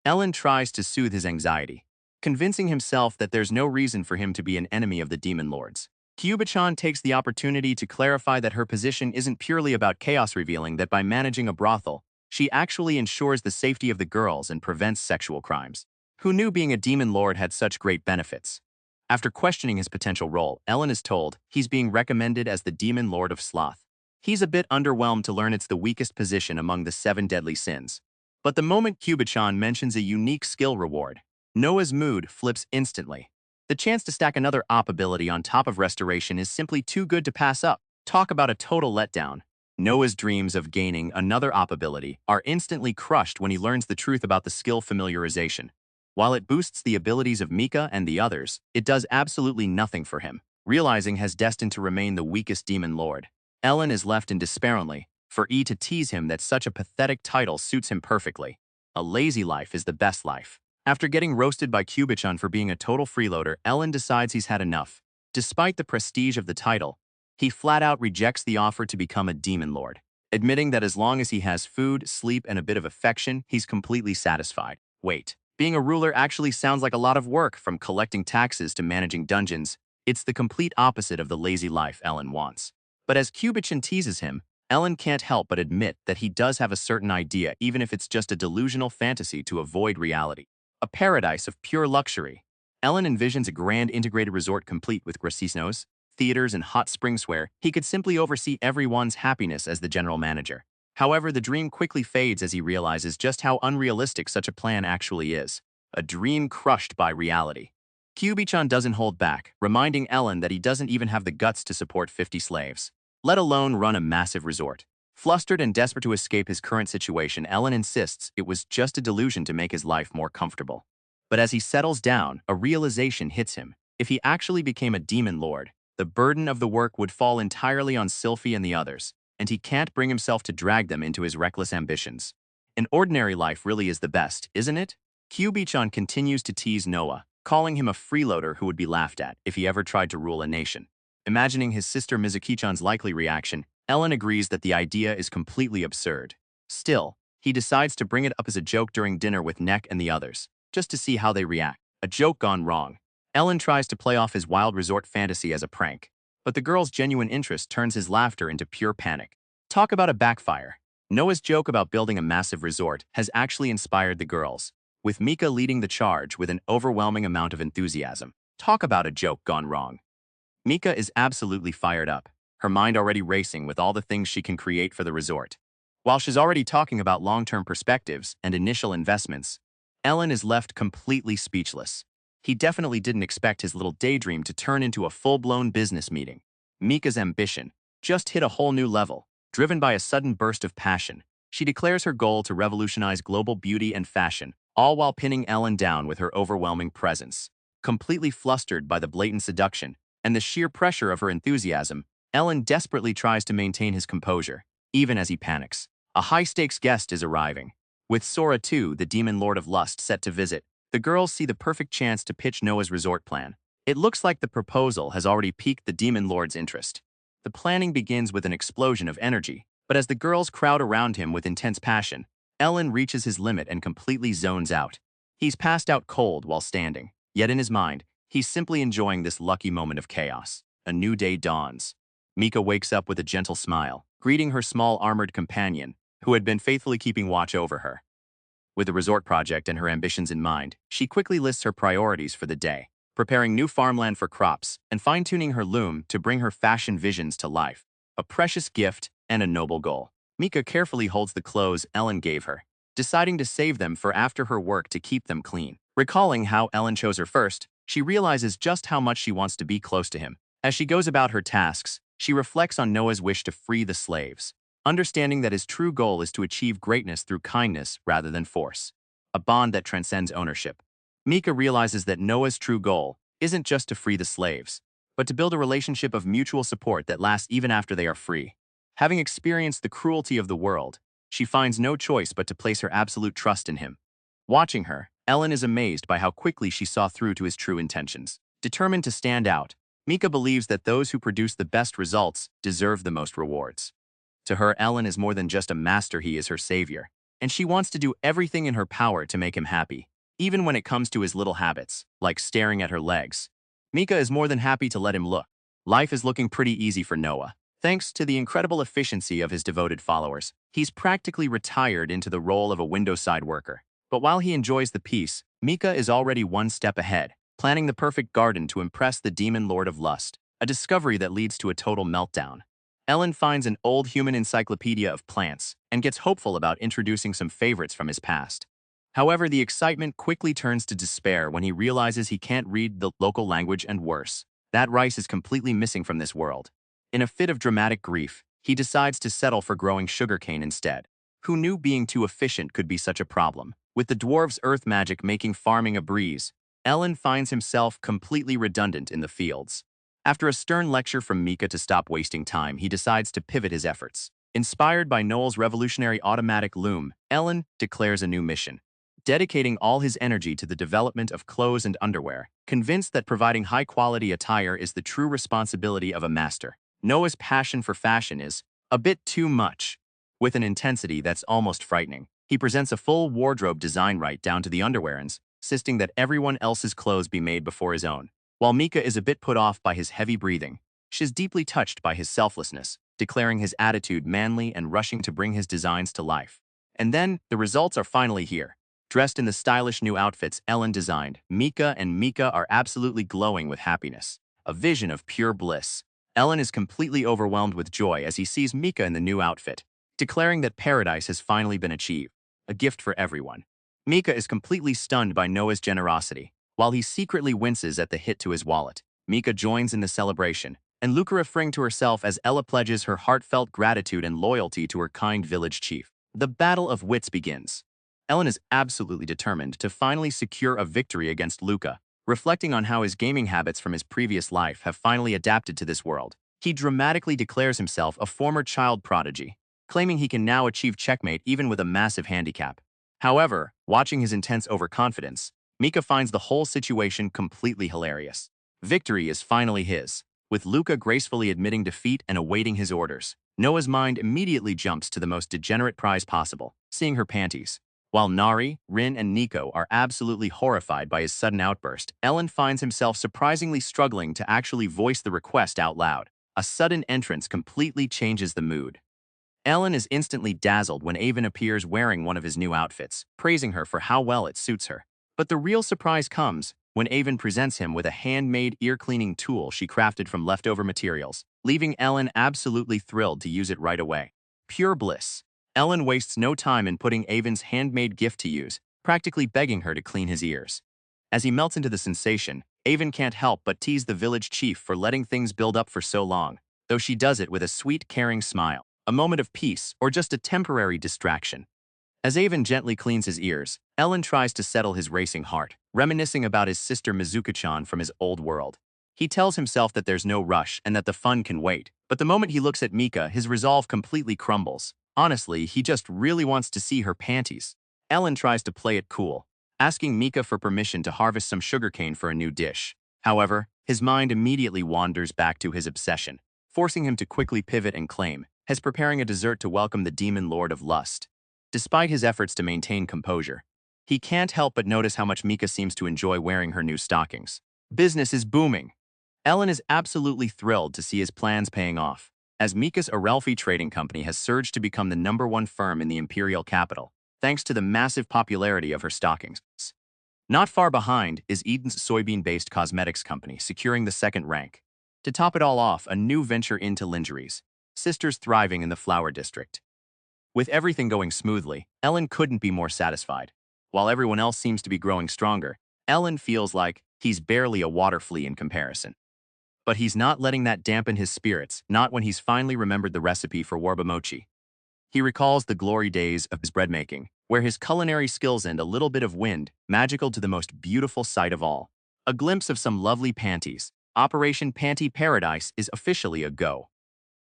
Ellen tries to soothe his anxiety, convincing himself that there's no reason for him to be an enemy of the demon lords. Kyubi-chan takes the opportunity to clarify that her position isn't purely about chaos, revealing that by managing a brothel, she actually ensures the safety of the girls and prevents sexual crimes. Who knew being a demon lord had such great benefits? After questioning his potential role, Ellen is told he's being recommended as the Demon Lord of Sloth. He's a bit underwhelmed to learn it's the weakest position among the 7 deadly sins. But the moment Kyubi-chan mentions a unique skill reward, Noah's mood flips instantly. The chance to stack another op ability on top of restoration is simply too good to pass up. Talk about a total letdown. Noah's dreams of gaining another op ability are instantly crushed when he learns the truth about the skill familiarization. While it boosts the abilities of Mika and the others, it does absolutely nothing for him, realizing he's destined to remain the weakest demon lord. Ellen is left in despair only for E to tease him that such a pathetic title suits him perfectly. A lazy life is the best life. After getting roasted by Kyubi-chan for being a total freeloader, Ellen decides he's had enough. Despite the prestige of the title, he flat out rejects the offer to become a demon lord, admitting that as long as he has food, sleep, and a bit of affection, he's completely satisfied. Wait, being a ruler actually sounds like a lot of work, from collecting taxes to managing dungeons. It's the complete opposite of the lazy life Ellen wants. But as Kyubi-chan teases him, Ellen can't help but admit that he does have a certain idea, even if it's just a delusional fantasy to avoid reality. A paradise of pure luxury. Ellen envisions a grand integrated resort complete with gracinos, theaters, and hot springs where he could simply oversee everyone's happiness as the general manager. However, the dream quickly fades as he realizes just how unrealistic such a plan actually is. A dream crushed by reality. Kyubi-chan doesn't hold back, reminding Ellen that he doesn't even have the guts to support 50 slaves, let alone run a massive resort. Flustered and desperate to escape his current situation, Ellen insists it was just a delusion to make his life more comfortable. But as he settles down, a realization hits him. If he actually became a demon lord, the burden of the work would fall entirely on Sylphie and the others, and he can't bring himself to drag them into his reckless ambitions. An ordinary life really is the best, isn't it? Kyubi-chan continues to tease Noah, calling him a freeloader who would be laughed at if he ever tried to rule a nation. Imagining his sister Mizuki-chan's likely reaction, Ellen agrees that the idea is completely absurd. Still, he decides to bring it up as a joke during dinner with Neck and the others, just to see how they react. A joke gone wrong. Ellen tries to play off his wild resort fantasy as a prank, but the girl's genuine interest turns his laughter into pure panic. Talk about a backfire. Noah's joke about building a massive resort has actually inspired the girls, with Mika leading the charge with an overwhelming amount of enthusiasm. Talk about a joke gone wrong. Mika is absolutely fired up, her mind already racing with all the things she can create for the resort. While she's already talking about long-term perspectives and initial investments, Ellen is left completely speechless. He definitely didn't expect his little daydream to turn into a full-blown business meeting. Mika's ambition just hit a whole new level. Driven by a sudden burst of passion, she declares her goal to revolutionize global beauty and fashion, all while pinning Ellen down with her overwhelming presence. Completely flustered by the blatant seduction and the sheer pressure of her enthusiasm, Ellen desperately tries to maintain his composure, even as he panics. A high-stakes guest is arriving. With Sora too, the demon lord of lust, set to visit, the girls see the perfect chance to pitch Noah's resort plan. It looks like the proposal has already piqued the demon lord's interest. The planning begins with an explosion of energy, but as the girls crowd around him with intense passion, Ellen reaches his limit and completely zones out. He's passed out cold while standing, yet in his mind, he's simply enjoying this lucky moment of chaos. A new day dawns. Mika wakes up with a gentle smile, greeting her small armored companion, who had been faithfully keeping watch over her. With the resort project and her ambitions in mind, she quickly lists her priorities for the day, preparing new farmland for crops and fine-tuning her loom to bring her fashion visions to life. A precious gift and a noble goal. Mika carefully holds the clothes Ellen gave her, deciding to save them for after her work to keep them clean. Recalling how Ellen chose her first, she realizes just how much she wants to be close to him. As she goes about her tasks, she reflects on Noah's wish to free the slaves, understanding that his true goal is to achieve greatness through kindness rather than force, a bond that transcends ownership. Mika realizes that Noah's true goal isn't just to free the slaves, but to build a relationship of mutual support that lasts even after they are free. Having experienced the cruelty of the world, she finds no choice but to place her absolute trust in him. Watching her, Ellen is amazed by how quickly she saw through to his true intentions. Determined to stand out, Mika believes that those who produce the best results deserve the most rewards. To her, Ellen is more than just a master, he is her savior, and she wants to do everything in her power to make him happy, even when it comes to his little habits, like staring at her legs. Mika is more than happy to let him look. Life is looking pretty easy for Noah. Thanks to the incredible efficiency of his devoted followers, he's practically retired into the role of a window-side worker. But while he enjoys the peace, Mika is already one step ahead, planning the perfect garden to impress the demon lord of lust, a discovery that leads to a total meltdown. Ellen finds an old human encyclopedia of plants and gets hopeful about introducing some favorites from his past. However, the excitement quickly turns to despair when he realizes he can't read the local language, and worse, that rice is completely missing from this world. In a fit of dramatic grief, he decides to settle for growing sugarcane instead. Who knew being too efficient could be such a problem? With the dwarves' earth magic making farming a breeze, Ellen finds himself completely redundant in the fields. After a stern lecture from Mika to stop wasting time, he decides to pivot his efforts. Inspired by Noel's revolutionary automatic loom, Ellen declares a new mission, dedicating all his energy to the development of clothes and underwear, convinced that providing high-quality attire is the true responsibility of a master. Noah's passion for fashion is a bit too much. With an intensity that's almost frightening, he presents a full wardrobe design right down to the underwear, insisting that everyone else's clothes be made before his own. While Mika is a bit put off by his heavy breathing, she is deeply touched by his selflessness, declaring his attitude manly and rushing to bring his designs to life. And then, the results are finally here. Dressed in the stylish new outfits Ellen designed, Mika are absolutely glowing with happiness, a vision of pure bliss. Ellen is completely overwhelmed with joy as he sees Mika in the new outfit, declaring that paradise has finally been achieved, a gift for everyone. Mika is completely stunned by Noah's generosity. While he secretly winces at the hit to his wallet, Mika joins in the celebration, and Luca referring to herself as Ella pledges her heartfelt gratitude and loyalty to her kind village chief. The battle of wits begins. Ellen is absolutely determined to finally secure a victory against Luca, reflecting on how his gaming habits from his previous life have finally adapted to this world. He dramatically declares himself a former child prodigy, claiming he can now achieve checkmate even with a massive handicap. However, watching his intense overconfidence, Mika finds the whole situation completely hilarious. Victory is finally his, with Luca gracefully admitting defeat and awaiting his orders. Noah's mind immediately jumps to the most degenerate prize possible, seeing her panties. While Nari, Rin, and Nico are absolutely horrified by his sudden outburst, Ellen finds himself surprisingly struggling to actually voice the request out loud. A sudden entrance completely changes the mood. Ellen is instantly dazzled when Avon appears wearing one of his new outfits, praising her for how well it suits her. But the real surprise comes when Avon presents him with a handmade ear-cleaning tool she crafted from leftover materials, leaving Ellen absolutely thrilled to use it right away. Pure bliss. Ellen wastes no time in putting Avon's handmade gift to use, practically begging her to clean his ears. As he melts into the sensation, Avon can't help but tease the village chief for letting things build up for so long, though she does it with a sweet, caring smile, a moment of peace, or just a temporary distraction. As Avon gently cleans his ears, Ellen tries to settle his racing heart, reminiscing about his sister Mizuka-chan from his old world. He tells himself that there's no rush and that the fun can wait, but the moment he looks at Mika, his resolve completely crumbles. Honestly, he just really wants to see her panties. Ellen tries to play it cool, asking Mika for permission to harvest some sugarcane for a new dish. However, his mind immediately wanders back to his obsession, forcing him to quickly pivot and claim, as preparing a dessert to welcome the demon lord of lust. Despite his efforts to maintain composure, he can't help but notice how much Mika seems to enjoy wearing her new stockings. Business is booming. Ellen is absolutely thrilled to see his plans paying off, as Mika's Arelphi Trading Company has surged to become the #1 firm in the imperial capital, thanks to the massive popularity of her stockings. Not far behind is Eden's soybean-based cosmetics company, securing the second rank. To top it all off, a new venture into lingeries, Sisters thriving in the flower district. With everything going smoothly, Ellen couldn't be more satisfied. While everyone else seems to be growing stronger, Ellen feels like he's barely a water flea in comparison. But he's not letting that dampen his spirits, not when he's finally remembered the recipe for warba mochi. He recalls the glory days of his bread making, where his culinary skills and a little bit of wind, magical to the most beautiful sight of all. A glimpse of some lovely panties. Operation Panty Paradise is officially a go.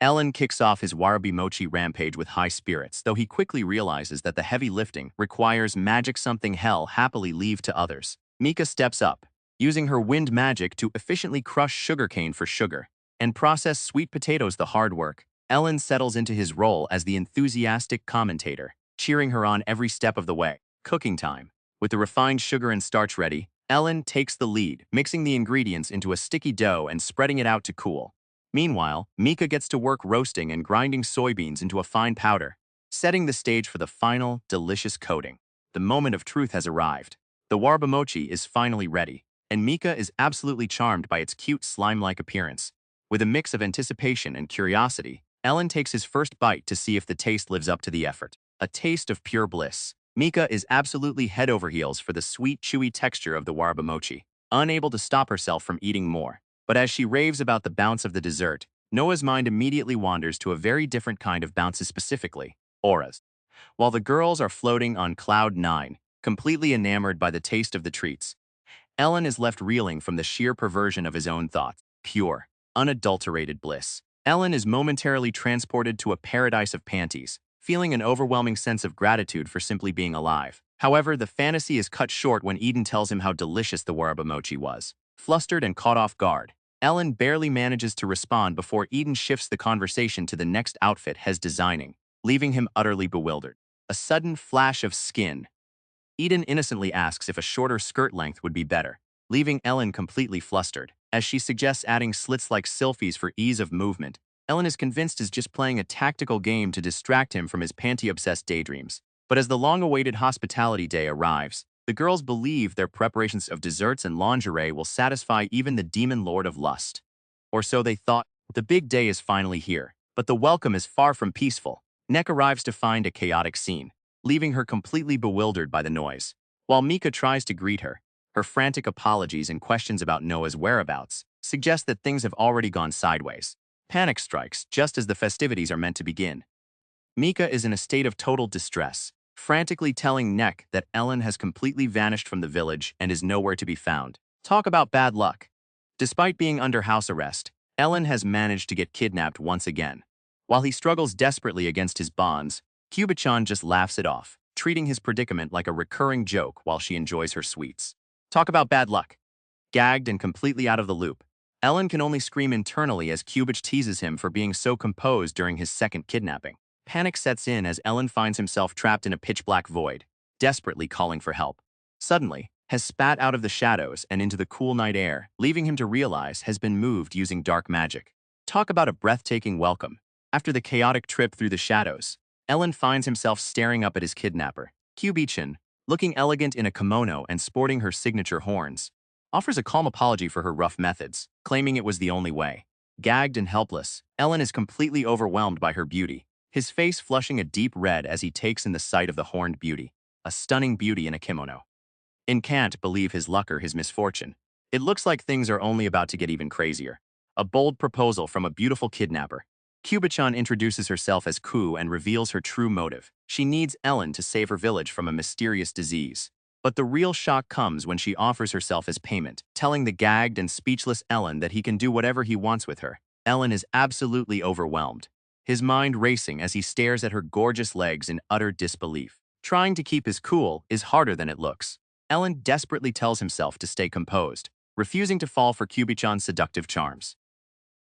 Ellen kicks off his warabi mochi rampage with high spirits, though he quickly realizes that the heavy lifting requires magic something hell happily leave to others. Mika steps up, using her wind magic to efficiently crush sugarcane for sugar and process sweet potatoes the hard work. Ellen settles into his role as the enthusiastic commentator, cheering her on every step of the way. Cooking time. With the refined sugar and starch ready, Ellen takes the lead, mixing the ingredients into a sticky dough and spreading it out to cool. Meanwhile, Mika gets to work roasting and grinding soybeans into a fine powder, setting the stage for the final, delicious coating. The moment of truth has arrived. The warba mochi is finally ready, and Mika is absolutely charmed by its cute slime-like appearance. With a mix of anticipation and curiosity, Ellen takes his first bite to see if the taste lives up to the effort. A taste of pure bliss. Mika is absolutely head over heels for the sweet, chewy texture of the warba mochi, unable to stop herself from eating more. But as she raves about the bounce of the dessert, Noah's mind immediately wanders to a very different kind of bounces, specifically auras. While the girls are floating on cloud 9, completely enamored by the taste of the treats, Ellen is left reeling from the sheer perversion of his own thoughts. Pure, unadulterated bliss. Ellen is momentarily transported to a paradise of panties, feeling an overwhelming sense of gratitude for simply being alive. However, the fantasy is cut short when Eden tells him how delicious the waraba mochi was. Flustered and caught off guard, Ellen barely manages to respond before Eden shifts the conversation to the next outfit he's designing, leaving him utterly bewildered. A sudden flash of skin. Eden innocently asks if a shorter skirt length would be better, leaving Ellen completely flustered. As she suggests adding slits like sylphies for ease of movement, Ellen is convinced is just playing a tactical game to distract him from his panty-obsessed daydreams. But as the long-awaited hospitality day arrives, the girls believe their preparations of desserts and lingerie will satisfy even the demon lord of lust. Or so they thought. The big day is finally here, but the welcome is far from peaceful. Neck arrives to find a chaotic scene, leaving her completely bewildered by the noise. While Mika tries to greet her, her frantic apologies and questions about Noah's whereabouts suggest that things have already gone sideways. Panic strikes just as the festivities are meant to begin. Mika is in a state of total distress, frantically telling Neck that Ellen has completely vanished from the village and is nowhere to be found. Talk about bad luck. Despite being under house arrest, Ellen has managed to get kidnapped once again. While he struggles desperately against his bonds, Cuba-chan just laughs it off, treating his predicament like a recurring joke while she enjoys her sweets. Talk about bad luck. Gagged and completely out of the loop, Ellen can only scream internally as Cubich teases him for being so composed during his second kidnapping. Panic sets in as Ellen finds himself trapped in a pitch-black void, desperately calling for help. Suddenly, has spat out of the shadows and into the cool night air, leaving him to realize has been moved using dark magic. Talk about a breathtaking welcome. After the chaotic trip through the shadows, Ellen finds himself staring up at his kidnapper. Cubichan, looking elegant in a kimono and sporting her signature horns, offers a calm apology for her rough methods, claiming it was the only way. Gagged and helpless, Ellen is completely overwhelmed by her beauty, his face flushing a deep red as he takes in the sight of the horned beauty, a stunning beauty in a kimono. In can't believe his luck or his misfortune. It looks like things are only about to get even crazier. A bold proposal from a beautiful kidnapper. Kubichan introduces herself as Ku and reveals her true motive. She needs Ellen to save her village from a mysterious disease. But the real shock comes when she offers herself as payment, telling the gagged and speechless Ellen that he can do whatever he wants with her. Ellen is absolutely overwhelmed, his mind racing as he stares at her gorgeous legs in utter disbelief. Trying to keep his cool is harder than it looks. Ellen desperately tells himself to stay composed, refusing to fall for Kubichan's seductive charms.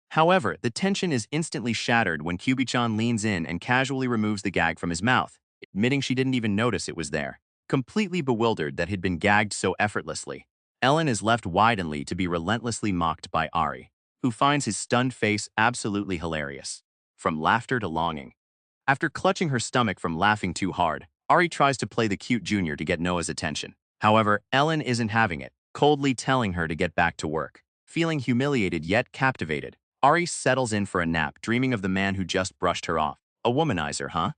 However, the tension is instantly shattered when Kubichan leans in and casually removes the gag from his mouth, admitting she didn't even notice it was there. Completely bewildered that he'd been gagged so effortlessly, Ellen is left wide-eyed to be relentlessly mocked by Ari, who finds his stunned face absolutely hilarious. From laughter to longing. After clutching her stomach from laughing too hard, Ari tries to play the cute junior to get Noah's attention. However, Ellen isn't having it, coldly telling her to get back to work. Feeling humiliated yet captivated, Ari settles in for a nap, dreaming of the man who just brushed her off. A womanizer, huh?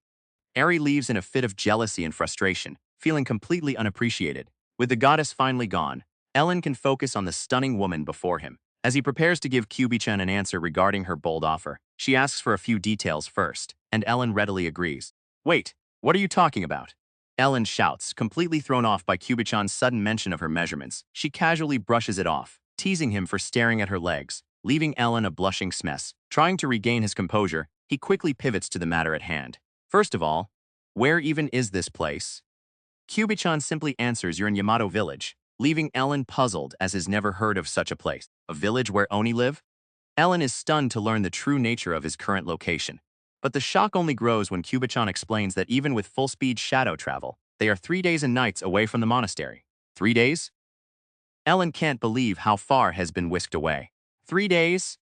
Ari leaves in a fit of jealousy and frustration, feeling completely unappreciated. With the goddess finally gone, Ellen can focus on the stunning woman before him. As he prepares to give Kubichan an answer regarding her bold offer, she asks for a few details first, and Ellen readily agrees. Wait, what are you talking about? Ellen shouts, completely thrown off by Kubichan's sudden mention of her measurements. She casually brushes it off, teasing him for staring at her legs, leaving Ellen a blushing mess. Trying to regain his composure, he quickly pivots to the matter at hand. First of all, where even is this place? Kubichan simply answers you're in Yamato Village, leaving Ellen puzzled as has never heard of such a place. A village where Oni live? Ellen is stunned to learn the true nature of his current location. But the shock only grows when Kubichan explains that even with full-speed shadow travel, they are 3 days and nights away from the monastery. 3 days? Ellen can't believe how far has been whisked away. 3 days?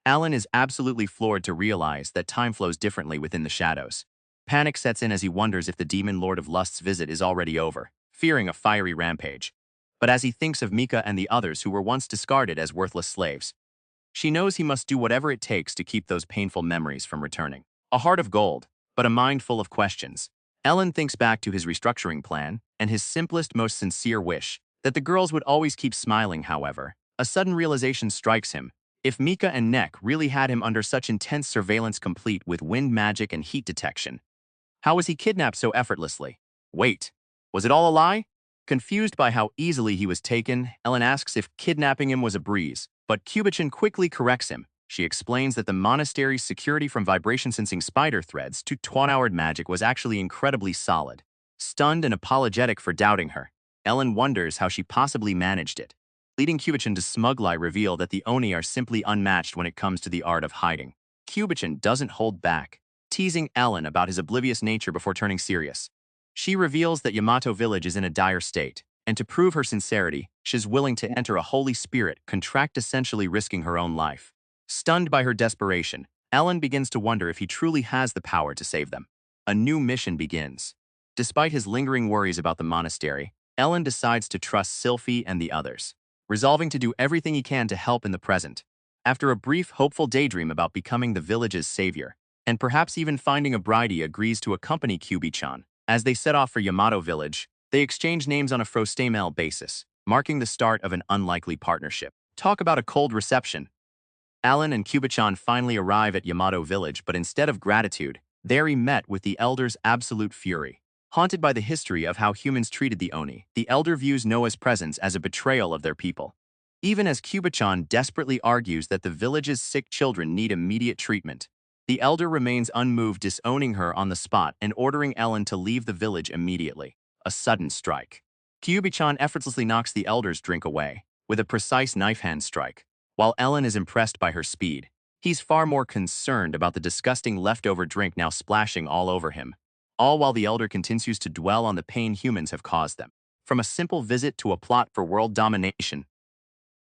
Ellen is absolutely floored to realize that time flows differently within the shadows. Panic sets in as he wonders if the demon Lord of Lust's visit is already over, fearing a fiery rampage. But as he thinks of Mika and the others who were once discarded as worthless slaves, she knows he must do whatever it takes to keep those painful memories from returning. A heart of gold, but a mind full of questions. Ellen thinks back to his restructuring plan and his simplest, most sincere wish, that the girls would always keep smiling. However, a sudden realization strikes him. If Mika and Nek really had him under such intense surveillance complete with wind magic and heat detection, how was he kidnapped so effortlessly? Wait, was it all a lie? Confused by how easily he was taken, Ellen asks if kidnapping him was a breeze, but Kubichan quickly corrects him. She explains that the monastery's security from vibration-sensing spider threads to 20-hour magic was actually incredibly solid. Stunned and apologetic for doubting her, Ellen wonders how she possibly managed it, leading Kubichan to smugly reveal that the Oni are simply unmatched when it comes to the art of hiding. Kubichan doesn't hold back, teasing Ellen about his oblivious nature before turning serious. She reveals that Yamato Village is in a dire state, and to prove her sincerity, she's willing to enter a holy spirit contract, essentially risking her own life. Stunned by her desperation, Ellen begins to wonder if he truly has the power to save them. A new mission begins. Despite his lingering worries about the monastery, Ellen decides to trust Sylphie and the others, resolving to do everything he can to help in the present. After a brief, hopeful daydream about becoming the village's savior, and perhaps even finding a bride, he agrees to accompany Kubichan. As they set off for Yamato Village, they exchange names on a frostamel basis, marking the start of an unlikely partnership. Talk about a cold reception. Alan and Kubichan finally arrive at Yamato Village, but instead of gratitude, there he met with the Elder's absolute fury. Haunted by the history of how humans treated the Oni, the Elder views Noah's presence as a betrayal of their people. Even as Kubichan desperately argues that the village's sick children need immediate treatment, the Elder remains unmoved, disowning her on the spot and ordering Ellen to leave the village immediately. A sudden strike. Kubichan effortlessly knocks the Elder's drink away, with a precise knife hand strike. While Ellen is impressed by her speed, he's far more concerned about the disgusting leftover drink now splashing all over him. All while the Elder continues to dwell on the pain humans have caused them. From a simple visit to a plot for world domination,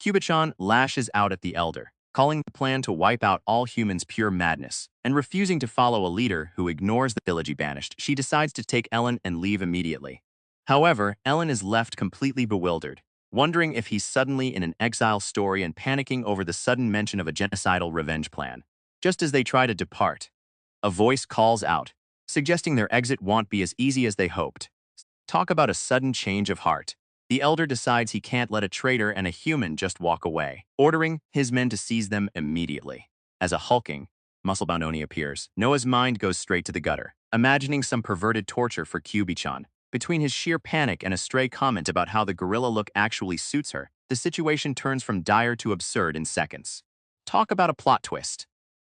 Kubichan lashes out at the Elder, calling the plan to wipe out all humans pure madness, and refusing to follow a leader who ignores the village he banished. She decides to take Ellen and leave immediately. However, Ellen is left completely bewildered, wondering if he's suddenly in an exile story and panicking over the sudden mention of a genocidal revenge plan. Just as they try to depart, a voice calls out, suggesting their exit won't be as easy as they hoped. Talk about a sudden change of heart. The Elder decides he can't let a traitor and a human just walk away, ordering his men to seize them immediately. As a hulking, Musclebound Oni appears. Noah's mind goes straight to the gutter, imagining some perverted torture for Kyubi-chan. Between his sheer panic and a stray comment about how the gorilla look actually suits her, the situation turns from dire to absurd in seconds. Talk about a plot twist.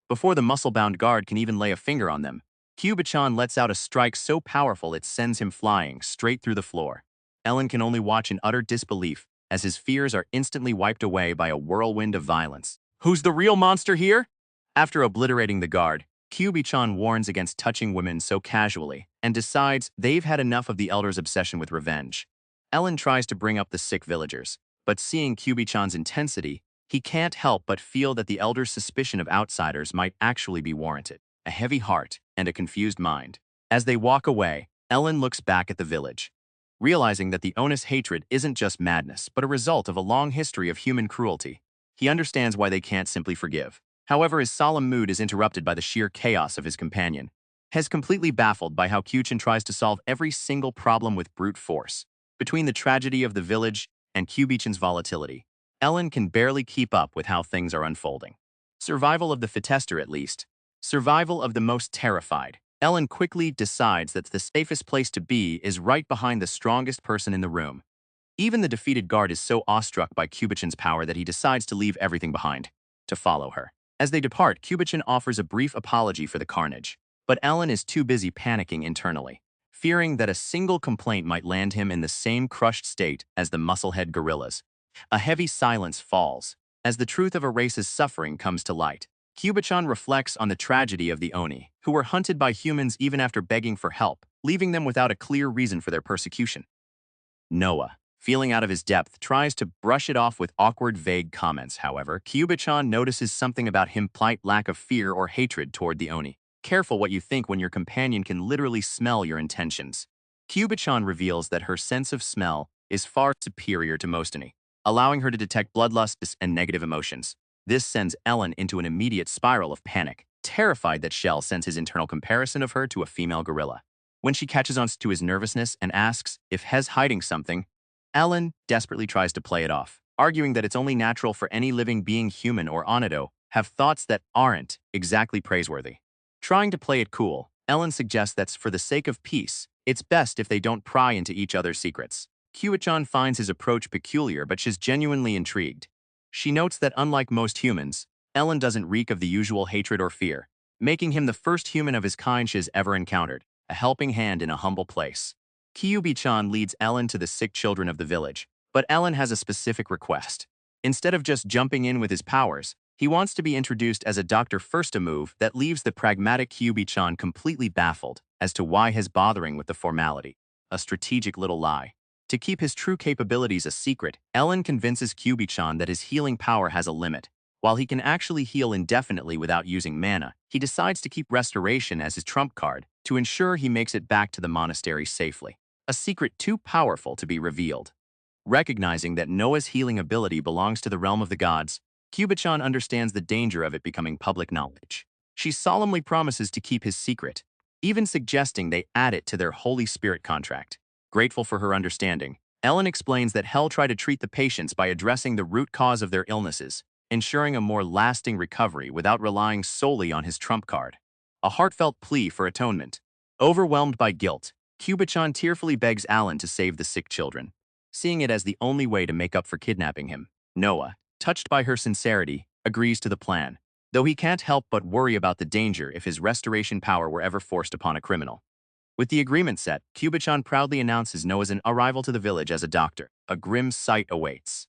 Before the muscle-bound guard can even lay a finger on them, Kyubi-chan lets out a strike so powerful it sends him flying straight through the floor. Ellen can only watch in utter disbelief as his fears are instantly wiped away by a whirlwind of violence. Who's the real monster here? After obliterating the guard, Kyubi-chan warns against touching women so casually and decides they've had enough of the elder's obsession with revenge. Ellen tries to bring up the sick villagers, but seeing Kyubi-chan's intensity, he can't help but feel that the elder's suspicion of outsiders might actually be warranted. A heavy heart and a confused mind. As they walk away, Ellen looks back at the village, realizing that the Onus hatred isn't just madness, but a result of a long history of human cruelty. He understands why they can't simply forgive. However, his solemn mood is interrupted by the sheer chaos of his companion. Hez completely baffled by how Kyuchin tries to solve every single problem with brute force. Between the tragedy of the village and Kyubichin's volatility, Ellen can barely keep up with how things are unfolding. Survival of the fittester at least. Survival of the most terrified. Ellen quickly decides that the safest place to be is right behind the strongest person in the room. Even the defeated guard is so awestruck by Kyubichin's power that he decides to leave everything behind, to follow her. As they depart, Kyubichin offers a brief apology for the carnage, but Ellen is too busy panicking internally, fearing that a single complaint might land him in the same crushed state as the musclehead gorillas. A heavy silence falls as the truth of a race's suffering comes to light. Kyubichan reflects on the tragedy of the Oni, who were hunted by humans even after begging for help, leaving them without a clear reason for their persecution. Noah, feeling out of his depth, tries to brush it off with awkward, vague comments. However, Kyubichan notices something about him: polite lack of fear or hatred toward the Oni. Careful what you think when your companion can literally smell your intentions. Kyubichan reveals that her sense of smell is far superior to most Oni, allowing her to detect bloodlust and negative emotions. This sends Ellen into an immediate spiral of panic, terrified that Shell sends his internal comparison of her to a female gorilla. When she catches on to his nervousness and asks if Hez hiding something, Ellen desperately tries to play it off, arguing that it's only natural for any living being, human or Onado, have thoughts that aren't exactly praiseworthy. Trying to play it cool, Ellen suggests that for the sake of peace, it's best if they don't pry into each other's secrets. Kyuichan finds his approach peculiar, but she's genuinely intrigued. She notes that unlike most humans, Ellen doesn't reek of the usual hatred or fear, making him the first human of his kind she's ever encountered, a helping hand in a humble place. Kyubi-chan leads Ellen to the sick children of the village, but Ellen has a specific request. Instead of just jumping in with his powers, he wants to be introduced as a doctor first, a move that leaves the pragmatic Kyubi-chan completely baffled as to why he's bothering with the formality. A strategic little lie. To keep his true capabilities a secret, Ellen convinces Kyubi-chan that his healing power has a limit. While he can actually heal indefinitely without using mana, he decides to keep restoration as his trump card to ensure he makes it back to the monastery safely. A secret too powerful to be revealed. Recognizing that Noah's healing ability belongs to the realm of the gods, Kyubi-chan understands the danger of it becoming public knowledge. She solemnly promises to keep his secret, even suggesting they add it to their Holy Spirit contract. Grateful for her understanding, Ellen explains that Hell tried to treat the patients by addressing the root cause of their illnesses, ensuring a more lasting recovery without relying solely on his trump card. A heartfelt plea for atonement. Overwhelmed by guilt, Kyubi-chan tearfully begs Alan to save the sick children, seeing it as the only way to make up for kidnapping him. Noah, touched by her sincerity, agrees to the plan, though he can't help but worry about the danger if his restoration power were ever forced upon a criminal. With the agreement set, Kyubi-chan proudly announces Noah's arrival to the village as a doctor. A grim sight awaits.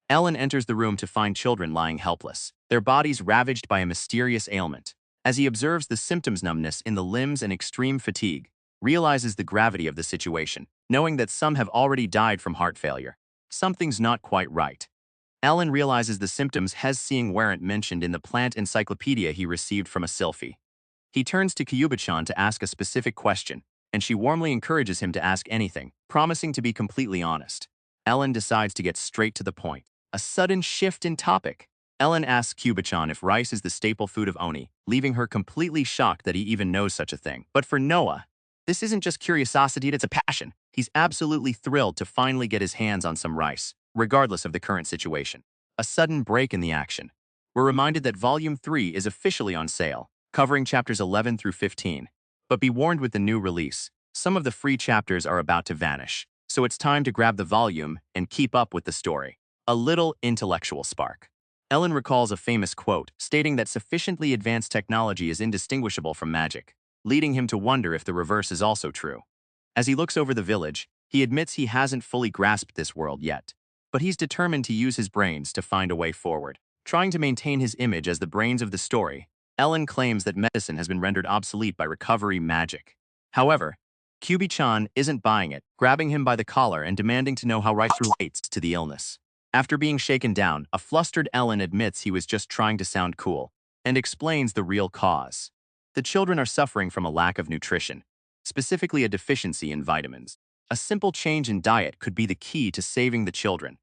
Ellen enters the room to find children lying helpless, their bodies ravaged by a mysterious ailment. As he observes the symptoms, numbness in the limbs and extreme fatigue, realizes the gravity of the situation, knowing that some have already died from heart failure. Something's not quite right. Ellen realizes the symptoms Hez seeing weren't mentioned in the plant encyclopedia he received from a Sylphie. He turns to Kyubi-chan to ask a specific question, and she warmly encourages him to ask anything, promising to be completely honest. Ellen decides to get straight to the point. A sudden shift in topic. Ellen asks Kyubi-chan if rice is the staple food of Oni, leaving her completely shocked that he even knows such a thing. But for Noah, this isn't just curiosity, it's a passion. He's absolutely thrilled to finally get his hands on some rice, regardless of the current situation. A sudden break in the action. We're reminded that Volume 3 is officially on sale. covering chapters 11 through 15. But be warned, with the new release, some of the free chapters are about to vanish, so it's time to grab the volume and keep up with the story. A little intellectual spark. Ellen recalls a famous quote stating that sufficiently advanced technology is indistinguishable from magic, leading him to wonder if the reverse is also true. As he looks over the village, he admits he hasn't fully grasped this world yet, but he's determined to use his brains to find a way forward. Trying to maintain his image as the brains of the story, Ellen claims that medicine has been rendered obsolete by recovery magic. However, Kyubi-chan isn't buying it, grabbing him by the collar and demanding to know how Rice relates to the illness. After being shaken down, a flustered Ellen admits he was just trying to sound cool and explains the real cause. The children are suffering from a lack of nutrition, specifically a deficiency in vitamins. A simple change in diet could be the key to saving the children.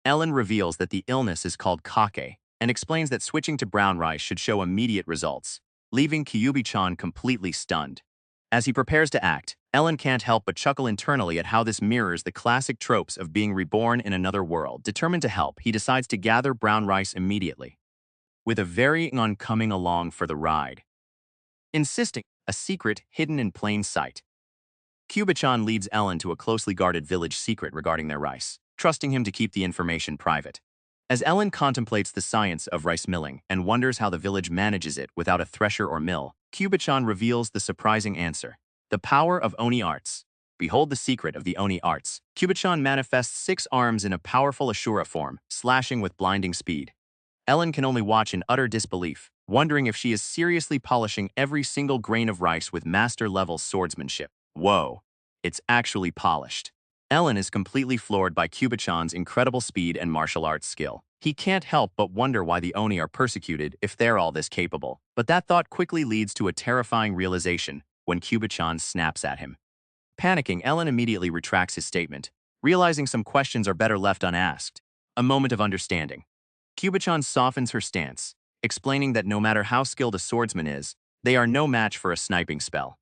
Ellen reveals that the illness is called kake and explains that switching to brown rice should show immediate results, leaving Kyubi-chan completely stunned. As he prepares to act, Ellen can't help but chuckle internally at how this mirrors the classic tropes of being reborn in another world. Determined to help, he decides to gather brown rice immediately, with a very on coming along for the ride, insisting a secret hidden in plain sight. Kyubi-chan leads Ellen to a closely guarded village secret regarding their rice, trusting him to keep the information private. As Ellen contemplates the science of rice milling and wonders how the village manages it without a thresher or mill, Kyubi-chan reveals the surprising answer: the power of Oni arts. Behold the secret of the Oni arts. Kyubi-chan manifests 6 arms in a powerful Ashura form, slashing with blinding speed. Ellen can only watch in utter disbelief, wondering if she is seriously polishing every single grain of rice with master-level swordsmanship. Whoa, it's actually polished. Ellen is completely floored by Kyubi-chan's incredible speed and martial arts skill. He can't help but wonder why the Oni are persecuted if they're all this capable. But that thought quickly leads to a terrifying realization when Kyubi-chan snaps at him. Panicking, Ellen immediately retracts his statement, realizing some questions are better left unasked. A moment of understanding. Kyubi-chan softens her stance, explaining that no matter how skilled a swordsman is, they are no match for a sniping spell.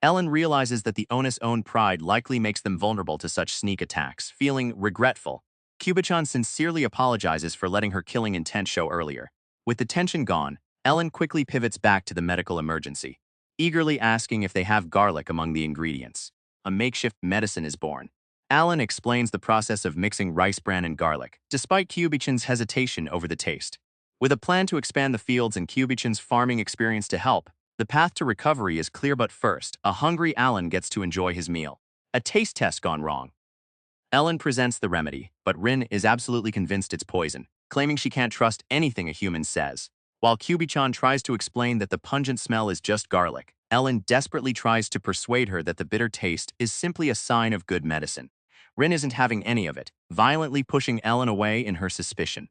Ellen realizes that the Oni's own pride likely makes them vulnerable to such sneak attacks. Feeling regretful, Kyubi-chan sincerely apologizes for letting her killing intent show earlier. With the tension gone, Ellen quickly pivots back to the medical emergency, eagerly asking if they have garlic among the ingredients. A makeshift medicine is born. Ellen explains the process of mixing rice bran and garlic, despite Kyubi-chan's hesitation over the taste. With a plan to expand the fields and Kyubi-chan's farming experience to help, the path to recovery is clear. But first, a hungry Ellen gets to enjoy his meal. A taste test gone wrong. Ellen presents the remedy, but Rin is absolutely convinced it's poison, claiming she can't trust anything a human says. While Kyubi-chan tries to explain that the pungent smell is just garlic, Ellen desperately tries to persuade her that the bitter taste is simply a sign of good medicine. Rin isn't having any of it, violently pushing Ellen away in her suspicion.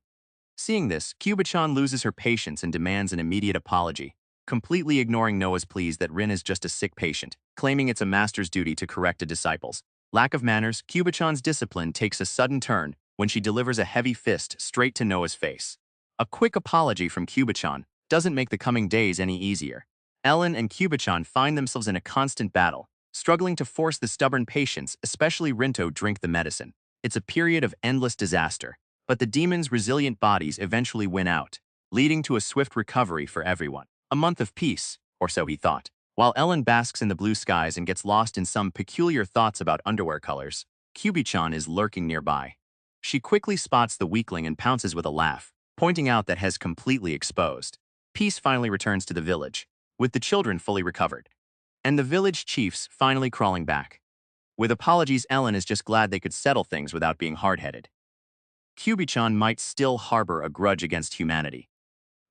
Seeing this, Kyubi-chan loses her patience and demands an immediate apology, completely ignoring Noah's pleas that Rin is just a sick patient, claiming it's a master's duty to correct a disciple's lack of manners. Kyubi-chan's discipline takes a sudden turn when she delivers a heavy fist straight to Noah's face. A quick apology from Kyubi-chan doesn't make the coming days any easier. Ellen and Kyubi-chan find themselves in a constant battle, struggling to force the stubborn patients, especially Rinto, drink the medicine. It's a period of endless disaster, but the demon's resilient bodies eventually win out, leading to a swift recovery for everyone. A month of peace, or so he thought. While Ellen basks in the blue skies and gets lost in some peculiar thoughts about underwear colors, Kyubi-chan is lurking nearby. She quickly spots the weakling and pounces with a laugh, pointing out that has completely exposed. Peace finally returns to the village, with the children fully recovered, and the village chiefs finally crawling back. With apologies, Ellen is just glad they could settle things without being hard-headed. Kyubi-chan might still harbor a grudge against humanity,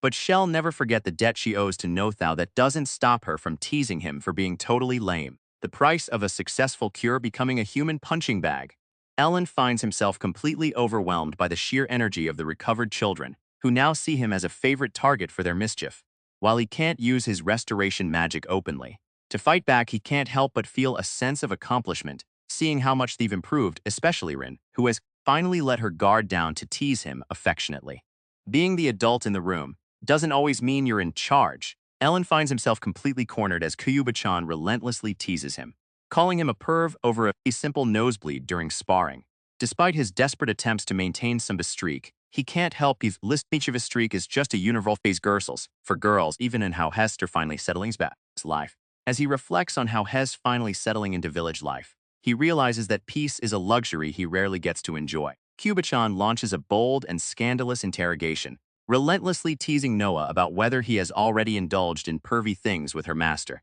but she'll never forget the debt she owes to Nothao. That doesn't stop her from teasing him for being totally lame. The price of a successful cure becoming a human punching bag. Ellen finds himself completely overwhelmed by the sheer energy of the recovered children, who now see him as a favorite target for their mischief. While he can't use his restoration magic openly to fight back, he can't help but feel a sense of accomplishment, seeing how much they've improved, especially Rin, who has finally let her guard down to tease him affectionately. Being the adult in the room doesn't always mean you're in charge. Ellen finds himself completely cornered as Kyubi-chan relentlessly teases him, calling him a perv over a simple nosebleed during sparring. Despite his desperate attempts to maintain some streak, He can't help his list each of his streak is just a universal phase Gersels for girls, even in how Hester finally settling back his life. As he reflects on how Hes finally settling into village life, he realizes that peace is a luxury he rarely gets to enjoy. Kubichan launches a bold and scandalous interrogation, relentlessly teasing Noah about whether he has already indulged in pervy things with her master.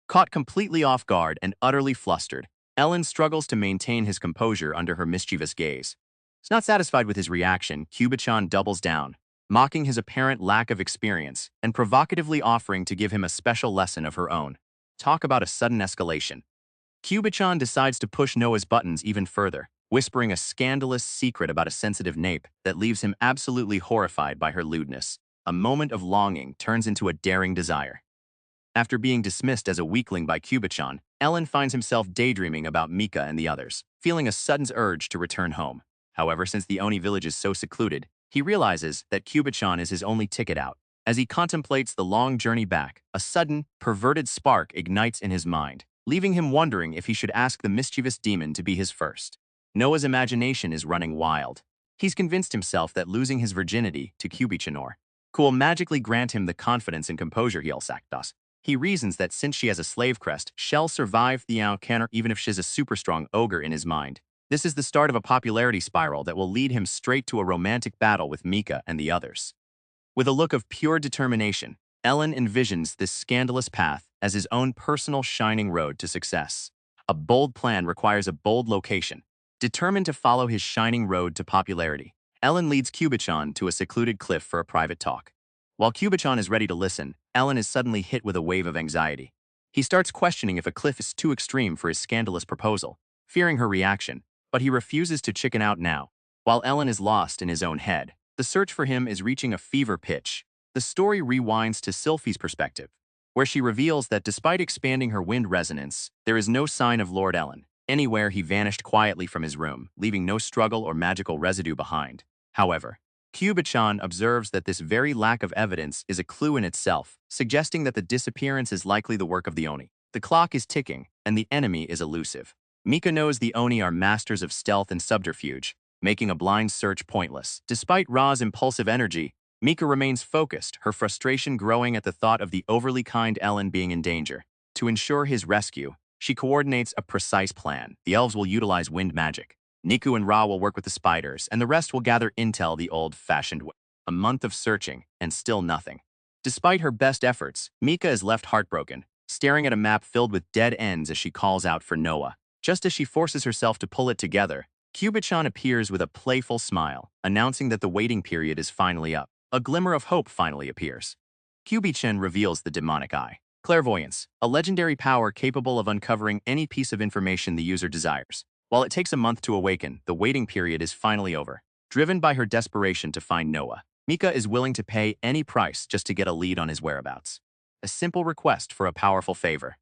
Caught completely off guard and utterly flustered, Ellen struggles to maintain his composure under her mischievous gaze. Not satisfied with his reaction, Kubichan doubles down, mocking his apparent lack of experience and provocatively offering to give him a special lesson of her own. Talk about a sudden escalation. Kubichan decides to push Noah's buttons even further, whispering a scandalous secret about a sensitive nape that leaves him absolutely horrified by her lewdness. A moment of longing turns into a daring desire. After being dismissed as a weakling by Kubichan, Ellen finds himself daydreaming about Mika and the others, feeling a sudden urge to return home. However, since the Oni village is so secluded, he realizes that Kubichan is his only ticket out. As he contemplates the long journey back, a sudden, perverted spark ignites in his mind, leaving him wondering if he should ask the mischievous demon to be his first. Noah's imagination is running wild. He's convinced himself that losing his virginity to Kubichanor will magically grant him the confidence and composure he'll sack us. He reasons that since she has a slave crest, she'll survive the encounter even if she's a super strong ogre in his mind. This is the start of a popularity spiral that will lead him straight to a romantic battle with Mika and the others. With a look of pure determination, Ellen envisions this scandalous path as his own personal shining road to success. A bold plan requires a bold location. Determined to follow his shining road to popularity, Ellen leads Kubichan to a secluded cliff for a private talk. While Kubichan is ready to listen, Ellen is suddenly hit with a wave of anxiety. He starts questioning if a cliff is too extreme for his scandalous proposal, fearing her reaction, but he refuses to chicken out now. While Ellen is lost in his own head, the search for him is reaching a fever pitch. The story rewinds to Sylphie's perspective, where she reveals that despite expanding her wind resonance, there is no sign of Lord Ellen. Anywhere he vanished quietly from his room, leaving no struggle or magical residue behind. However, Kubichan observes that this very lack of evidence is a clue in itself, suggesting that the disappearance is likely the work of the Oni. The clock is ticking, and the enemy is elusive. Mika knows the Oni are masters of stealth and subterfuge, making a blind search pointless. Despite Ra's impulsive energy, Mika remains focused, her frustration growing at the thought of the overly kind Ellen being in danger. To ensure his rescue, she coordinates a precise plan. The elves will utilize wind magic. Niku and Ra will work with the spiders, and the rest will gather intel the old-fashioned way. A month of searching, and still nothing. Despite her best efforts, Mika is left heartbroken, staring at a map filled with dead ends as she calls out for Noah. Just as she forces herself to pull it together, Kubichan appears with a playful smile, announcing that the waiting period is finally up. A glimmer of hope finally appears. Kubichan reveals the demonic eye. Clairvoyance, a legendary power capable of uncovering any piece of information the user desires. While it takes a month to awaken, the waiting period is finally over. Driven by her desperation to find Noah, Mika is willing to pay any price just to get a lead on his whereabouts. A simple request for a powerful favor.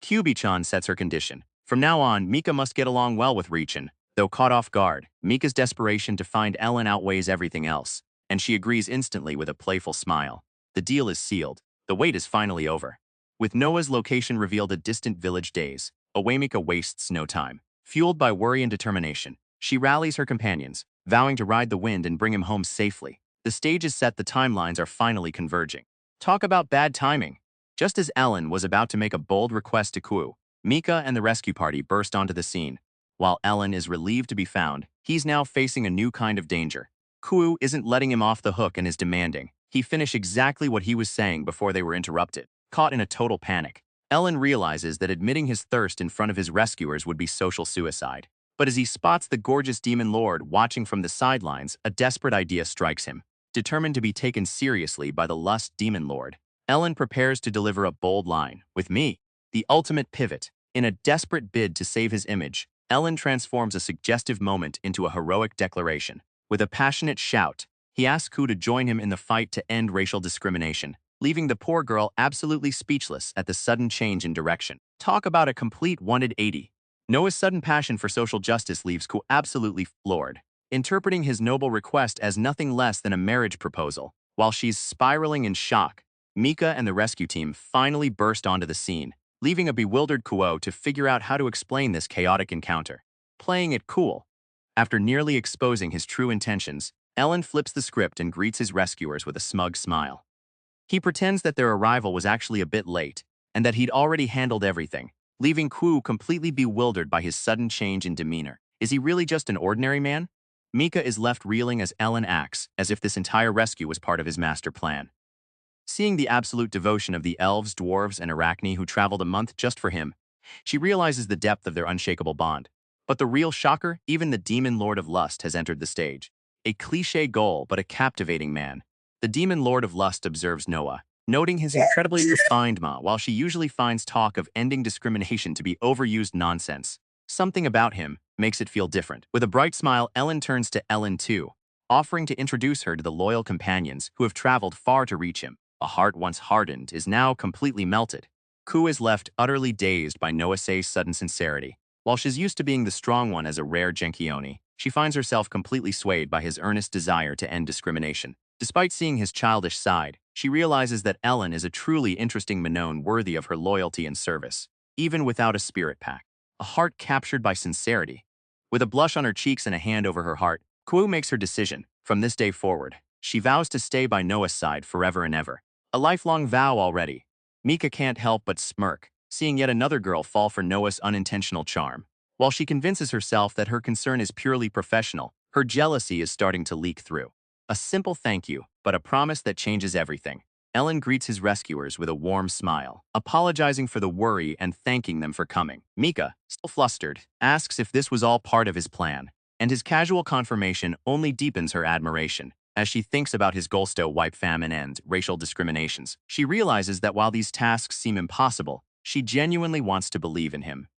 Kubichan sets her condition. From now on, Mika must get along well with Richin. Though caught off guard, Mika's desperation to find Ellen outweighs everything else, and she agrees instantly with a playful smile. The deal is sealed. The wait is finally over. With Noah's location revealed a distant village days, Mika wastes no time. Fueled by worry and determination, she rallies her companions, vowing to ride the wind and bring him home safely. The stage is set, the timelines are finally converging. Talk about bad timing. Just as Ellen was about to make a bold request to Ku, Mika and the rescue party burst onto the scene. While Ellen is relieved to be found, he's now facing a new kind of danger. Ku isn't letting him off the hook and is demanding he finish exactly what he was saying before they were interrupted. Caught in a total panic, Ellen realizes that admitting his thirst in front of his rescuers would be social suicide. But as he spots the gorgeous demon lord watching from the sidelines, a desperate idea strikes him. Determined to be taken seriously by the lust demon lord, Ellen prepares to deliver a bold line. With me, the ultimate pivot. In a desperate bid to save his image, Ellen transforms a suggestive moment into a heroic declaration. With a passionate shout, he asks Ku to join him in the fight to end racial discrimination, leaving the poor girl absolutely speechless at the sudden change in direction. Talk about a complete 180. Noah's sudden passion for social justice leaves Ku absolutely floored, interpreting his noble request as nothing less than a marriage proposal. While she's spiraling in shock, Mika and the rescue team finally burst onto the scene, leaving a bewildered Kuo to figure out how to explain this chaotic encounter. Playing it cool. After nearly exposing his true intentions, Ellen flips the script and greets his rescuers with a smug smile. He pretends that their arrival was actually a bit late, and that he'd already handled everything, leaving Ku completely bewildered by his sudden change in demeanor. Is he really just an ordinary man? Mika is left reeling as Ellen acts, as if this entire rescue was part of his master plan. Seeing the absolute devotion of the elves, dwarves, and Arachne who traveled a month just for him, she realizes the depth of their unshakable bond. But the real shocker, even the demon lord of lust has entered the stage. A cliché goal, but a captivating man. The demon lord of lust observes Noah, noting his incredibly refined while she usually finds talk of ending discrimination to be overused nonsense. Something about him makes it feel different. With a bright smile, Ellen turns to Ellen too, offering to introduce her to the loyal companions who have traveled far to reach him. A heart once hardened is now completely melted. Ku is left utterly dazed by Noase's sudden sincerity. While she's used to being the strong one as a rare Genkioni, she finds herself completely swayed by his earnest desire to end discrimination. Despite seeing his childish side, she realizes that Ellen is a truly interesting Minone worthy of her loyalty and service, even without a spirit pack. A heart captured by sincerity. With a blush on her cheeks and a hand over her heart, Ku makes her decision. From this day forward, she vows to stay by Noah's side forever and ever. A lifelong vow already. Mika can't help but smirk, seeing yet another girl fall for Noah's unintentional charm. While she convinces herself that her concern is purely professional, her jealousy is starting to leak through. A simple thank you, but a promise that changes everything. Ellen greets his rescuers with a warm smile, apologizing for the worry and thanking them for coming. Mika, still flustered, asks if this was all part of his plan, and his casual confirmation only deepens her admiration. As she thinks about his goals to wipe famine and racial discriminations, she realizes that while these tasks seem impossible, she genuinely wants to believe in him.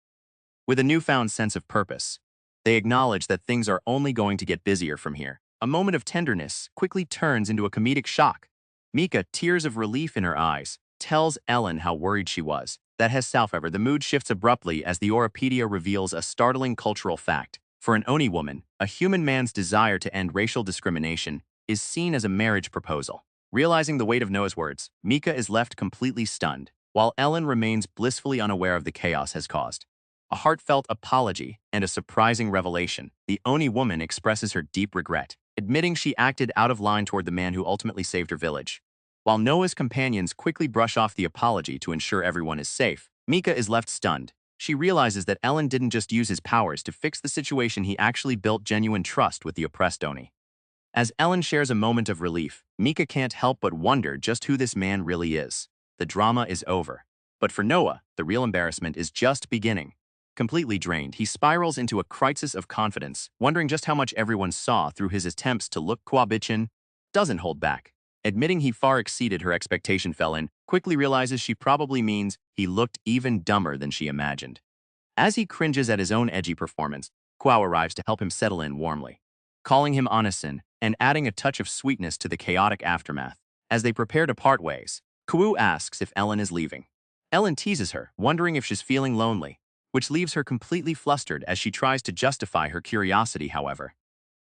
With a newfound sense of purpose, they acknowledge that things are only going to get busier from here. A moment of tenderness quickly turns into a comedic shock. Mika, tears of relief in her eyes, tells Ellen how worried she was. That has however, the mood shifts abruptly as the Oropedia reveals a startling cultural fact. For an Oni woman, a human man's desire to end racial discrimination is seen as a marriage proposal. Realizing the weight of Noah's words, Mika is left completely stunned, while Ellen remains blissfully unaware of the chaos has caused. A heartfelt apology and a surprising revelation, the Oni woman expresses her deep regret, admitting she acted out of line toward the man who ultimately saved her village. While Noah's companions quickly brush off the apology to ensure everyone is safe, Mika is left stunned. She realizes that Ellen didn't just use his powers to fix the situation, he actually built genuine trust with the oppressed Oni. As Ellen shares a moment of relief, Mika can't help but wonder just who this man really is. The drama is over. But for Noah, the real embarrassment is just beginning. Completely drained, he spirals into a crisis of confidence, wondering just how much everyone saw through his attempts to look Kwabichin. Doesn't hold back. Admitting he far exceeded her expectation, quickly realizes she probably means he looked even dumber than she imagined. As he cringes at his own edgy performance, Kwao arrives to help him settle in warmly, calling him Onisin and adding a touch of sweetness to the chaotic aftermath. As they prepare to part ways, Kwao asks if Ellen is leaving. Ellen teases her, wondering if she's feeling lonely, which leaves her completely flustered as she tries to justify her curiosity, however.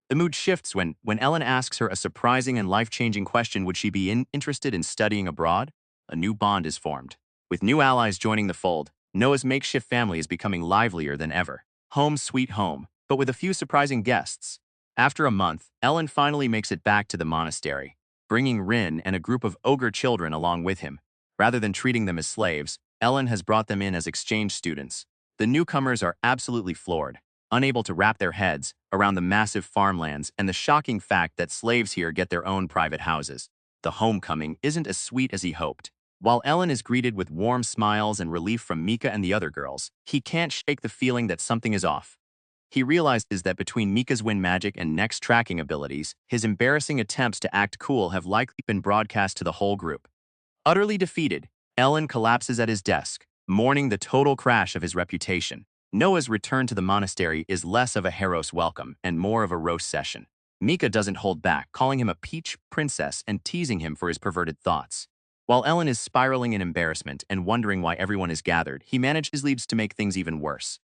The mood shifts when Ellen asks her a surprising and life-changing question: would she be interested in studying abroad? A new bond is formed. With new allies joining the fold, Noah's makeshift family is becoming livelier than ever. Home sweet home, but with a few surprising guests. After a month, Ellen finally makes it back to the monastery, bringing Rin and a group of ogre children along with him. Rather than treating them as slaves, Ellen has brought them in as exchange students. The newcomers are absolutely floored, unable to wrap their heads around the massive farmlands and the shocking fact that slaves here get their own private houses. The homecoming isn't as sweet as he hoped. While Ellen is greeted with warm smiles and relief from Mika and the other girls, he can't shake the feeling that something is off. He realizes that between Mika's wind magic and next tracking abilities, his embarrassing attempts to act cool have likely been broadcast to the whole group. Utterly defeated, Ellen collapses at his desk, mourning the total crash of his reputation. Noah's return to the monastery is less of a Heros welcome and more of a roast session. Mika doesn't hold back, calling him a peach princess and teasing him for his perverted thoughts. While Ellen is spiraling in embarrassment and wondering why everyone is gathered, he manages to make things even worse.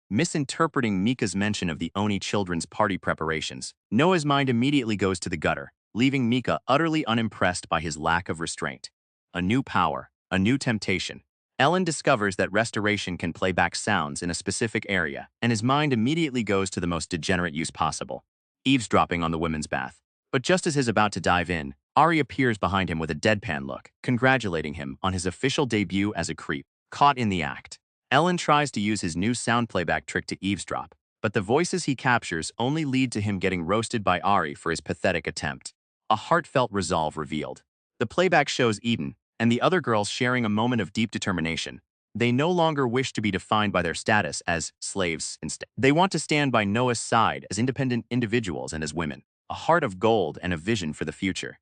Misinterpreting Mika's mention of the Oni children's party preparations, Noah's mind immediately goes to the gutter, leaving Mika utterly unimpressed by his lack of restraint. A new power, a new temptation. Ellen discovers that restoration can play back sounds in a specific area, and his mind immediately goes to the most degenerate use possible. eavesdropping on the women's bath. But just as he's about to dive in, Ari appears behind him with a deadpan look, congratulating him on his official debut as a creep, caught in the act. Ellen tries to use his new sound playback trick to eavesdrop, but the voices he captures only lead to him getting roasted by Ari for his pathetic attempt. A heartfelt resolve revealed. The playback shows Eden and the other girls sharing a moment of deep determination. They no longer wish to be defined by their status as slaves instead. They want to stand by Noah's side as independent individuals and as women, a heart of gold and a vision for the future.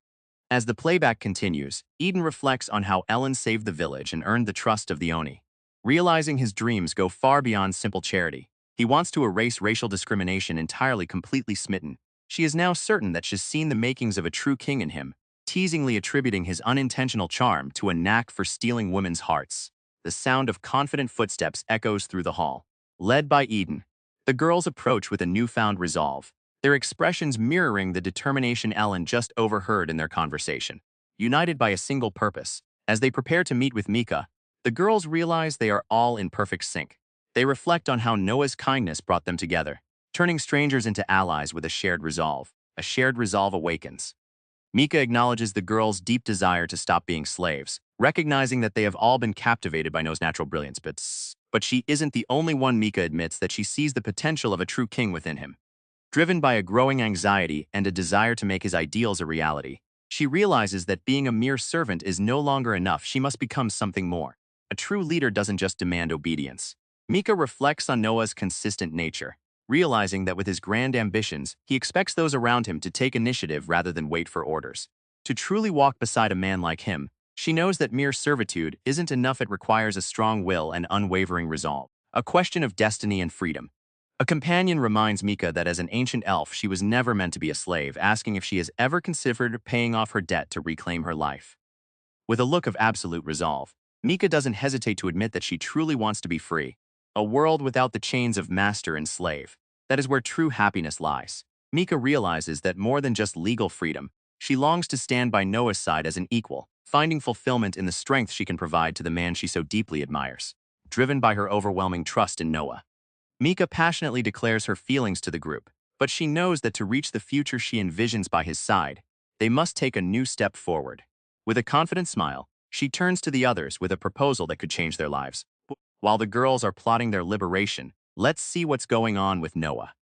As the playback continues, Eden reflects on how Ellen saved the village and earned the trust of the Oni. Realizing his dreams go far beyond simple charity, he wants to erase racial discrimination entirely. Completely smitten, she is now certain that she's seen the makings of a true king in him, teasingly attributing his unintentional charm to a knack for stealing women's hearts. The sound of confident footsteps echoes through the hall. Led by Eden, the girls approach with a newfound resolve, their expressions mirroring the determination Ellen just overheard in their conversation. United by a single purpose, as they prepare to meet with Mika, the girls realize they are all in perfect sync. They reflect on how Noah's kindness brought them together, turning strangers into allies with a shared resolve. A shared resolve awakens. Mika acknowledges the girls' deep desire to stop being slaves, recognizing that they have all been captivated by Noah's natural brilliance. But she isn't the only one. Mika admits that she sees the potential of a true king within him. Driven by a growing anxiety and a desire to make his ideals a reality, she realizes that being a mere servant is no longer enough. She must become something more. A true leader doesn't just demand obedience. Mika reflects on Noah's consistent nature, realizing that with his grand ambitions, he expects those around him to take initiative rather than wait for orders. To truly walk beside a man like him, she knows that mere servitude isn't enough. It requires a strong will and unwavering resolve, a question of destiny and freedom. A companion reminds Mika that as an ancient elf, she was never meant to be a slave, asking if she has ever considered paying off her debt to reclaim her life. With a look of absolute resolve, Mika doesn't hesitate to admit that she truly wants to be free. A world without the chains of master and slave. That is where true happiness lies. Mika realizes that more than just legal freedom, she longs to stand by Noah's side as an equal, finding fulfillment in the strength she can provide to the man she so deeply admires. Driven by her overwhelming trust in Noah, Mika passionately declares her feelings to the group, but she knows that to reach the future she envisions by his side, they must take a new step forward. With a confident smile, she turns to the others with a proposal that could change their lives. While the girls are plotting their liberation, let's see what's going on with Noah.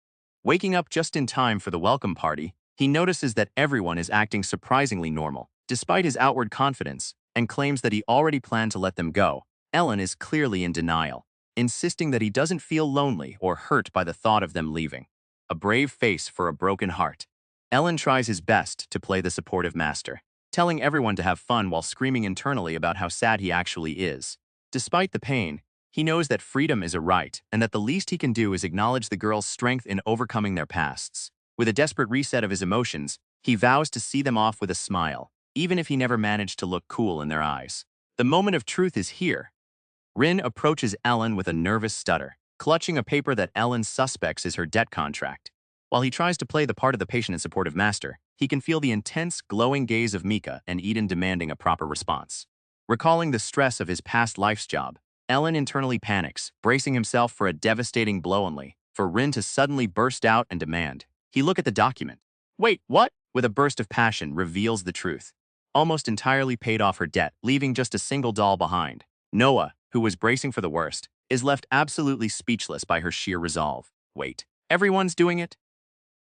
Waking up just in time for the welcome party, he notices that everyone is acting surprisingly normal. Despite his outward confidence, and claims that he already planned to let them go, Ellen is clearly in denial, insisting that he doesn't feel lonely or hurt by the thought of them leaving. A brave face for a broken heart. Ellen tries his best to play the supportive master, telling everyone to have fun while screaming internally about how sad he actually is. Despite the pain, he knows that freedom is a right and that the least he can do is acknowledge the girls' strength in overcoming their pasts. With a desperate reset of his emotions, he vows to see them off with a smile, even if he never managed to look cool in their eyes. The moment of truth is here. Rin approaches Ellen with a nervous stutter, clutching a paper that Ellen suspects is her debt contract. While he tries to play the part of the patient and supportive master, he can feel the intense, glowing gaze of Mika and Eden demanding a proper response. Recalling the stress of his past life's job, Ellen internally panics, bracing himself for a devastating blow only for Rin to suddenly burst out and demand he look at the document. Wait, what? With a burst of passion, reveals the truth. Almost entirely paid off her debt, leaving just a single doll behind. Noah, who was bracing for the worst, is left absolutely speechless by her sheer resolve. Wait, everyone's doing it?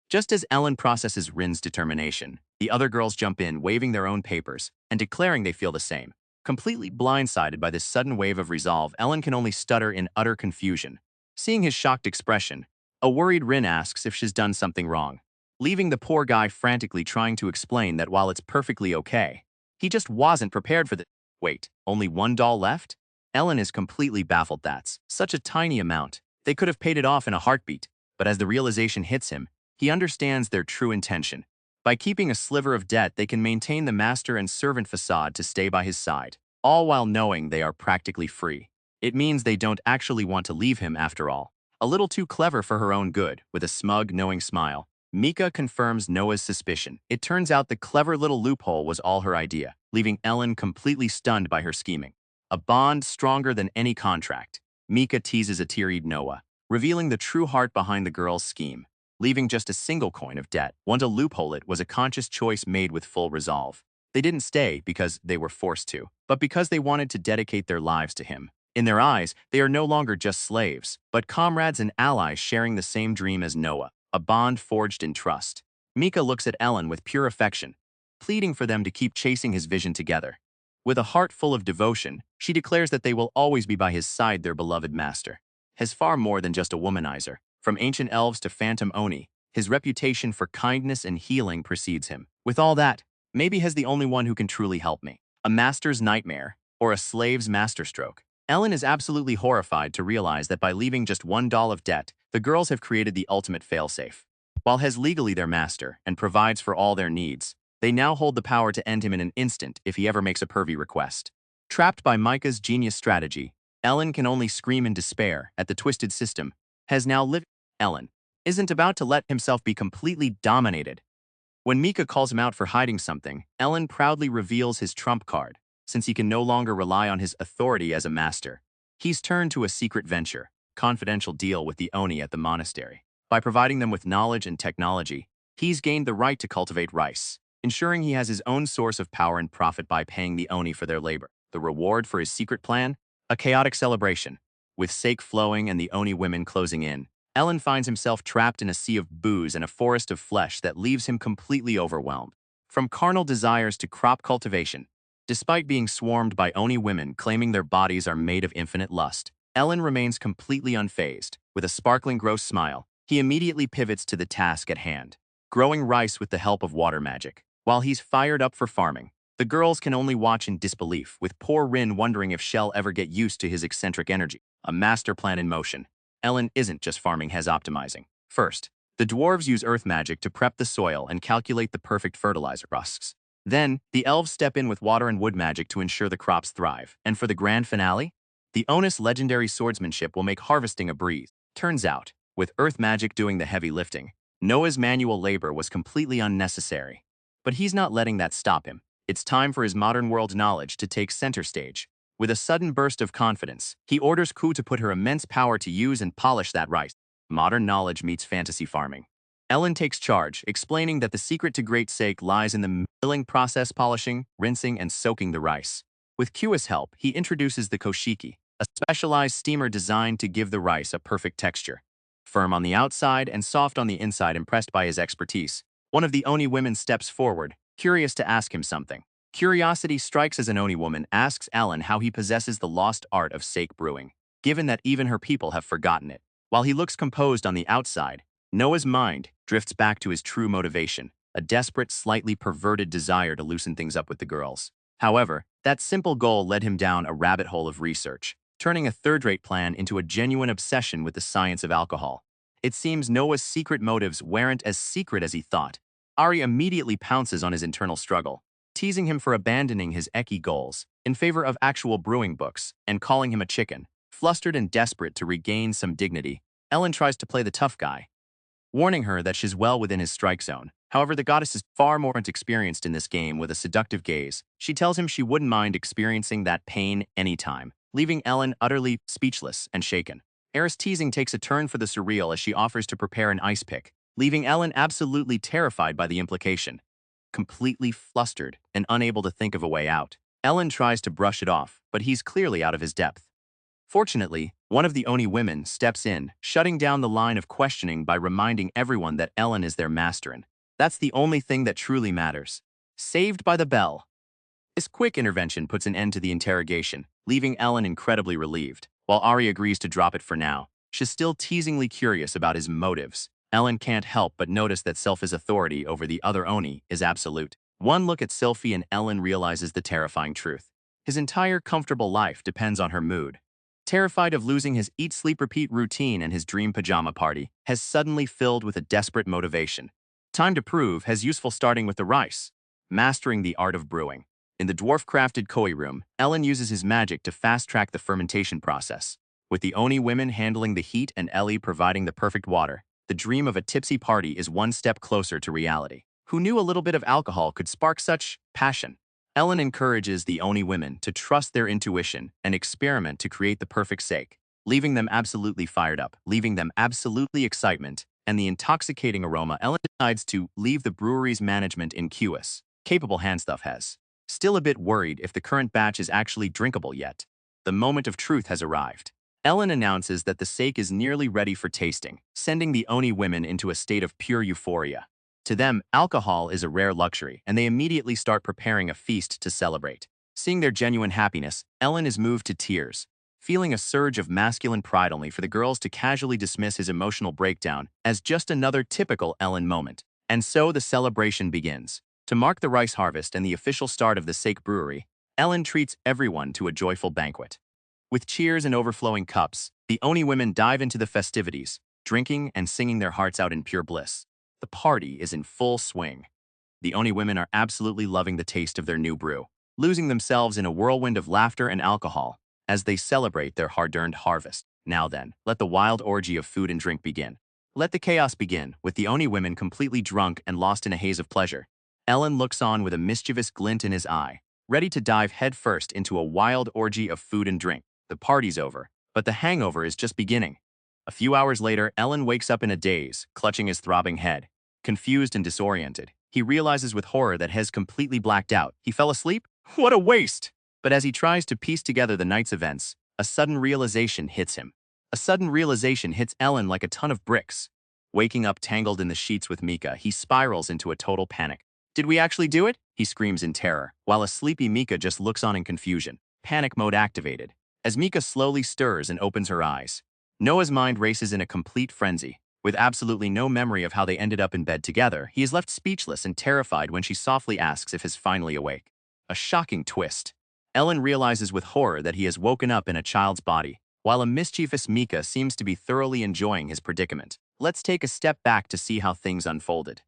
Just as Ellen processes Rin's determination, the other girls jump in, waving their own papers and declaring they feel the same. Completely blindsided by this sudden wave of resolve, Ellen can only stutter in utter confusion. Seeing his shocked expression, a worried Rin asks if she's done something wrong, leaving the poor guy frantically trying to explain that while it's perfectly okay, he just wasn't prepared for the— Wait, only one doll left? Ellen is completely baffled. That's such a tiny amount. They could have paid it off in a heartbeat, but as the realization hits him, he understands their true intention. By keeping a sliver of debt, they can maintain the master and servant facade to stay by his side, all while knowing they are practically free. It means they don't actually want to leave him after all. A little too clever for her own good, with a smug, knowing smile, Mika confirms Noah's suspicion. It turns out the clever little loophole was all her idea, leaving Ellen completely stunned by her scheming. A bond stronger than any contract. Mika teases a teary-eyed Noah, revealing the true heart behind the girl's scheme. leaving just a single coin of debt. One to loophole it was a conscious choice made with full resolve. They didn't stay because they were forced to, but because they wanted to dedicate their lives to him. In their eyes, they are no longer just slaves, but comrades and allies sharing the same dream as Noah, a bond forged in trust. Mika looks at Ellen with pure affection, pleading for them to keep chasing his vision together. With a heart full of devotion, she declares that they will always be by his side, their beloved master. Has far more than just a womanizer. From ancient elves to phantom Oni, his reputation for kindness and healing precedes him. With all that, maybe he's the only one who can truly help me. A master's nightmare, or a slave's masterstroke. Ellen is absolutely horrified to realize that by leaving just $1 of debt, the girls have created the ultimate failsafe. While Hes legally their master and provides for all their needs, they now hold the power to end him in an instant if he ever makes a pervy request. Trapped by Micah's genius strategy, Ellen can only scream in despair at the twisted system. Hes now lived. Ellen isn't about to let himself be completely dominated. When Mika calls him out for hiding something, Ellen proudly reveals his trump card, since he can no longer rely on his authority as a master. He's turned to a secret venture, confidential deal with the Oni at the monastery. By providing them with knowledge and technology, he's gained the right to cultivate rice, ensuring he has his own source of power and profit by paying the Oni for their labor. The reward for his secret plan? A chaotic celebration. With sake flowing and the Oni women closing in, Ellen finds himself trapped in a sea of booze and a forest of flesh that leaves him completely overwhelmed. From carnal desires to crop cultivation, despite being swarmed by Oni women claiming their bodies are made of infinite lust, Ellen remains completely unfazed. With a sparkling gross smile, he immediately pivots to the task at hand, growing rice with the help of water magic. While he's fired up for farming, the girls can only watch in disbelief, with poor Rin wondering if she'll ever get used to his eccentric energy. A master plan in motion. Ellen isn't just farming, Hes optimizing. First, the dwarves use earth magic to prep the soil and calculate the perfect fertilizer rusks. Then, the elves step in with water and wood magic to ensure the crops thrive. And for the grand finale, the Onus legendary swordsmanship will make harvesting a breeze. Turns out, with earth magic doing the heavy lifting, Noah's manual labor was completely unnecessary. But he's not letting that stop him. It's time for his modern world knowledge to take center stage. With a sudden burst of confidence, he orders Ku to put her immense power to use and polish that rice. Modern knowledge meets fantasy farming. Ellen takes charge, explaining that the secret to great sake lies in the milling process, polishing, rinsing, and soaking the rice. With Kua's help, he introduces the koshiki, a specialized steamer designed to give the rice a perfect texture. Firm on the outside and soft on the inside. Impressed by his expertise, one of the Oni women steps forward, curious to ask him something. Curiosity strikes as an Oni woman asks Ellen how he possesses the lost art of sake brewing, given that even her people have forgotten it. While he looks composed on the outside, Noah's mind drifts back to his true motivation, a desperate, slightly perverted desire to loosen things up with the girls. However, that simple goal led him down a rabbit hole of research, turning a third-rate plan into a genuine obsession with the science of alcohol. It seems Noah's secret motives weren't as secret as he thought. Ari immediately pounces on his internal struggle, teasing him for abandoning his ecchi goals in favor of actual brewing books and calling him a chicken. Flustered and desperate to regain some dignity, Ellen tries to play the tough guy, warning her that she's well within his strike zone. However, the goddess is far more experienced in this game. With a seductive gaze, she tells him she wouldn't mind experiencing that pain anytime, leaving Ellen utterly speechless and shaken. Eris' teasing takes a turn for the surreal as she offers to prepare an ice pick, leaving Ellen absolutely terrified by the implication. Completely flustered and unable to think of a way out, Ellen tries to brush it off, but he's clearly out of his depth. Fortunately, one of the Oni women steps in, shutting down the line of questioning by reminding everyone that Ellen is their master, and that's the only thing that truly matters. Saved by the bell. This quick intervention puts an end to the interrogation, leaving Ellen incredibly relieved. While Ari agrees to drop it for now, she's still teasingly curious about his motives. Ellen can't help but notice that Sylphie's authority over the other Oni is absolute. One look at Sylphie and Ellen realizes the terrifying truth. His entire comfortable life depends on her mood. Terrified of losing his eat-sleep-repeat routine and his dream pajama party, has suddenly filled with a desperate motivation. Time to prove has useful, starting with the rice. Mastering the art of brewing. In the dwarf-crafted koi room, Ellen uses his magic to fast-track the fermentation process. With the Oni women handling the heat and Ellie providing the perfect water, the dream of a tipsy party is one step closer to reality. Who knew a little bit of alcohol could spark such passion? Ellen encourages the Oni women to trust their intuition and experiment to create the perfect sake, leaving them absolutely fired up, leaving them absolutely excitement. and the intoxicating aroma, Ellen decides to leave the brewery's management in QS. Capable Handstuff has. Still a bit worried if the current batch is actually drinkable yet. The moment of truth has arrived. Ellen announces that the sake is nearly ready for tasting, sending the Oni women into a state of pure euphoria. To them, alcohol is a rare luxury, and they immediately start preparing a feast to celebrate. Seeing their genuine happiness, Ellen is moved to tears, feeling a surge of masculine pride only for the girls to casually dismiss his emotional breakdown as just another typical Ellen moment. And so the celebration begins. To mark the rice harvest and the official start of the Sake Brewery, Ellen treats everyone to a joyful banquet. With cheers and overflowing cups, the Oni women dive into the festivities, drinking and singing their hearts out in pure bliss. The party is in full swing. The Oni women are absolutely loving the taste of their new brew, losing themselves in a whirlwind of laughter and alcohol as they celebrate their hard-earned harvest. Now then, let the wild orgy of food and drink begin. Let the chaos begin, with the Oni women completely drunk and lost in a haze of pleasure. Ellen looks on with a mischievous glint in his eye, ready to dive headfirst into a wild orgy of food and drink. The party's over, but the hangover is just beginning. A few hours later, Ellen wakes up in a daze, clutching his throbbing head. Confused and disoriented, he realizes with horror that he has completely blacked out. He fell asleep? What a waste! But as he tries to piece together the night's events, a sudden realization hits him. A sudden realization hits Ellen like a ton of bricks. Waking up tangled in the sheets with Mika, he spirals into a total panic. Did we actually do it? He screams in terror, while a sleepy Mika just looks on in confusion. Panic mode activated. As Mika slowly stirs and opens her eyes, Noah's mind races in a complete frenzy. With absolutely no memory of how they ended up in bed together, he is left speechless and terrified when she softly asks if he's finally awake. A shocking twist. Ellen realizes with horror that he has woken up in a child's body, while a mischievous Mika seems to be thoroughly enjoying his predicament. Let's take a step back to see how things unfolded.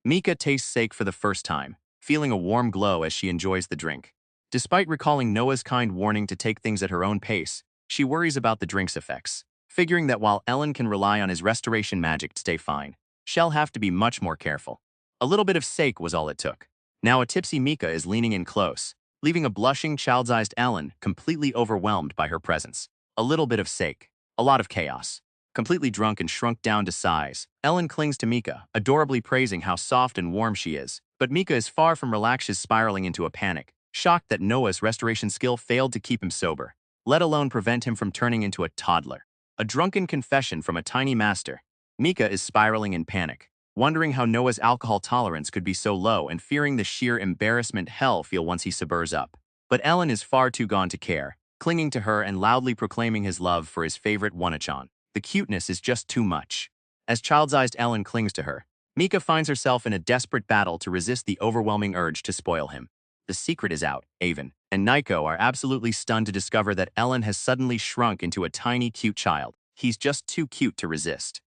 Mika tastes sake for the first time, feeling a warm glow as she enjoys the drink. Despite recalling Noah's kind warning to take things at her own pace, she worries about the drink's effects. Figuring that while Ellen can rely on his restoration magic to stay fine, she'll have to be much more careful. A little bit of sake was all it took. Now a tipsy Mika is leaning in close, leaving a blushing, child-sized Ellen completely overwhelmed by her presence. A little bit of sake, a lot of chaos. Completely drunk and shrunk down to size, Ellen clings to Mika, adorably praising how soft and warm she is. But Mika is far from relaxed, spiraling into a panic, shocked that Noah's restoration skill failed to keep him sober, let alone prevent him from turning into a toddler. A drunken confession from a tiny master. Mika is spiraling in panic, wondering how Noah's alcohol tolerance could be so low and fearing the sheer embarrassment he'll feel once he sobers up. But Ellen is far too gone to care, clinging to her and loudly proclaiming his love for his favorite Wanachan. The cuteness is just too much. As child-sized Ellen clings to her, Mika finds herself in a desperate battle to resist the overwhelming urge to spoil him. The secret is out. Avon and Nico are absolutely stunned to discover that Ellen has suddenly shrunk into a tiny, cute child. He's just too cute to resist.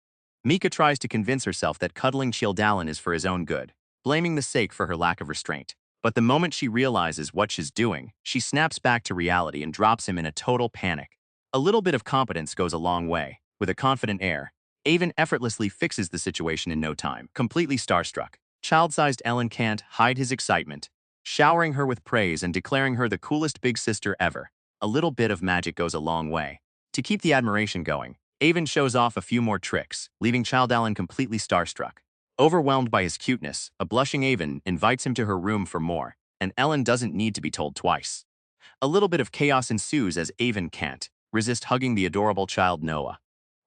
Mika tries to convince herself that cuddling Childalin is for his own good, blaming the sake for her lack of restraint. But the moment she realizes what she's doing, she snaps back to reality and drops him in a total panic. A little bit of competence goes a long way. With a confident air, Avon effortlessly fixes the situation in no time, completely starstruck. Child-sized Ellen can't hide his excitement, showering her with praise and declaring her the coolest big sister ever. A little bit of magic goes a long way. To keep the admiration going, Avon shows off a few more tricks, leaving Childalin completely starstruck. Overwhelmed by his cuteness, a blushing Avon invites him to her room for more, and Ellen doesn't need to be told twice. A little bit of chaos ensues as Avon can't resist hugging the adorable child Noah.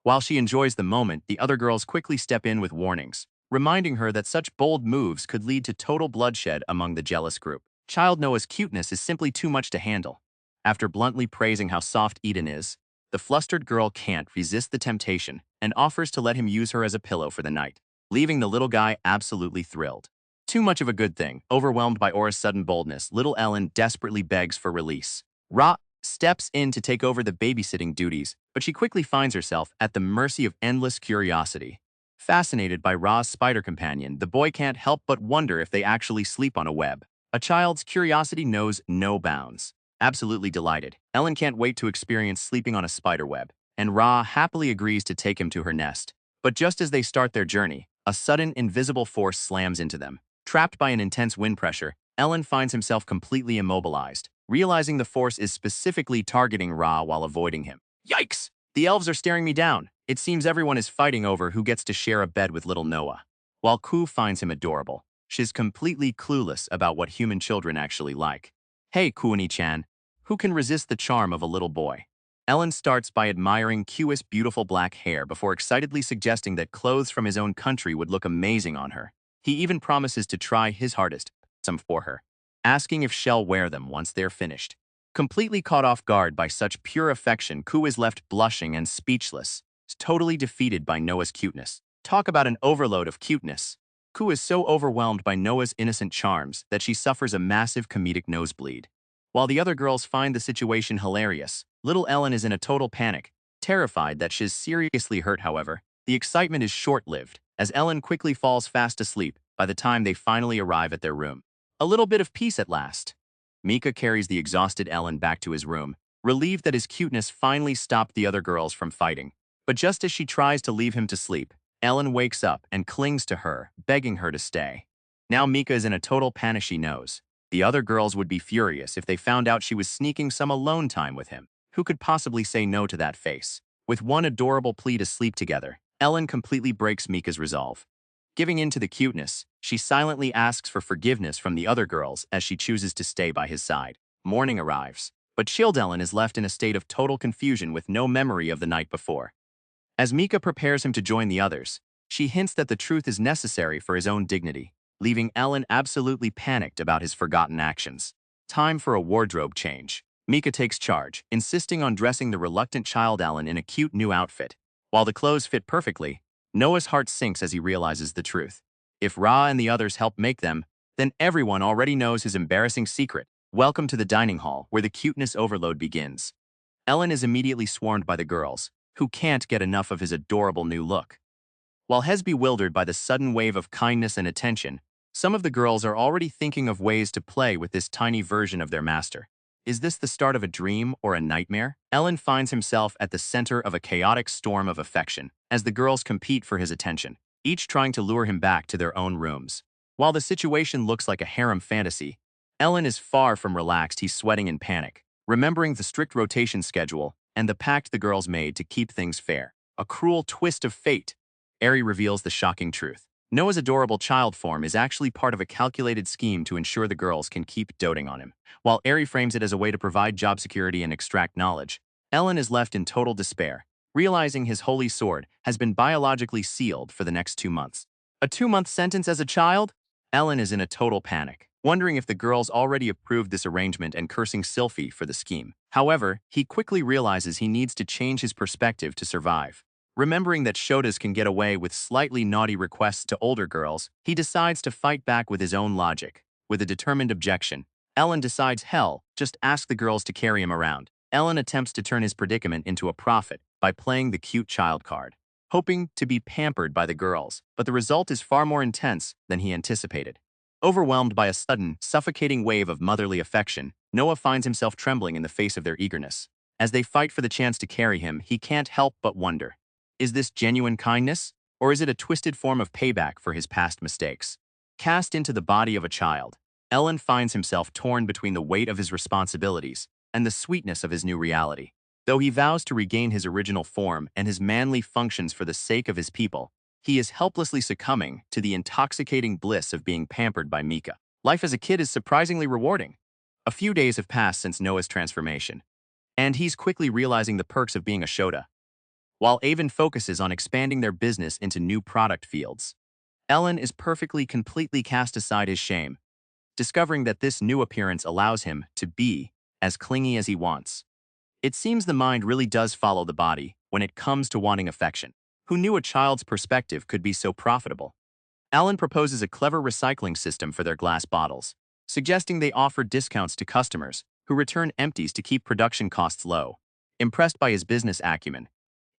While she enjoys the moment, the other girls quickly step in with warnings, reminding her that such bold moves could lead to total bloodshed among the jealous group. Child Noah's cuteness is simply too much to handle. After bluntly praising how soft Eden is, the flustered girl can't resist the temptation and offers to let him use her as a pillow for the night, leaving the little guy absolutely thrilled. Too much of a good thing. Overwhelmed by Aura's sudden boldness, little Ellen desperately begs for release. Ra steps in to take over the babysitting duties, but she quickly finds herself at the mercy of endless curiosity. Fascinated by Ra's spider companion, the boy can't help but wonder if they actually sleep on a web. A child's curiosity knows no bounds. Absolutely delighted, Ellen can't wait to experience sleeping on a spider web, and Ra happily agrees to take him to her nest. But just as they start their journey, a sudden invisible force slams into them. Trapped by an intense wind pressure, Ellen finds himself completely immobilized, realizing the force is specifically targeting Ra while avoiding him. Yikes! The elves are staring me down. It seems everyone is fighting over who gets to share a bed with little Noah. While Ku finds him adorable, she's completely clueless about what human children actually like. Hey, Kuani-chan, who can resist the charm of a little boy? Ellen starts by admiring Ku's beautiful black hair before excitedly suggesting that clothes from his own country would look amazing on her. He even promises to try his hardest, some for her, asking if she'll wear them once they're finished. Completely caught off guard by such pure affection, Ku is left blushing and speechless, totally defeated by Noah's cuteness. Talk about an overload of cuteness. Ku is so overwhelmed by Noah's innocent charms that she suffers a massive comedic nosebleed. While the other girls find the situation hilarious, little Ellen is in a total panic, terrified that she's seriously hurt. However, the excitement is short-lived, as Ellen quickly falls fast asleep by the time they finally arrive at their room. A little bit of peace at last. Mika carries the exhausted Ellen back to his room, relieved that his cuteness finally stopped the other girls from fighting. But just as she tries to leave him to sleep, Ellen wakes up and clings to her, begging her to stay. Now Mika is in a total panic. She knows the other girls would be furious if they found out she was sneaking some alone time with him. Who could possibly say no to that face? With one adorable plea to sleep together, Ellen completely breaks Mika's resolve. Giving in to the cuteness, she silently asks for forgiveness from the other girls as she chooses to stay by his side. Morning arrives, but chilled Ellen is left in a state of total confusion with no memory of the night before. As Mika prepares him to join the others, she hints that the truth is necessary for his own dignity, leaving Ellen absolutely panicked about his forgotten actions. Time for a wardrobe change. Mika takes charge, insisting on dressing the reluctant child Ellen in a cute new outfit. While the clothes fit perfectly, Noah's heart sinks as he realizes the truth. If Ra and the others help make them, then everyone already knows his embarrassing secret. Welcome to the dining hall, where the cuteness overload begins. Ellen is immediately swarmed by the girls, who can't get enough of his adorable new look. While Hez bewildered by the sudden wave of kindness and attention, some of the girls are already thinking of ways to play with this tiny version of their master. Is this the start of a dream or a nightmare? Ellen finds himself at the center of a chaotic storm of affection as the girls compete for his attention, each trying to lure him back to their own rooms. While the situation looks like a harem fantasy, Ellen is far from relaxed. He's sweating in panic, remembering the strict rotation schedule and the pact the girls made to keep things fair. A cruel twist of fate. Eri reveals the shocking truth. Noah's adorable child form is actually part of a calculated scheme to ensure the girls can keep doting on him. While Eri frames it as a way to provide job security and extract knowledge, Ellen is left in total despair, realizing his holy sword has been biologically sealed for the next 2 months. A 2-month sentence as a child? Ellen is in a total panic, wondering if the girls already approved this arrangement and cursing Sylphie for the scheme. However, he quickly realizes he needs to change his perspective to survive. Remembering that Shotas can get away with slightly naughty requests to older girls, he decides to fight back with his own logic. With a determined objection, Ellen decides hell, just ask the girls to carry him around. Ellen attempts to turn his predicament into a profit by playing the cute child card, hoping to be pampered by the girls, but the result is far more intense than he anticipated. Overwhelmed by a sudden, suffocating wave of motherly affection, Noah finds himself trembling in the face of their eagerness. As they fight for the chance to carry him, he can't help but wonder. Is this genuine kindness, or is it a twisted form of payback for his past mistakes? Cast into the body of a child, Ellen finds himself torn between the weight of his responsibilities and the sweetness of his new reality. Though he vows to regain his original form and his manly functions for the sake of his people, he is helplessly succumbing to the intoxicating bliss of being pampered by Mika. Life as a kid is surprisingly rewarding. A few days have passed since Noah's transformation, and he's quickly realizing the perks of being a Shota. While Avon focuses on expanding their business into new product fields, Ellen is completely cast aside his shame, discovering that this new appearance allows him to be as clingy as he wants. It seems the mind really does follow the body when it comes to wanting affection. Who knew a child's perspective could be so profitable? Ellen proposes a clever recycling system for their glass bottles, suggesting they offer discounts to customers who return empties to keep production costs low. Impressed by his business acumen,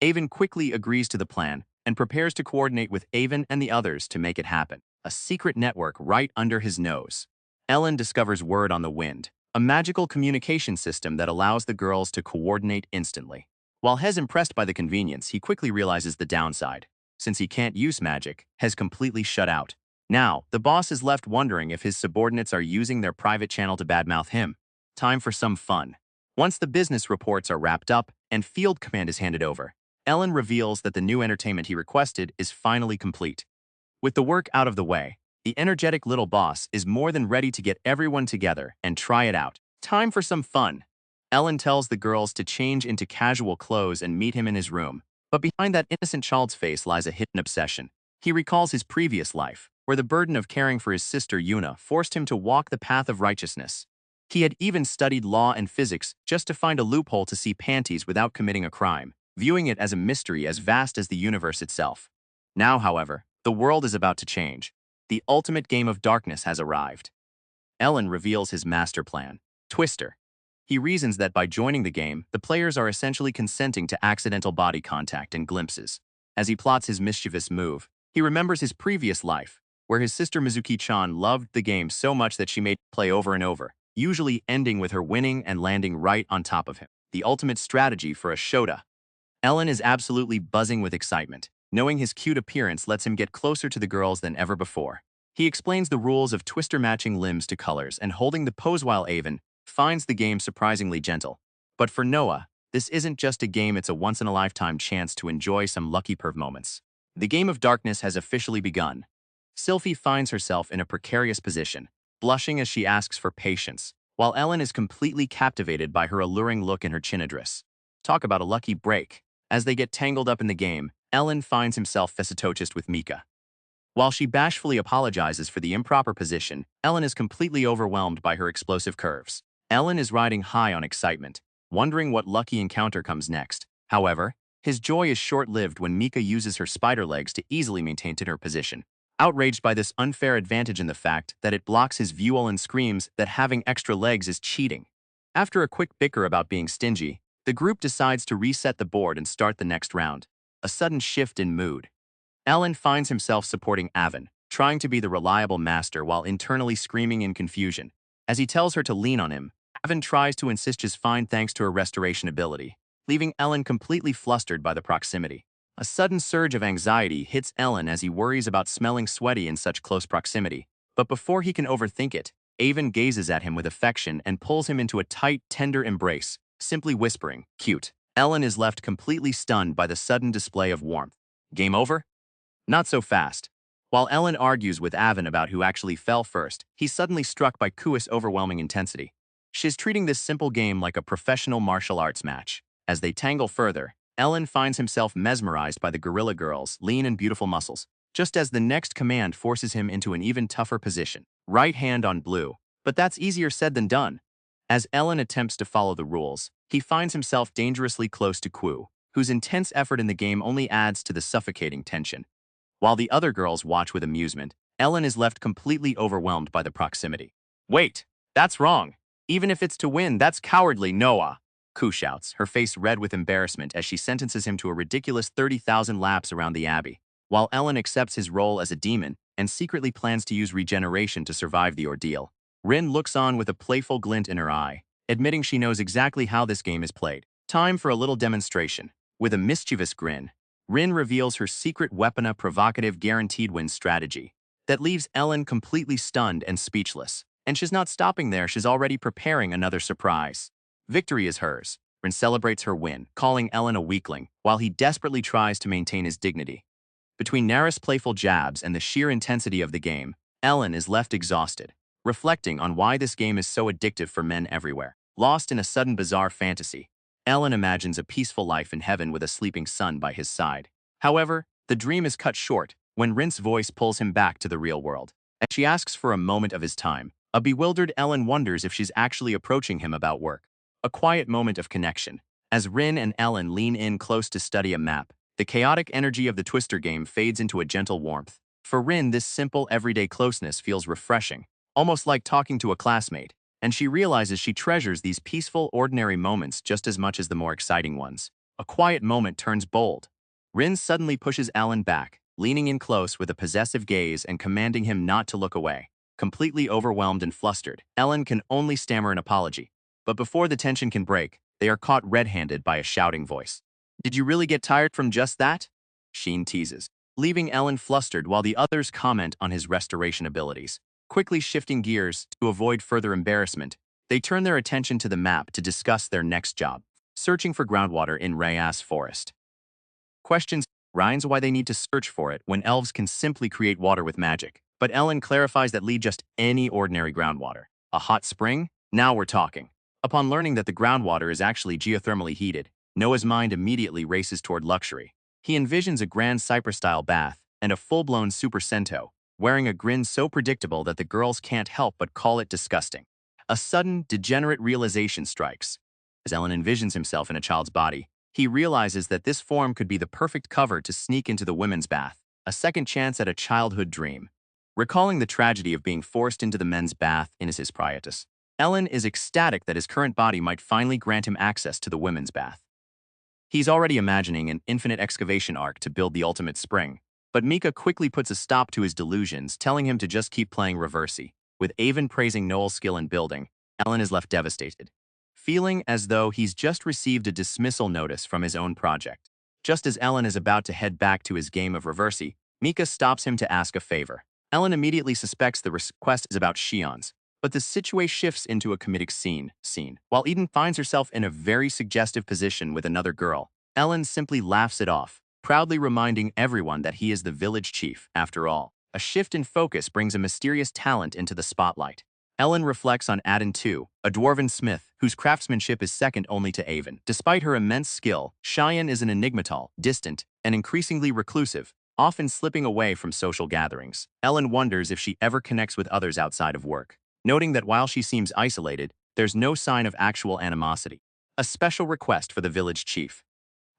Avon quickly agrees to the plan and prepares to coordinate with Avon and the others to make it happen. A secret network right under his nose. Ellen discovers Word on the Wind, a magical communication system that allows the girls to coordinate instantly. While Hez impressed by the convenience, he quickly realizes the downside. Since he can't use magic, Hez completely shut out. Now, the boss is left wondering if his subordinates are using their private channel to badmouth him. Time for some fun. Once the business reports are wrapped up and field command is handed over, Ellen reveals that the new entertainment he requested is finally complete. With the work out of the way, the energetic little boss is more than ready to get everyone together and try it out. Time for some fun. Ellen tells the girls to change into casual clothes and meet him in his room. But behind that innocent child's face lies a hidden obsession. He recalls his previous life, where the burden of caring for his sister Yuna forced him to walk the path of righteousness. He had even studied law and physics just to find a loophole to see panties without committing a crime, viewing it as a mystery as vast as the universe itself. Now, however, the world is about to change. The ultimate game of darkness has arrived. Ellen reveals his master plan, Twister. He reasons that by joining the game, the players are essentially consenting to accidental body contact and glimpses. As he plots his mischievous move, he remembers his previous life, where his sister Mizuki-chan loved the game so much that she made him play over and over, usually ending with her winning and landing right on top of him. The ultimate strategy for a shota. Ellen is absolutely buzzing with excitement. Knowing his cute appearance lets him get closer to the girls than ever before. He explains the rules of Twister matching limbs to colors and holding the pose while Avon finds the game surprisingly gentle. But for Noah, this isn't just a game, it's a once-in-a-lifetime chance to enjoy some lucky perv moments. The game of darkness has officially begun. Sylphie finds herself in a precarious position, blushing as she asks for patience, while Ellen is completely captivated by her alluring look and her chinadress. Talk about a lucky break. As they get tangled up in the game, Ellen finds himself facetocious with Mika. While she bashfully apologizes for the improper position, Ellen is completely overwhelmed by her explosive curves. Ellen is riding high on excitement, wondering what lucky encounter comes next. However, his joy is short-lived when Mika uses her spider legs to easily maintain her position. Outraged by this unfair advantage and the fact that it blocks his view, Ellen screams that having extra legs is cheating. After a quick bicker about being stingy, the group decides to reset the board and start the next round. A sudden shift in mood. Ellen finds himself supporting Avon, trying to be the reliable master while internally screaming in confusion. As he tells her to lean on him, Avon tries to insist she's fine thanks to her restoration ability, leaving Ellen completely flustered by the proximity. A sudden surge of anxiety hits Ellen as he worries about smelling sweaty in such close proximity. But before he can overthink it, Avon gazes at him with affection and pulls him into a tight, tender embrace, simply whispering, "Cute." Ellen is left completely stunned by the sudden display of warmth. Game over? Not so fast. While Ellen argues with Avon about who actually fell first, he's suddenly struck by Kui's overwhelming intensity. She's treating this simple game like a professional martial arts match. As they tangle further, Ellen finds himself mesmerized by the gorilla girl's lean and beautiful muscles, just as the next command forces him into an even tougher position. Right hand on blue. But that's easier said than done. As Ellen attempts to follow the rules, he finds himself dangerously close to Kui, whose intense effort in the game only adds to the suffocating tension. While the other girls watch with amusement, Ellen is left completely overwhelmed by the proximity. "Wait, that's wrong. Even if it's to win, that's cowardly, Noah," Kui shouts, her face red with embarrassment as she sentences him to a ridiculous 30,000 laps around the abbey. While Ellen accepts his role as a demon and secretly plans to use regeneration to survive the ordeal, Rin looks on with a playful glint in her eye, admitting she knows exactly how this game is played. Time for a little demonstration. With a mischievous grin, Rin reveals her secret weapon, a provocative guaranteed win strategy that leaves Ellen completely stunned and speechless. And she's not stopping there, she's already preparing another surprise. Victory is hers. Rin celebrates her win, calling Ellen a weakling, while he desperately tries to maintain his dignity. Between Naris' playful jabs and the sheer intensity of the game, Ellen is left exhausted, reflecting on why this game is so addictive for men everywhere. Lost in a sudden bizarre fantasy, Ellen imagines a peaceful life in heaven with a sleeping son by his side. However, the dream is cut short when Rin's voice pulls him back to the real world. As she asks for a moment of his time, a bewildered Ellen wonders if she's actually approaching him about work. A quiet moment of connection. As Rin and Ellen lean in close to study a map, the chaotic energy of the Twister game fades into a gentle warmth. For Rin, this simple, everyday closeness feels refreshing, almost like talking to a classmate, and she realizes she treasures these peaceful, ordinary moments just as much as the more exciting ones. A quiet moment turns bold. Rin suddenly pushes Ellen back, leaning in close with a possessive gaze and commanding him not to look away. Completely overwhelmed and flustered, Ellen can only stammer an apology. But before the tension can break, they are caught red-handed by a shouting voice. "Did you really get tired from just that?" Sheen teases, leaving Ellen flustered while the others comment on his restoration abilities. Quickly shifting gears to avoid further embarrassment, they turn their attention to the map to discuss their next job, searching for groundwater in Rayas Forest. Questions Rhines why they need to search for it when elves can simply create water with magic. But Ellen clarifies that Lee just any ordinary groundwater. A hot spring? Now we're talking. Upon learning that the groundwater is actually geothermally heated, Noah's mind immediately races toward luxury. He envisions a grand Cyprus-style bath and a full-blown Super Cento, wearing a grin so predictable that the girls can't help but call it disgusting. A sudden, degenerate realization strikes. As Ellen envisions himself in a child's body, he realizes that this form could be the perfect cover to sneak into the women's bath, a second chance at a childhood dream. Recalling the tragedy of being forced into the men's bath in his hiatus, Ellen is ecstatic that his current body might finally grant him access to the women's bath. He's already imagining an infinite excavation arc to build the ultimate spring, but Mika quickly puts a stop to his delusions, telling him to just keep playing Reversi. With Avon praising Noel's skill in building, Ellen is left devastated, feeling as though he's just received a dismissal notice from his own project. Just as Ellen is about to head back to his game of Reversi, Mika stops him to ask a favor. Ellen immediately suspects the request is about Shion's, but the situation shifts into a comedic scene. While Eden finds herself in a very suggestive position with another girl, Ellen simply laughs it off, proudly reminding everyone that he is the village chief, after all. A shift in focus brings a mysterious talent into the spotlight. Ellen reflects on Adin II, a dwarven smith whose craftsmanship is second only to Avon. Despite her immense skill, Cheyenne is an enigmatal, distant, and increasingly reclusive, often slipping away from social gatherings. Ellen wonders if she ever connects with others outside of work, noting that while she seems isolated, there's no sign of actual animosity. A special request for the village chief.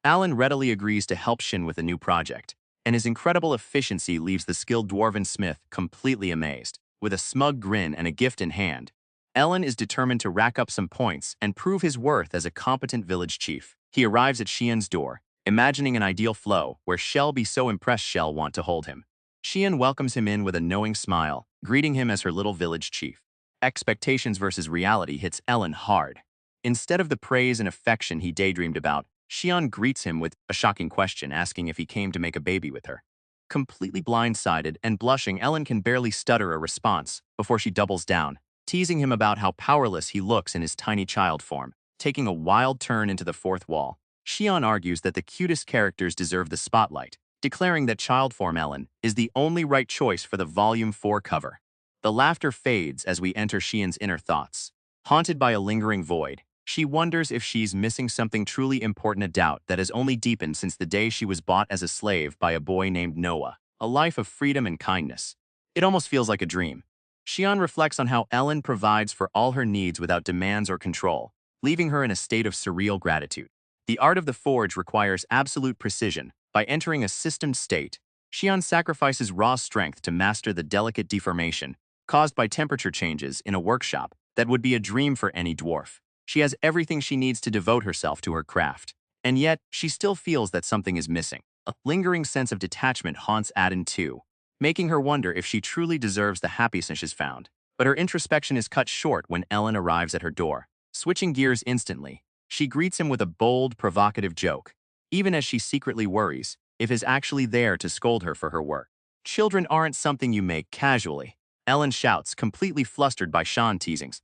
Alan readily agrees to help Shin with a new project, and his incredible efficiency leaves the skilled dwarven smith completely amazed. With a smug grin and a gift in hand, Ellen is determined to rack up some points and prove his worth as a competent village chief. He arrives at Xian's door, imagining an ideal flow where Shell be so impressed Shell want to hold him. Xian welcomes him in with a knowing smile, greeting him as her little village chief. Expectations versus reality hits Ellen hard. Instead of the praise and affection he daydreamed about, Xian greets him with a shocking question, asking if he came to make a baby with her. Completely blindsided and blushing, Ellen can barely stutter a response before she doubles down, teasing him about how powerless he looks in his tiny child form. Taking a wild turn into the fourth wall, Xian argues that the cutest characters deserve the spotlight, declaring that child form Ellen is the only right choice for the Volume 4 cover. The laughter fades as we enter Xian's inner thoughts. Haunted by a lingering void, she wonders if she's missing something truly important, a doubt that has only deepened since the day she was bought as a slave by a boy named Noah. A life of freedom and kindness. It almost feels like a dream. Xian reflects on how Ellen provides for all her needs without demands or control, leaving her in a state of surreal gratitude. The art of the forge requires absolute precision. By entering a systemed state, Xian sacrifices raw strength to master the delicate deformation caused by temperature changes in a workshop that would be a dream for any dwarf. She has everything she needs to devote herself to her craft, and yet she still feels that something is missing. A lingering sense of detachment haunts Adin too, making her wonder if she truly deserves the happiness she's found. But her introspection is cut short when Ellen arrives at her door. Switching gears instantly, she greets him with a bold, provocative joke, even as she secretly worries if he's actually there to scold her for her work. Children aren't something you make casually, Ellen shouts, completely flustered by Sean's teasings.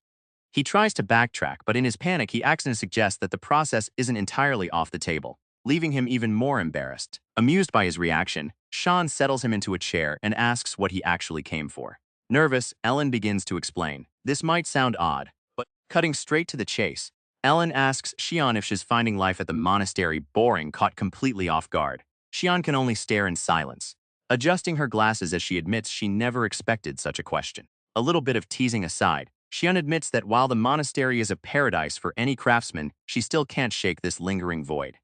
He tries to backtrack, but in his panic he accidentally suggests that the process isn't entirely off the table, leaving him even more embarrassed. Amused by his reaction, Sean settles him into a chair and asks what he actually came for. Nervous, Ellen begins to explain. This might sound odd, but cutting straight to the chase, Ellen asks Xian if she's finding life at the monastery boring, caught completely off guard. Xian can only stare in silence, adjusting her glasses as she admits she never expected such a question. A little bit of teasing aside, Xian admits that while the monastery is a paradise for any craftsman, she still can't shake this lingering void.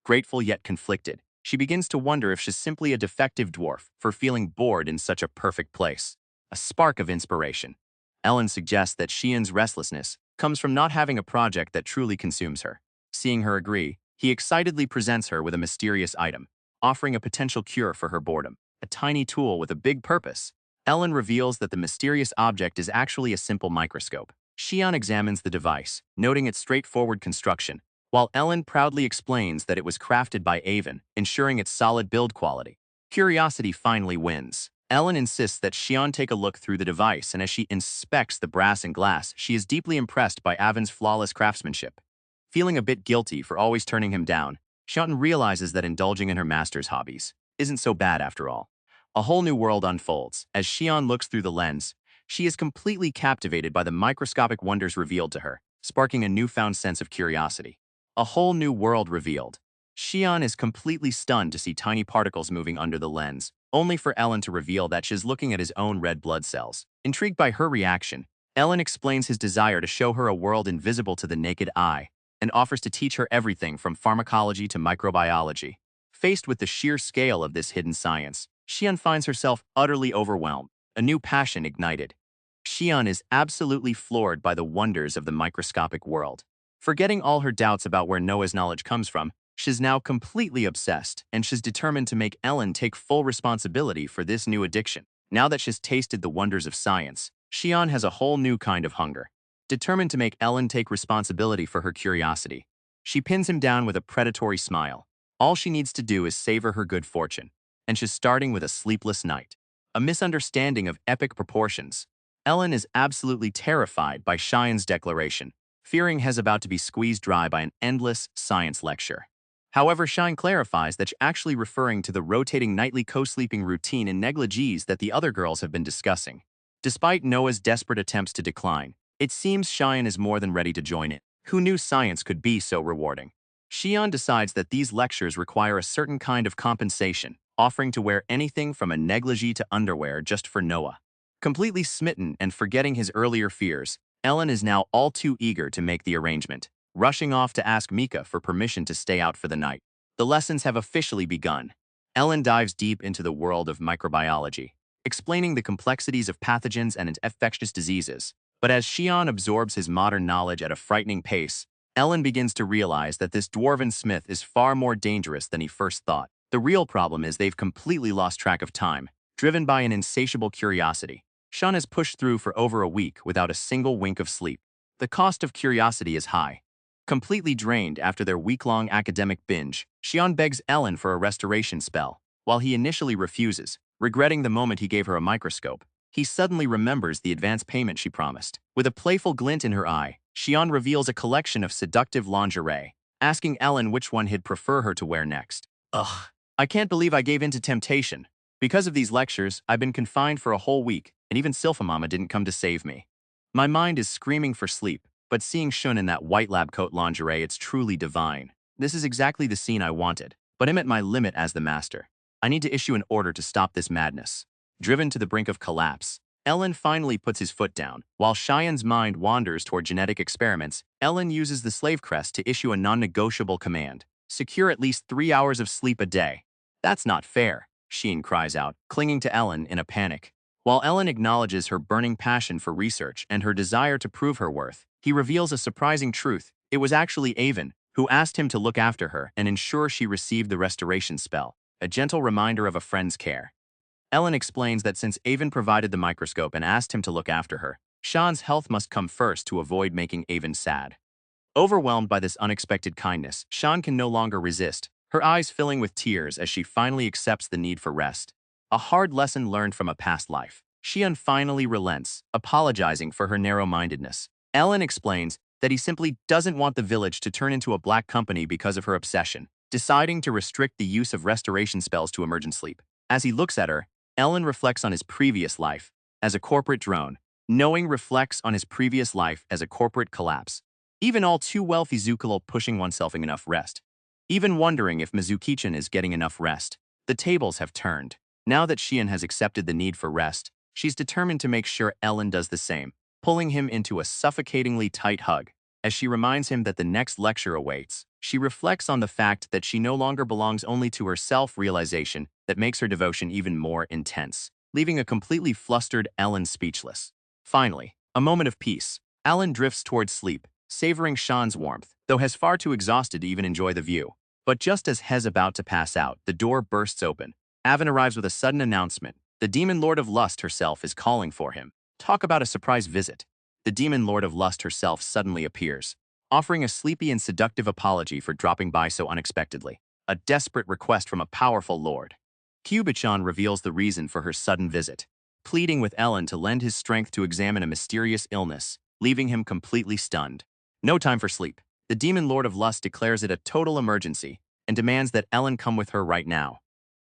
Grateful yet conflicted, she begins to wonder if she's simply a defective dwarf for feeling bored in such a perfect place. A spark of inspiration. Ellen suggests that Xian's restlessness comes from not having a project that truly consumes her. Seeing her agree, he excitedly presents her with a mysterious item, offering a potential cure for her boredom. A tiny tool with a big purpose. Ellen reveals that the mysterious object is actually a simple microscope. Xian examines the device, noting its straightforward construction, while Ellen proudly explains that it was crafted by Avon, ensuring its solid build quality. Curiosity finally wins. Ellen insists that Xian take a look through the device, and as she inspects the brass and glass, she is deeply impressed by Avon's flawless craftsmanship. Feeling a bit guilty for always turning him down, Xian realizes that indulging in her master's hobbies isn't so bad after all. A whole new world unfolds. As Xian looks through the lens, she is completely captivated by the microscopic wonders revealed to her, sparking a newfound sense of curiosity. A whole new world revealed. Xian is completely stunned to see tiny particles moving under the lens, only for Ellen to reveal that she's looking at his own red blood cells. Intrigued by her reaction, Ellen explains his desire to show her a world invisible to the naked eye, and offers to teach her everything from pharmacology to microbiology. Faced with the sheer scale of this hidden science, Xian finds herself utterly overwhelmed, a new passion ignited. Xian is absolutely floored by the wonders of the microscopic world. Forgetting all her doubts about where Noah's knowledge comes from, she's now completely obsessed, and she's determined to make Ellen take full responsibility for this new addiction. Now that she's tasted the wonders of science, Xian has a whole new kind of hunger. Determined to make Ellen take responsibility for her curiosity, she pins him down with a predatory smile. All she needs to do is savor her good fortune, and she's starting with a sleepless night. A misunderstanding of epic proportions. Ellen is absolutely terrified by Xian's declaration, fearing he's about to be squeezed dry by an endless science lecture. However, Xian clarifies that she's actually referring to the rotating nightly co-sleeping routine in negligees that the other girls have been discussing. Despite Noah's desperate attempts to decline, it seems Xian is more than ready to join in. Who knew science could be so rewarding? Xian decides that these lectures require a certain kind of compensation, offering to wear anything from a negligee to underwear just for Noah. Completely smitten and forgetting his earlier fears, Ellen is now all too eager to make the arrangement, rushing off to ask Mika for permission to stay out for the night. The lessons have officially begun. Ellen dives deep into the world of microbiology, explaining the complexities of pathogens and infectious diseases. But as Xian absorbs his modern knowledge at a frightening pace, Ellen begins to realize that this dwarven smith is far more dangerous than he first thought. The real problem is they've completely lost track of time, driven by an insatiable curiosity. Xian has pushed through for over a week without a single wink of sleep. The cost of curiosity is high. Completely drained after their week-long academic binge, Xian begs Ellen for a restoration spell. While he initially refuses, regretting the moment he gave her a microscope, he suddenly remembers the advance payment she promised. With a playful glint in her eye, Xian reveals a collection of seductive lingerie, asking Ellen which one he'd prefer her to wear next. Ugh, I can't believe I gave in to temptation. Because of these lectures, I've been confined for a whole week, and even Silpha Mama didn't come to save me. My mind is screaming for sleep, but seeing Shun in that white lab coat lingerie, it's truly divine. This is exactly the scene I wanted, but I'm at my limit as the master. I need to issue an order to stop this madness. Driven to the brink of collapse, Ellen finally puts his foot down. While Xian's mind wanders toward genetic experiments, Ellen uses the slave crest to issue a non-negotiable command. Secure at least 3 hours of sleep a day. That's not fair, Xian cries out, clinging to Ellen in a panic. While Ellen acknowledges her burning passion for research and her desire to prove her worth, he reveals a surprising truth. It was actually Avon who asked him to look after her and ensure she received the restoration spell, a gentle reminder of a friend's care. Ellen explains that since Avon provided the microscope and asked him to look after her, Xian's health must come first to avoid making Avon sad. Overwhelmed by this unexpected kindness, Xian can no longer resist, her eyes filling with tears as she finally accepts the need for rest. A hard lesson learned from a past life. Xian finally relents, apologizing for her narrow-mindedness. Ellen explains that he simply doesn't want the village to turn into a black company because of her obsession, deciding to restrict the use of restoration spells to emergent sleep. As he looks at her, Ellen reflects on his previous life as a corporate drone, knowing reflects on his previous life as a corporate collapse. Even all too well Fizukalo pushing oneself in enough rest. Even wondering if Mizuki-chan is getting enough rest. The tables have turned. Now that Xian has accepted the need for rest, she's determined to make sure Ellen does the same, pulling him into a suffocatingly tight hug. As she reminds him that the next lecture awaits, she reflects on the fact that she no longer belongs only to her self-realization that makes her devotion even more intense, leaving a completely flustered Ellen speechless. Finally, a moment of peace. Ellen drifts towards sleep, savoring Xian's warmth, though Hes far too exhausted to even enjoy the view. But just as Hes about to pass out, the door bursts open. Avon arrives with a sudden announcement. The Demon Lord of Lust herself is calling for him. Talk about a surprise visit. The Demon Lord of Lust herself suddenly appears, offering a sleepy and seductive apology for dropping by so unexpectedly. A desperate request from a powerful lord. Kyubichan reveals the reason for her sudden visit, pleading with Ellen to lend his strength to examine a mysterious illness, leaving him completely stunned. No time for sleep. The Demon Lord of Lust declares it a total emergency, and demands that Ellen come with her right now.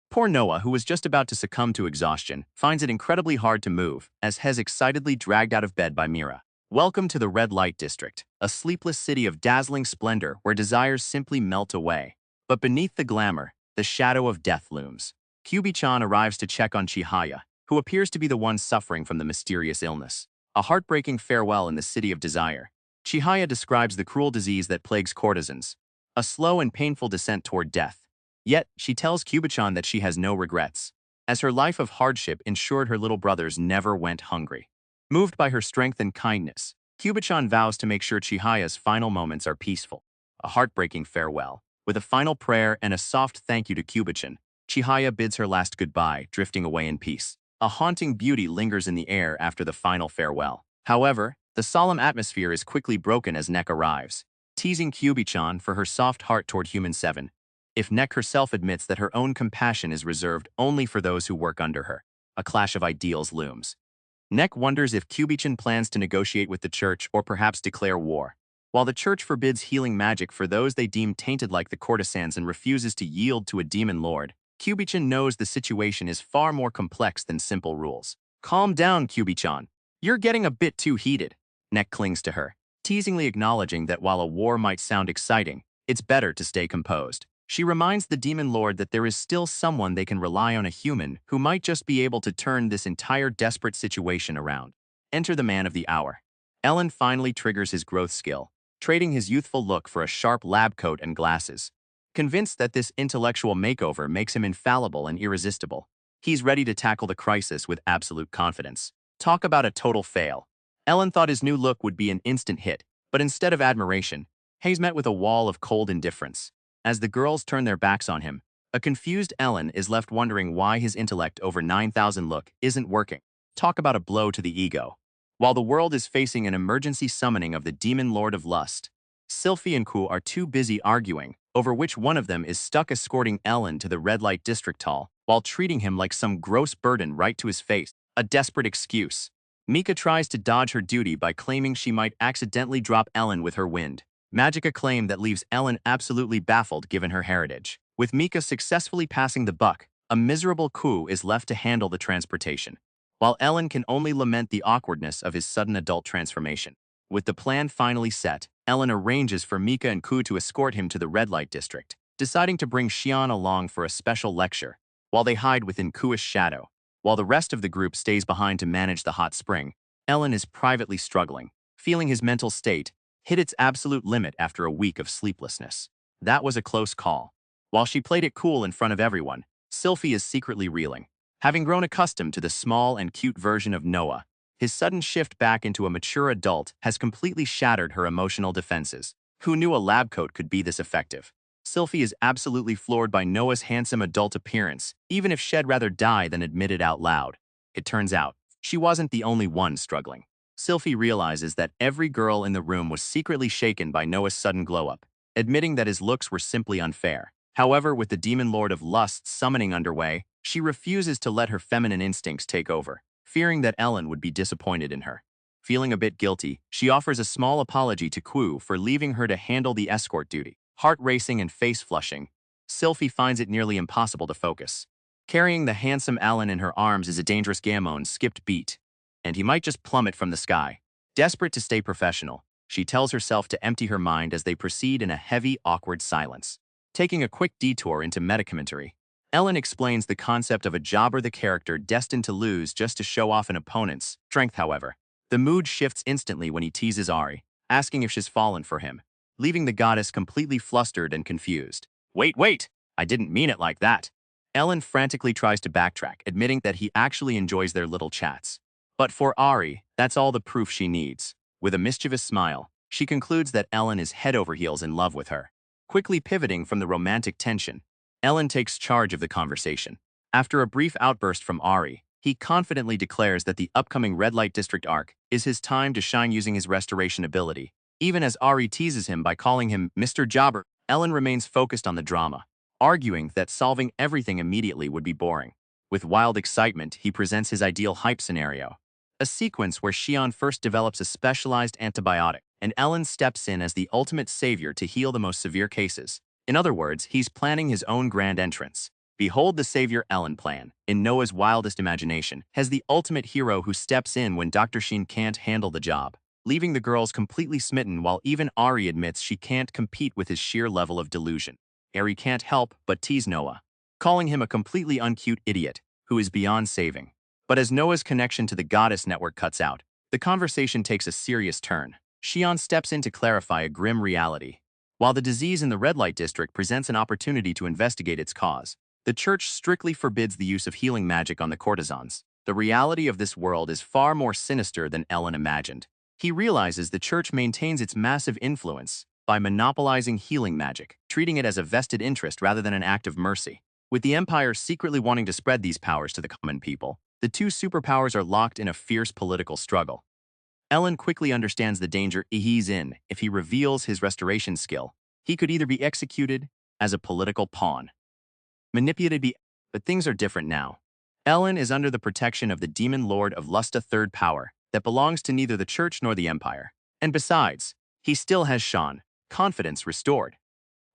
Poor Noah, who was just about to succumb to exhaustion, finds it incredibly hard to move, as Hez excitedly dragged out of bed by Mira. Welcome to the Red Light District, a sleepless city of dazzling splendor where desires simply melt away. But beneath the glamour, the shadow of death looms. Kyubi-chan arrives to check on Chihaya, who appears to be the one suffering from the mysterious illness. A heartbreaking farewell in the city of desire. Chihaya describes the cruel disease that plagues courtesans, a slow and painful descent toward death. Yet, she tells Kyubi-chan that she has no regrets, as her life of hardship ensured her little brothers never went hungry. Moved by her strength and kindness, Kyubi-chan vows to make sure Chihaya's final moments are peaceful. A heartbreaking farewell. With a final prayer and a soft thank you to Kyubi-chan, Chihaya bids her last goodbye, drifting away in peace. A haunting beauty lingers in the air after the final farewell. However, the solemn atmosphere is quickly broken as Nek arrives, teasing Kyubi-chan for her soft heart toward Human 7. If Nek herself admits that her own compassion is reserved only for those who work under her, a clash of ideals looms. Nek wonders if Kyubi-chan plans to negotiate with the church or perhaps declare war. While the church forbids healing magic for those they deem tainted like the courtesans and refuses to yield to a demon lord, Kyubi-chan knows the situation is far more complex than simple rules. Calm down, Kyubi-chan. You're getting a bit too heated. Nek clings to her, teasingly acknowledging that while a war might sound exciting, it's better to stay composed. She reminds the demon lord that there is still someone they can rely on, a human who might just be able to turn this entire desperate situation around. Enter the man of the hour. Ellen finally triggers his growth skill, trading his youthful look for a sharp lab coat and glasses. Convinced that this intellectual makeover makes him infallible and irresistible, he's ready to tackle the crisis with absolute confidence. Talk about a total fail. Ellen thought his new look would be an instant hit, but instead of admiration, he's met with a wall of cold indifference. As the girls turn their backs on him, a confused Ellen is left wondering why his intellect over 9,000 look isn't working. Talk about a blow to the ego. While the world is facing an emergency summoning of the Demon Lord of Lust, Sylphie and Ku are too busy arguing over which one of them is stuck escorting Ellen to the red light district hall while treating him like some gross burden right to his face. A desperate excuse. Mika tries to dodge her duty by claiming she might accidentally drop Ellen with her wind. A claim that leaves Ellen absolutely baffled given her heritage. With Mika successfully passing the buck, a miserable Ku is left to handle the transportation, while Ellen can only lament the awkwardness of his sudden adult transformation. With the plan finally set, Ellen arranges for Mika and Ku to escort him to the red light district, deciding to bring Xian along for a special lecture, while they hide within Kui's shadow. While the rest of the group stays behind to manage the hot spring, Ellen is privately struggling, feeling his mental state hit its absolute limit after a week of sleeplessness. That was a close call. While she played it cool in front of everyone, Sylphie is secretly reeling. Having grown accustomed to the small and cute version of Noah, his sudden shift back into a mature adult has completely shattered her emotional defenses. Who knew a lab coat could be this effective? Sylphie is absolutely floored by Noah's handsome adult appearance, even if she'd rather die than admit it out loud. It turns out, she wasn't the only one struggling. Sylphie realizes that every girl in the room was secretly shaken by Noah's sudden glow-up, admitting that his looks were simply unfair. However, with the Demon Lord of Lust summoning underway, she refuses to let her feminine instincts take over, fearing that Ellen would be disappointed in her. Feeling a bit guilty, she offers a small apology to Ku for leaving her to handle the escort duty. Heart racing and face flushing, Sylphie finds it nearly impossible to focus. Carrying the handsome Ellen in her arms is a dangerous Gamon's skipped beat, and he might just plummet from the sky. Desperate to stay professional, she tells herself to empty her mind as they proceed in a heavy, awkward silence. Taking a quick detour into metacommentary, Ellen explains the concept of a jobber, the character destined to lose just to show off an opponent's strength. However, the mood shifts instantly when he teases Ari, asking if she's fallen for him, leaving the goddess completely flustered and confused. Wait, I didn't mean it like that. Ellen frantically tries to backtrack, admitting that he actually enjoys their little chats. But for Ari, that's all the proof she needs. With a mischievous smile, she concludes that Ellen is head over heels in love with her. Quickly pivoting from the romantic tension, Ellen takes charge of the conversation. After a brief outburst from Ari, he confidently declares that the upcoming Red Light District arc is his time to shine using his restoration ability. Even as Ari teases him by calling him Mr. Jobber, Ellen remains focused on the drama, arguing that solving everything immediately would be boring. With wild excitement, he presents his ideal hype scenario. A sequence where Xian first develops a specialized antibiotic, and Ellen steps in as the ultimate savior to heal the most severe cases. In other words, he's planning his own grand entrance. Behold the savior Ellen plan, in Noah's wildest imagination, has the ultimate hero who steps in when Dr. Sheen can't handle the job, leaving the girls completely smitten while even Ari admits she can't compete with his sheer level of delusion. Ari can't help but tease Noah, calling him a completely uncute idiot who is beyond saving. But as Noah's connection to the goddess network cuts out, the conversation takes a serious turn. Shion steps in to clarify a grim reality. While the disease in the red light district presents an opportunity to investigate its cause, the church strictly forbids the use of healing magic on the courtesans. The reality of this world is far more sinister than Ellen imagined. He realizes the church maintains its massive influence by monopolizing healing magic, treating it as a vested interest rather than an act of mercy. With the Empire secretly wanting to spread these powers to the common people, the two superpowers are locked in a fierce political struggle. Ellen quickly understands the danger he's in. If he reveals his restoration skill, he could either be executed as a political pawn, but things are different now. Ellen is under the protection of the demon lord of Lusta third power that belongs to neither the church nor the empire. And besides, he still has Sean, confidence restored.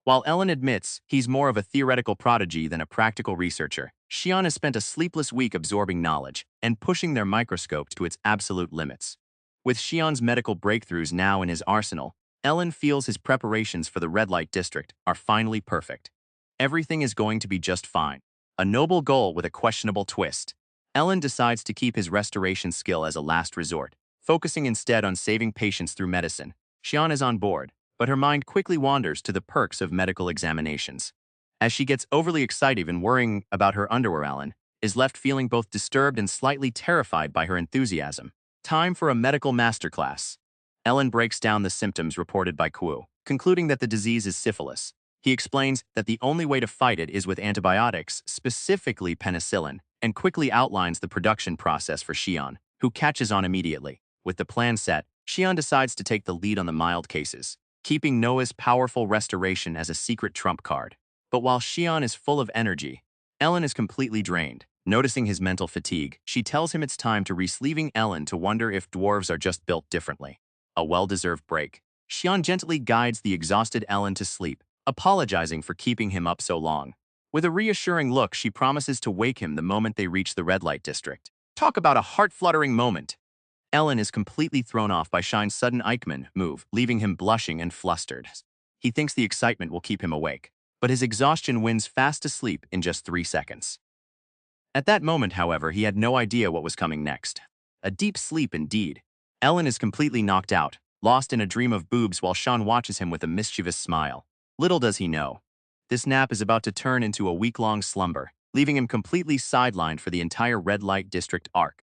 While Ellen admits he's more of a theoretical prodigy than a practical researcher, Shion has spent a sleepless week absorbing knowledge and pushing their microscope to its absolute limits. With Shion's medical breakthroughs now in his arsenal, Ellen feels his preparations for the red light district are finally perfect. Everything is going to be just fine. A noble goal with a questionable twist. Ellen decides to keep his restoration skill as a last resort, focusing instead on saving patients through medicine. Shion is on board, but her mind quickly wanders to the perks of medical examinations. As she gets overly excited and worrying about her underwear, Ellen is left feeling both disturbed and slightly terrified by her enthusiasm. Time for a medical masterclass. Ellen breaks down the symptoms reported by Kuo, concluding that the disease is syphilis. He explains that the only way to fight it is with antibiotics, specifically penicillin, and quickly outlines the production process for Shion, who catches on immediately. With the plan set, Shion decides to take the lead on the mild cases, keeping Noah's powerful restoration as a secret trump card. But while Shion is full of energy, Ellen is completely drained. Noticing his mental fatigue, she tells him it's time to rest, leaving Ellen to wonder if dwarves are just built differently. A well-deserved break. Shion gently guides the exhausted Ellen to sleep, apologizing for keeping him up so long. With a reassuring look, she promises to wake him the moment they reach the red light district. Talk about a heart-fluttering moment. Ellen is completely thrown off by Shine's sudden Eichmann move, leaving him blushing and flustered. He thinks the excitement will keep him awake, but his exhaustion wins fast asleep in just 3 seconds. At that moment, however, he had no idea what was coming next. A deep sleep indeed. Ellen is completely knocked out, lost in a dream of boobs while Sean watches him with a mischievous smile. Little does he know, this nap is about to turn into a week-long slumber, leaving him completely sidelined for the entire red light district arc.